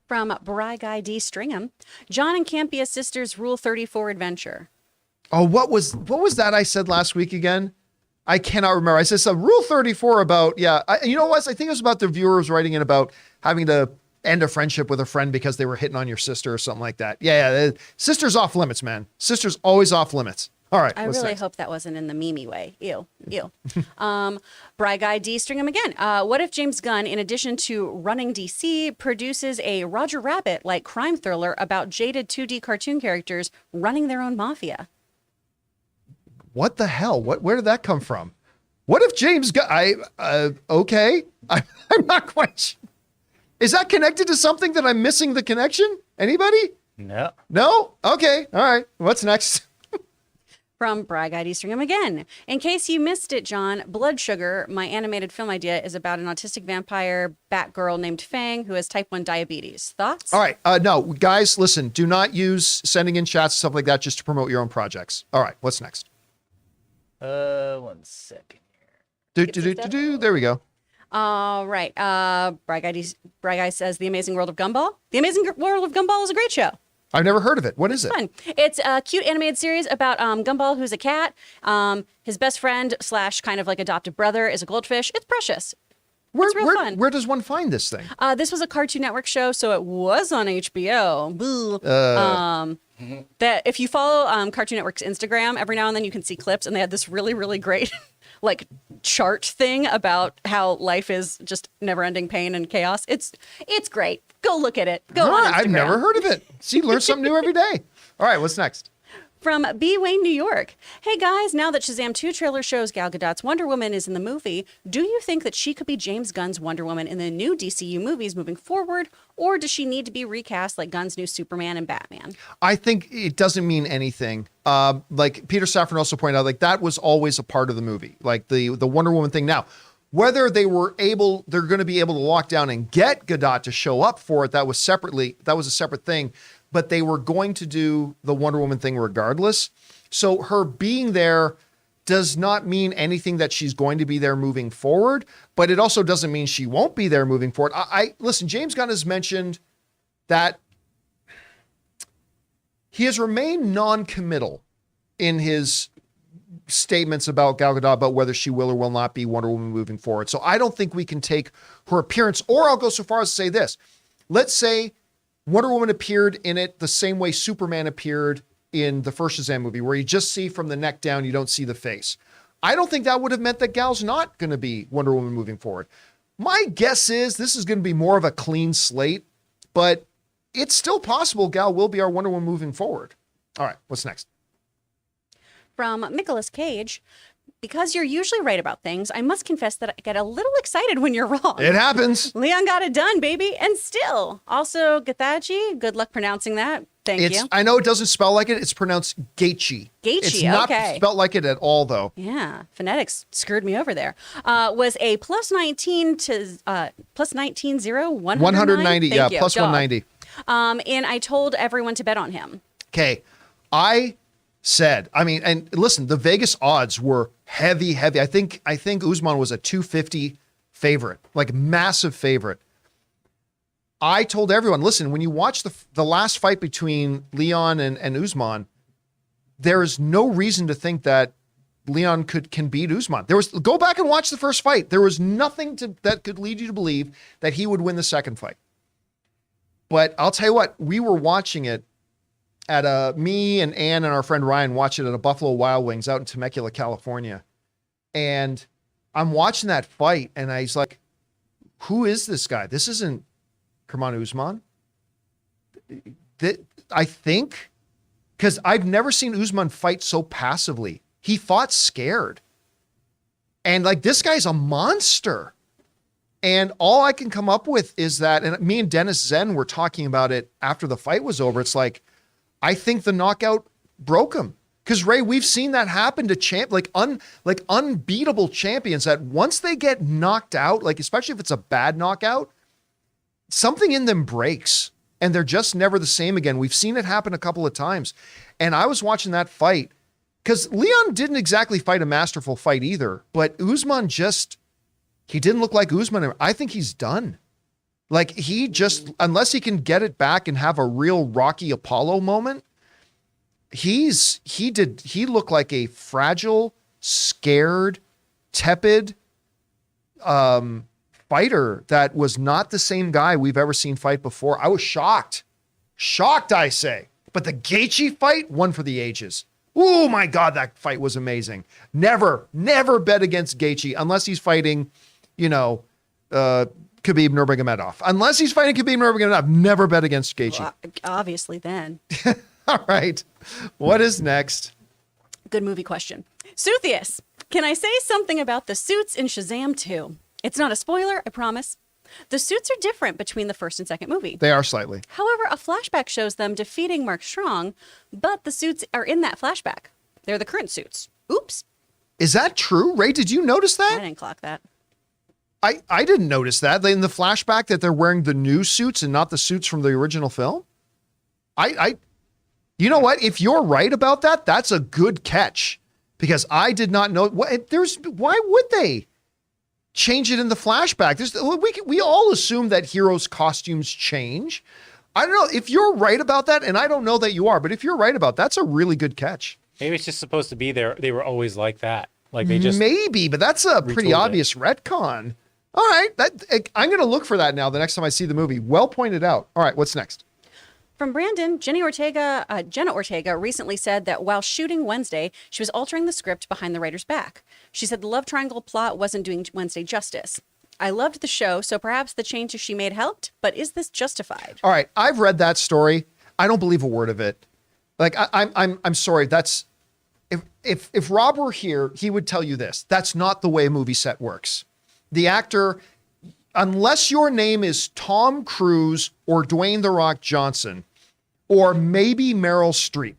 Speaker 3: From Bry Guy D. Stringham, John and Campea sisters Rule 34 adventure.
Speaker 1: Oh, what was that I said last week again? I cannot remember. I said some Rule 34 about, you know what? I think it was about the viewers writing in about having to end a friendship with a friend because they were hitting on your sister or something like that. Yeah, sister's off limits, man. Sister's always off limits. All right.
Speaker 3: I really hope that wasn't in the Mimi way. Ew. Bry Guy D. Stringham again. What if James Gunn, in addition to running DC, produces a Roger Rabbit-like crime thriller about jaded 2D cartoon characters running their own mafia?
Speaker 1: What the hell? Where did that come from? What if James Gunn? Okay. I'm not quite sure. Is that connected to something that I'm missing the connection? Anybody?
Speaker 2: No.
Speaker 1: No? Okay. All right. What's next?
Speaker 3: From Bry Guy D. Stringham again. In case you missed it, John, Blood Sugar, my animated film idea, is about an autistic vampire Batgirl named Fang who has type 1 diabetes. Thoughts?
Speaker 1: All right. No, guys, listen. Do not use sending in chats and stuff like that just to promote your own projects. All right. What's next?
Speaker 2: 1 second here.
Speaker 1: There we go.
Speaker 3: All right. Bry Guy says The Amazing World of Gumball. The Amazing World of Gumball is a great show.
Speaker 1: I've never heard of it. What is it?
Speaker 3: Fun. It's a cute animated series about Gumball, who's a cat. His best friend / kind of like adopted brother is a goldfish. It's precious. It's real fun.
Speaker 1: Where does one find this thing?
Speaker 3: This was a Cartoon Network show, so it was on HBO. Boo. That if you follow Cartoon Network's Instagram, every now and then you can see clips, and they had this really, really great like chart thing about how life is just never-ending pain and chaos. It's great. Go look at it. Go on Instagram.
Speaker 1: I've never heard of it. See, learn something new every day. All right, what's next?
Speaker 3: From B. Wayne, New York. Hey guys, now that Shazam 2 trailer shows Gal Gadot's Wonder Woman is in the movie, do you think that she could be James Gunn's Wonder Woman in the new DCU movies moving forward, or does she need to be recast like Gunn's new Superman and Batman?
Speaker 1: I think it doesn't mean anything. Like Peter Safran also pointed out, like that was always a part of the movie, like the Wonder Woman thing. Now, whether they're going to be able to lock down and get Gadot to show up for it, that was a separate thing. But they were going to do the Wonder Woman thing regardless. So her being there does not mean anything that she's going to be there moving forward, but it also doesn't mean she won't be there moving forward. Listen, James Gunn has mentioned that he has remained non-committal in his statements about Gal Gadot, about whether she will or will not be Wonder Woman moving forward. So I don't think we can take her appearance, or I'll go so far as to say this. Let's say Wonder Woman appeared in it the same way Superman appeared in the first Shazam movie, where you just see from the neck down, you don't see the face. I don't think that would have meant that Gal's not going to be Wonder Woman moving forward. My guess is this is going to be more of a clean slate, but it's still possible Gal will be our Wonder Woman moving forward. All right, what's next?
Speaker 3: From Nicolas Cage. Because you're usually right about things, I must confess that I get a little excited when you're wrong.
Speaker 1: It happens.
Speaker 3: Leon got it done, baby. And still. Also, Gathaji, good luck pronouncing that. Thank you.
Speaker 1: I know it doesn't spell like it. It's pronounced Gaethje.
Speaker 3: Gaethje,
Speaker 1: it's not spelled like it at all, though.
Speaker 3: Yeah, phonetics screwed me over there. Was a plus 19 to plus 19 0 190.
Speaker 1: Yeah,
Speaker 3: you,
Speaker 1: plus
Speaker 3: dog.
Speaker 1: 190.
Speaker 3: And I told everyone to bet on him.
Speaker 1: Okay. I said, and listen, the Vegas odds were heavy. I think Usman was a 250 favorite, like massive favorite. I told everyone, listen, when you watch the last fight between Leon and Usman, there is no reason to think that Leon can beat Usman. Go back and watch the first fight. There was nothing that could lead you to believe that he would win the second fight. But I'll tell you what, we were watching it at me and Ann and our friend Ryan watched it at a Buffalo Wild Wings out in Temecula, California. And I'm watching that fight and I was like, who is this guy? This isn't Kamaru Usman. I think, because I've never seen Usman fight so passively. He fought scared. And like, this guy's a monster. And all I can come up with is that, and me and Dennis Zen were talking about it after the fight was over. It's like, I think the knockout broke him. Because Ray, we've seen that happen to unbeatable champions that once they get knocked out, like especially if it's a bad knockout, something in them breaks and they're just never the same again. We've seen it happen a couple of times. And I was watching that fight because Leon didn't exactly fight a masterful fight either, but Usman he didn't look like Usman. I think he's done. Like he just, unless he can get it back and have a real Rocky Apollo moment, he looked like a fragile, scared, tepid, fighter that was not the same guy we've ever seen fight before. I was shocked, I say. But the Gaethje fight, one for the ages. Oh my God, that fight was amazing. Never bet against Gaethje unless he's fighting, Khabib Nurmagomedov. Unless he's fighting Khabib Nurmagomedov, never bet against Gaethje.
Speaker 3: Well, obviously then.
Speaker 1: All right. What is next?
Speaker 3: Good movie question. Southius, can I say something about the suits in Shazam 2? It's not a spoiler, I promise. The suits are different between the first and second movie.
Speaker 1: They are slightly.
Speaker 3: However, a flashback shows them defeating Mark Strong, but the suits are in that flashback. They're the current suits. Oops.
Speaker 1: Is that true? Ray, did you notice that?
Speaker 3: I didn't clock that.
Speaker 1: I didn't notice that. In the flashback that they're wearing the new suits and not the suits from the original film? You know what? If you're right about that, that's a good catch. Because I did not know. Why would they change it in the flashback? We all assume that heroes' costumes change. I don't know if you're right about that, and I don't know that you are, but if you're right about that, that's a really good catch.
Speaker 2: Maybe it's just supposed to be there. They were always like that. Like they just
Speaker 1: maybe, but that's a pretty obvious retcon. All right, I'm going to look for that now the next time I see the movie. Well pointed out. All right, what's next?
Speaker 3: From Brandon, Jenna Ortega recently said that while shooting Wednesday, she was altering the script behind the writer's back. She said the love triangle plot wasn't doing Wednesday justice. I loved the show, so perhaps the changes she made helped, but is this justified?
Speaker 1: All right, I've read that story. I don't believe a word of it. Like I'm sorry. That's if Rob were here, he would tell you this. That's not the way a movie set works. The actor, unless your name is Tom Cruise or Dwayne The Rock Johnson, or maybe Meryl Streep,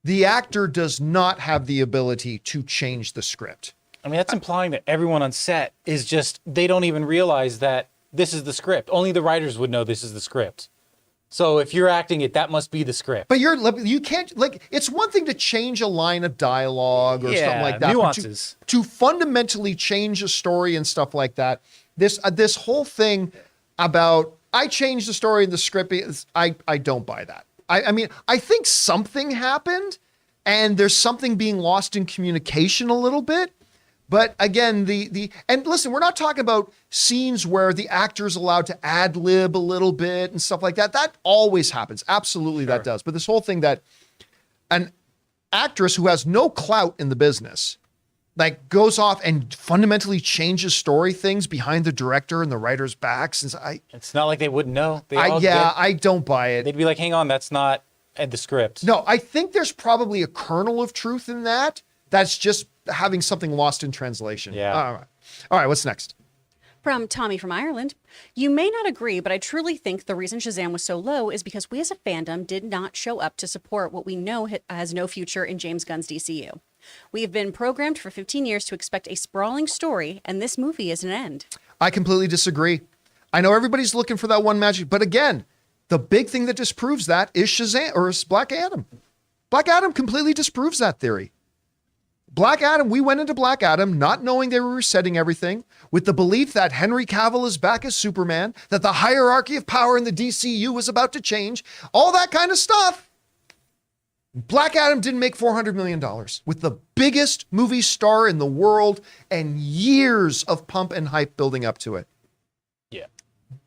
Speaker 1: the actor does not have the ability to change the script.
Speaker 2: I mean, that's implying that everyone on set is just, they don't even realize that this is the script. Only the writers would know this is the script. So if you're acting it, that must be the script.
Speaker 1: But you can't, like, it's one thing to change a line of dialogue or something like that.
Speaker 2: Nuances.
Speaker 1: To fundamentally change a story and stuff like that. This whole thing about, I changed the story in the script, I don't buy that. I mean, I think something happened and there's something being lost in communication a little bit. But again, and listen, we're not talking about scenes where the actor's allowed to ad lib a little bit and stuff like that. That always happens. Absolutely, sure. That does. But this whole thing that an actress who has no clout in the business, like, goes off and fundamentally changes story things behind the director and the writer's backs.
Speaker 2: It's not like they wouldn't know.
Speaker 1: I don't buy it.
Speaker 2: They'd be like, hang on, that's not the script.
Speaker 1: No, I think there's probably a kernel of truth in that. That's just having something lost in translation.
Speaker 2: Yeah.
Speaker 1: All right, what's next?
Speaker 3: From Tommy from Ireland. You may not agree, but I truly think the reason Shazam was so low is because we as a fandom did not show up to support what we know has no future in James Gunn's DCU. We have been programmed for 15 years to expect a sprawling story, and this movie is an end.
Speaker 1: I completely disagree. I know everybody's looking for that one magic, but again, The big thing that disproves that is Shazam or is Black Adam. Black Adam completely disproves that theory. Black Adam, we went into Black Adam not knowing they were resetting everything, with the belief that Henry Cavill is back as Superman, that the hierarchy of power in the DCU was about to change, all that kind of stuff. Black Adam didn't make $400 million with the biggest movie star in the world and years of pump and hype building up to it.
Speaker 2: Yeah.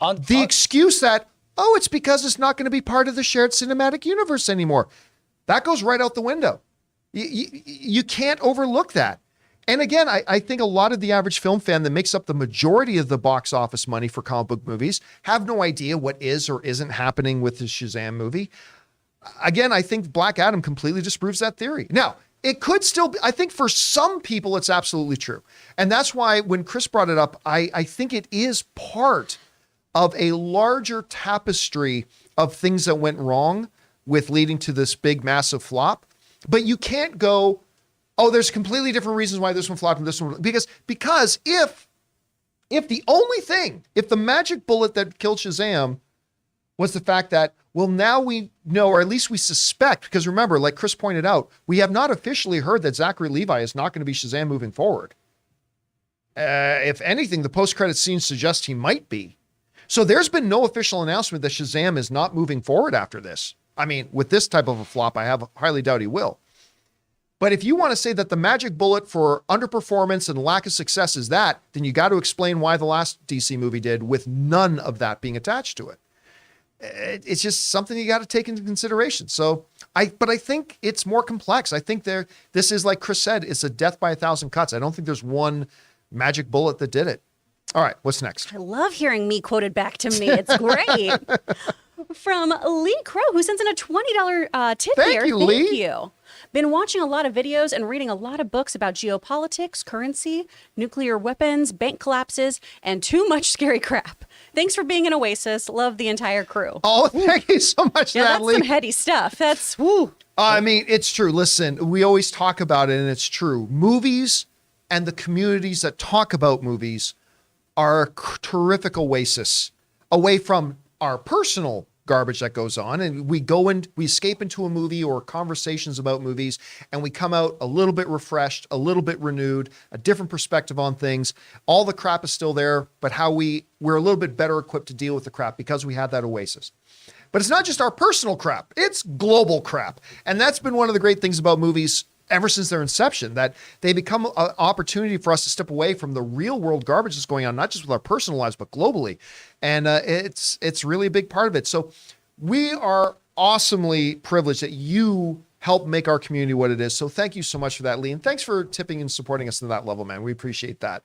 Speaker 1: The excuse that, oh, it's because it's not going to be part of the shared cinematic universe anymore. That goes right out the window. You can't overlook that. And again, I think a lot of the average film fan that makes up the majority of the box office money for comic book movies have no idea what is or isn't happening with the Shazam movie. Again, I think Black Adam completely disproves that theory. Now, it could still be, I think for some people, it's absolutely true. And that's why when Chris brought it up, I think it is part of a larger tapestry of things that went wrong with leading to this big, massive flop. But you can't go, oh, there's completely different reasons why this one flopped and this one, because if the only thing, if the magic bullet that killed Shazam was the fact that, well, now we know, or at least we suspect, because remember, like Chris pointed out, we have not officially heard that Zachary Levi is not going to be Shazam moving forward. If anything, the post-credit scene suggests he might be. So there's been no official announcement that Shazam is not moving forward after this. I mean, with this type of a flop, I highly doubt he will. But if you want to say that the magic bullet for underperformance and lack of success is that, then you got to explain why the last DC movie did with none of that being attached to it. It's just something you got to take into consideration. So I think it's more complex. I think this is, like Chris said, it's a death by 1,000 cuts. I don't think there's one magic bullet that did it. All right, what's next?
Speaker 3: I love hearing me quoted back to me. It's great. From Lee Crow, who sends in a $20 tip here.
Speaker 1: Thank you, Lee.
Speaker 3: Thank you. Been watching a lot of videos and reading a lot of books about geopolitics, currency, nuclear weapons, bank collapses, and too much scary crap. Thanks for being an oasis. Love the entire crew.
Speaker 1: Oh, thank you so much,
Speaker 3: yeah,
Speaker 1: Natalie.
Speaker 3: That's some heady stuff. That's woo.
Speaker 1: I mean, it's true. Listen, we always talk about it, and it's true. Movies and the communities that talk about movies are a terrific oasis away from our personal garbage that goes on, and we escape into a movie or conversations about movies, and we come out a little bit refreshed, a little bit renewed, a different perspective on things. All the crap is still there, but we're a little bit better equipped to deal with the crap because we had that oasis. But it's not just our personal crap, it's global crap. And that's been one of the great things about movies ever since their inception, that they become an opportunity for us to step away from the real world garbage that's going on, not just with our personal lives, but globally. And it's really a big part of it. So we are awesomely privileged that you help make our community what it is. So thank you so much for that, Lee. And thanks for tipping and supporting us to that level, man. We appreciate that.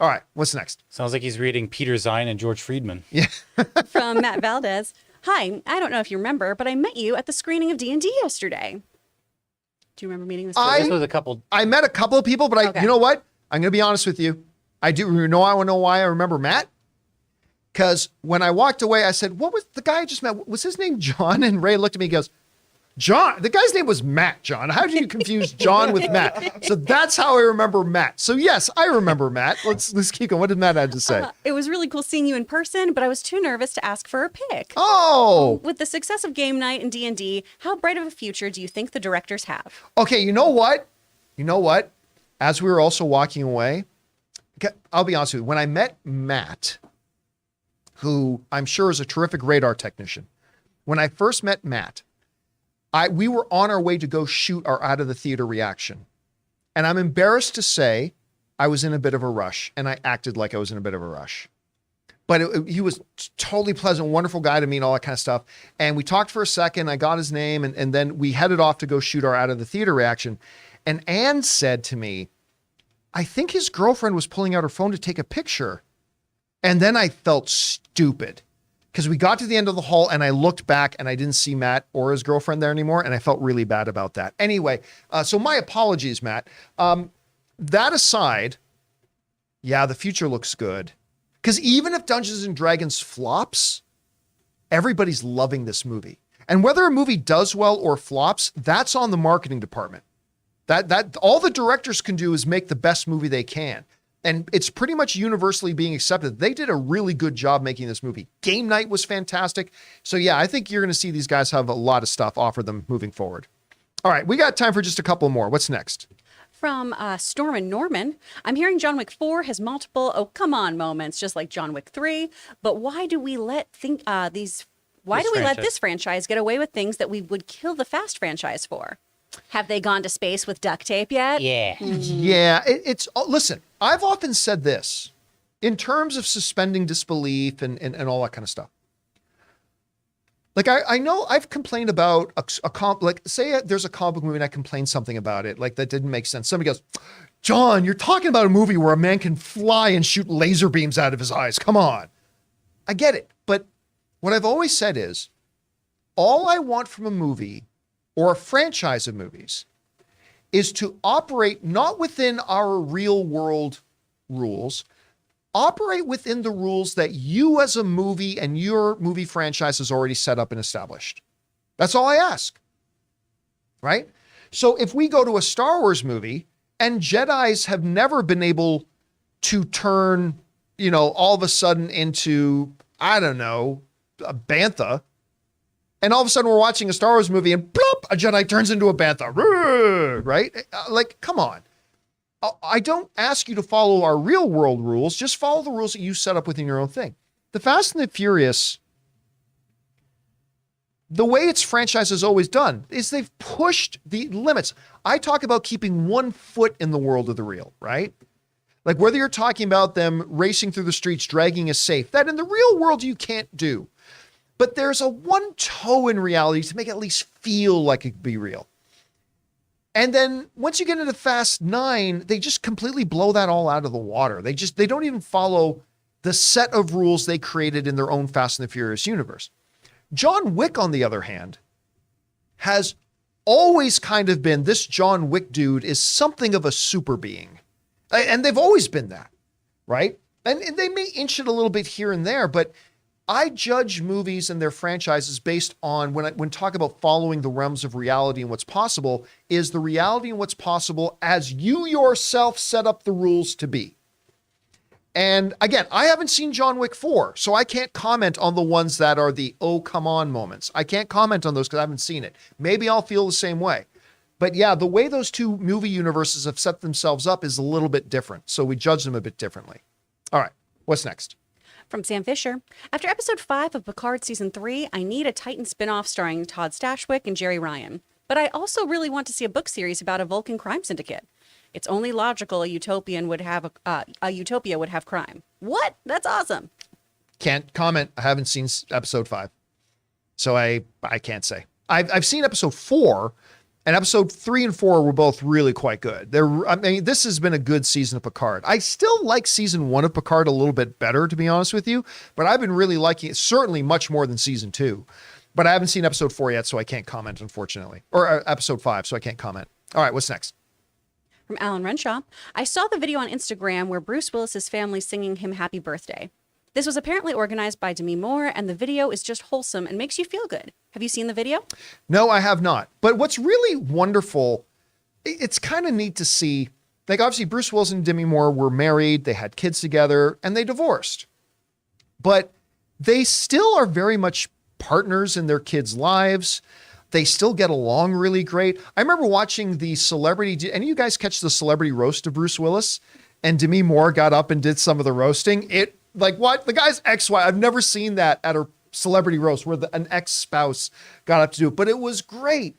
Speaker 1: All right, what's next?
Speaker 2: Sounds like he's reading Peter Zine and George Friedman.
Speaker 1: Yeah.
Speaker 3: From Matt Valdez. Hi, I don't know if you remember, but I met you at the screening of D&D yesterday. Do you remember meeting this person?
Speaker 2: This was a couple.
Speaker 1: I met a couple of people, but you know what? I'm going to be honest with you. I want to know why I remember Matt. Because when I walked away, I said, what was the guy I just met? Was his name John? And Ray looked at me and goes, John, the guy's name was Matt, John. How did you confuse John with Matt? So that's how I remember Matt. So yes, I remember Matt. Let's keep going. What did Matt have to say?
Speaker 3: It was really cool seeing you in person, but I was too nervous to ask for a pick.
Speaker 1: Oh.
Speaker 3: With the success of game night and D&D, how bright of a future do you think the directors have?
Speaker 1: Okay, you know what? As we were also walking away, I'll be honest with you. When I met Matt, who I'm sure is a terrific radar technician, when I first met Matt, we were on our way to go shoot our Out of the Theater reaction. And I'm embarrassed to say I was in a bit of a rush, and I acted like I was in a bit of a rush. But he was totally pleasant, wonderful guy to meet, all that kind of stuff. And we talked for a second. I got his name, and then we headed off to go shoot our Out of the Theater reaction. And Anne said to me, I think his girlfriend was pulling out her phone to take a picture. And then I felt stupid. Because we got to the end of the hall and I looked back and I didn't see Matt or his girlfriend there anymore. And I felt really bad about that. Anyway, so my apologies, Matt. That aside, yeah, the future looks good. Because even if Dungeons and Dragons flops, everybody's loving this movie. And whether a movie does well or flops, that's on the marketing department. That all the directors can do is make the best movie they can. And it's pretty much universally being accepted. They did a really good job making this movie. Game night was fantastic. So yeah, I think you're going to see these guys have a lot of stuff offer them moving forward. All right, we got time for just a couple more. What's next?
Speaker 3: From Storm and Norman, I'm hearing John Wick 4 has multiple oh come on moments, just like John Wick 3. But why do we let this franchise get away with things that we would kill the Fast franchise for? Have they gone to space with duct tape yet?
Speaker 2: Yeah.
Speaker 1: Yeah, listen, I've often said this in terms of suspending disbelief and all that kind of stuff. Like, I know I've complained about say there's a comic book movie and I complain something about it, like that didn't make sense. Somebody goes, John, you're talking about a movie where a man can fly and shoot laser beams out of his eyes. Come on. I get it. But what I've always said is, all I want from a movie or a franchise of movies is to operate not within our real world rules, operate within the rules that you as a movie and your movie franchise has already set up and established. That's all I ask, right? So if we go to a Star Wars movie and Jedis have never been able to turn, all of a sudden into, I don't know, a bantha, and all of a sudden we're watching a Star Wars movie and plop, a Jedi turns into a bantha, right? Like, come on. I don't ask you to follow our real world rules. Just follow the rules that you set up within your own thing. The Fast and the Furious, the way its franchise has always done is they've pushed the limits. I talk about keeping 1 foot in the world of the real, right? Like whether you're talking about them racing through the streets, dragging a safe, that in the real world you can't do. But there's a 1 toe in reality to make it at least feel like it could be real. And then once you get into Fast 9, they just completely blow that all out of the water. They don't even follow the set of rules they created in their own Fast and the Furious universe. John Wick, on the other hand, has always kind of been, this John Wick dude is something of a super being. And they've always been that, right? And they may inch it a little bit here and there, but I judge movies and their franchises based on when talk about following the realms of reality and what's possible, is the reality and what's possible as you yourself set up the rules to be. And again, I haven't seen John Wick 4, so I can't comment on the ones that are the oh come on moments. I can't comment on those because I haven't seen it. Maybe I'll feel the same way. But yeah, the way those two movie universes have set themselves up is a little bit different. So we judge them a bit differently. All right, what's next?
Speaker 3: From Sam Fisher, after episode 5 of Picard season 3, I need a Titan spinoff starring Todd Stashwick and Jerry Ryan. But I also really want to see a book series about a Vulcan crime syndicate. It's only logical a utopia would have crime. What? That's awesome.
Speaker 1: Can't comment. I haven't seen episode 5, so I can't say. I've seen episode 4. And episode 3 and 4 were both really quite good. This has been a good season of Picard. I still like season 1 of Picard a little bit better, to be honest with you. But I've been really liking it, certainly much more than season 2. But I haven't seen episode 4 yet, so I can't comment, unfortunately. Or episode 5, so I can't comment. All right, what's next?
Speaker 3: From Alan Renshaw, I saw the video on Instagram where Bruce Willis's family singing him happy birthday. This was apparently organized by Demi Moore, and the video is just wholesome and makes you feel good. Have you seen the video?
Speaker 1: No, I have not. But what's really wonderful, it's kind of neat to see, like obviously Bruce Willis and Demi Moore were married, they had kids together, and they divorced. But they still are very much partners in their kids' lives. They still get along really great. I remember watching the celebrity, did any of you guys catch the celebrity roast of Bruce Willis? And Demi Moore got up and did some of the roasting. Like what? The guy's ex-wife. I've never seen that at a celebrity roast where an ex-spouse got up to do it, but it was great.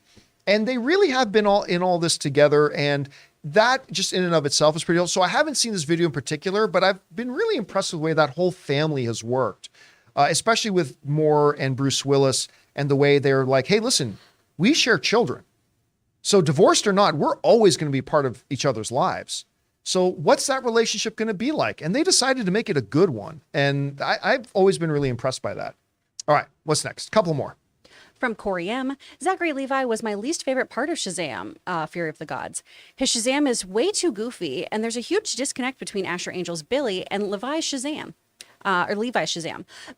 Speaker 1: And they really have been all this together. And that just in and of itself is pretty cool. So I haven't seen this video in particular, but I've been really impressed with the way that whole family has worked, especially with Moore and Bruce Willis and the way they're like, hey, listen, we share children. So divorced or not, we're always going to be part of each other's lives. So what's that relationship going to be like? And they decided to make it a good one. And I've always been really impressed by that. All right, what's next? Couple more.
Speaker 3: From Corey M. Zachary Levi was my least favorite part of Shazam, Fury of the Gods. His Shazam is way too goofy, and there's a huge disconnect between Asher Angel's Billy and Levi's Shazam.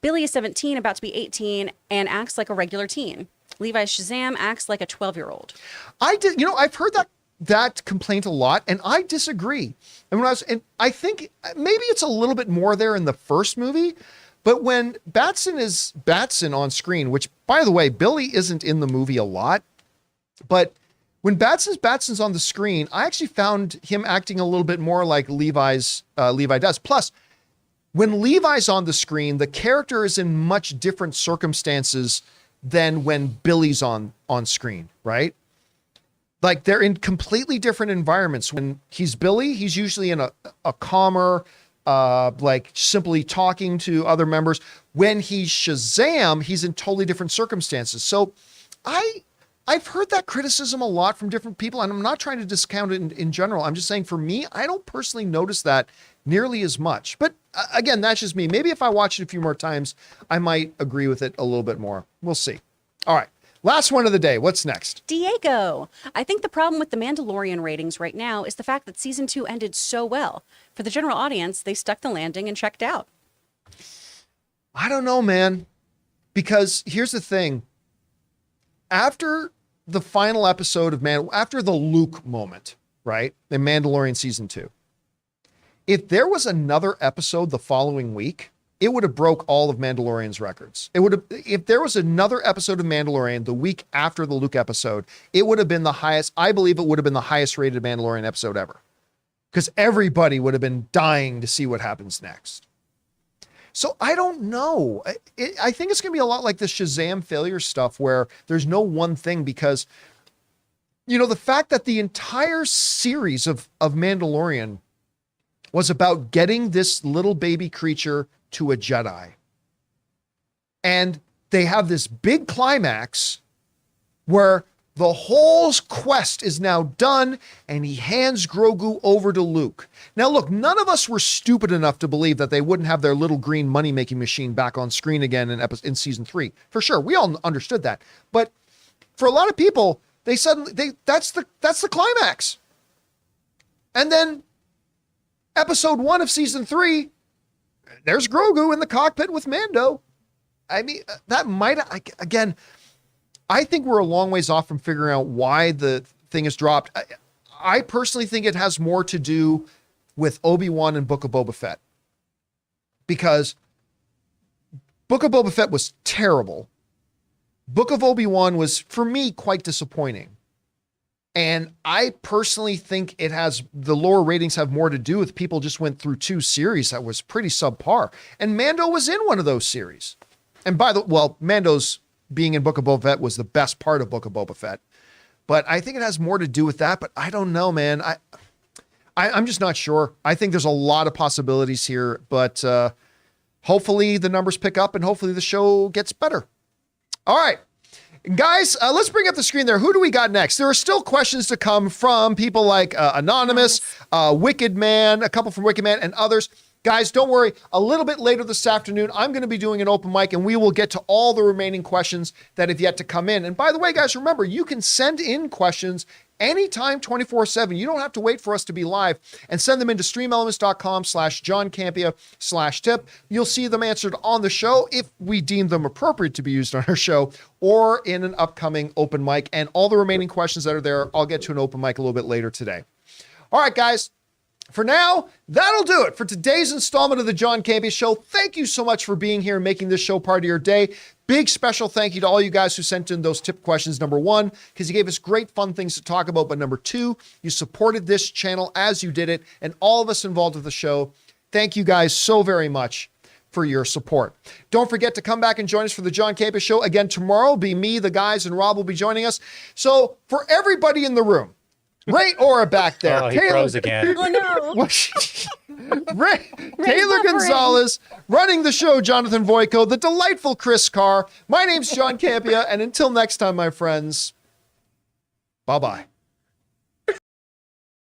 Speaker 3: Billy is 17, about to be 18, and acts like a regular teen. Levi's Shazam acts like a 12-year-old.
Speaker 1: I've heard that that complaint a lot, and I disagree. And I think maybe it's a little bit more there in the first movie, but when Batson is Batson on screen, which, by the way, Billy isn't in the movie a lot, but when Batson's on the screen, I actually found him acting a little bit more like Levi does. Plus, when Levi's on the screen, the character is in much different circumstances than when Billy's on screen, right? Like, they're in completely different environments. When he's Billy, he's usually in a calmer, like simply talking to other members. When he's Shazam, he's in totally different circumstances. So I've heard that criticism a lot from different people, and I'm not trying to discount it in general. I'm just saying, for me, I don't personally notice that nearly as much. But again, that's just me. Maybe if I watch it a few more times, I might agree with it a little bit more. We'll see. All right. Last one of the day. What's next?
Speaker 3: Diego. I think the problem with the Mandalorian ratings right now is the fact that season 2 ended so well. For the general audience, they stuck the landing and checked out.
Speaker 1: I don't know, man. Because here's the thing. After the final episode of after the Luke moment, right? In Mandalorian season 2. If there was another episode the following week, it would have broke all of Mandalorian's records. If there was another episode of Mandalorian the week after the Luke episode, it would have been the highest. I believe it would have been the highest rated Mandalorian episode ever, because everybody would have been dying to see what happens next. So I don't know. I think it's going to be a lot like the Shazam failure stuff, where there's no one thing, because, the fact that the entire series of Mandalorian was about getting this little baby creature to a Jedi. And they have this big climax where the whole quest is now done, and he hands Grogu over to Luke. Now, look, none of us were stupid enough to believe that they wouldn't have their little green money-making machine back on screen again in season 3. For sure, we all understood that. But for a lot of people, that's the climax. And then episode 1 of season 3, there's Grogu in the cockpit with Mando. I mean, that might, again, I think we're a long ways off from figuring out why the thing is dropped. I personally think it has more to do with Obi-Wan and Book of Boba Fett, because Book of Boba Fett was terrible. Book of Obi-Wan was, for me, quite disappointing. And I personally think the lower ratings have more to do with people just went through 2 series that was pretty subpar. And Mando was in one of those series. And Mando's being in Book of Boba Fett was the best part of Book of Boba Fett. But I think it has more to do with that. But I don't know, man. I'm just not sure. I think there's a lot of possibilities here. But hopefully the numbers pick up, and hopefully the show gets better. All right. Guys, let's bring up the screen there. Who do we got next? There are still questions to come from people like Anonymous, Wicked Man, a couple from Wicked Man, and others. Guys, don't worry. A little bit later this afternoon, I'm going to be doing an open mic, and we will get to all the remaining questions that have yet to come in. And by the way, guys, remember, you can send in questions anytime, 24/7. You don't have to wait for us to be live, and send them into streamelements.com/JohnCampea/tip. You'll see them answered on the show if we deem them appropriate to be used on our show, or in an upcoming open mic. And all the remaining questions that are there, I'll get to an open mic a little bit later today. All right, guys. For now, that'll do it for today's installment of the John Campea Show. Thank you so much for being here and making this show part of your day. Big special thank you to all you guys who sent in those tip questions. Number 1, because you gave us great fun things to talk about. But number 2, you supported this channel as you did it, and all of us involved with the show. Thank you guys so very much for your support. Don't forget to come back and join us for the John Campea Show again tomorrow. It'll be me, the guys, and Rob will be joining us. So for everybody in the room, Ray Ora back there.
Speaker 2: Oh, he froze again.
Speaker 3: Oh, no.
Speaker 1: Taylor Gonzalez, running the show, Jonathan Voico, the delightful Chris Carr. My name's John Campea, and until next time, my friends, bye-bye.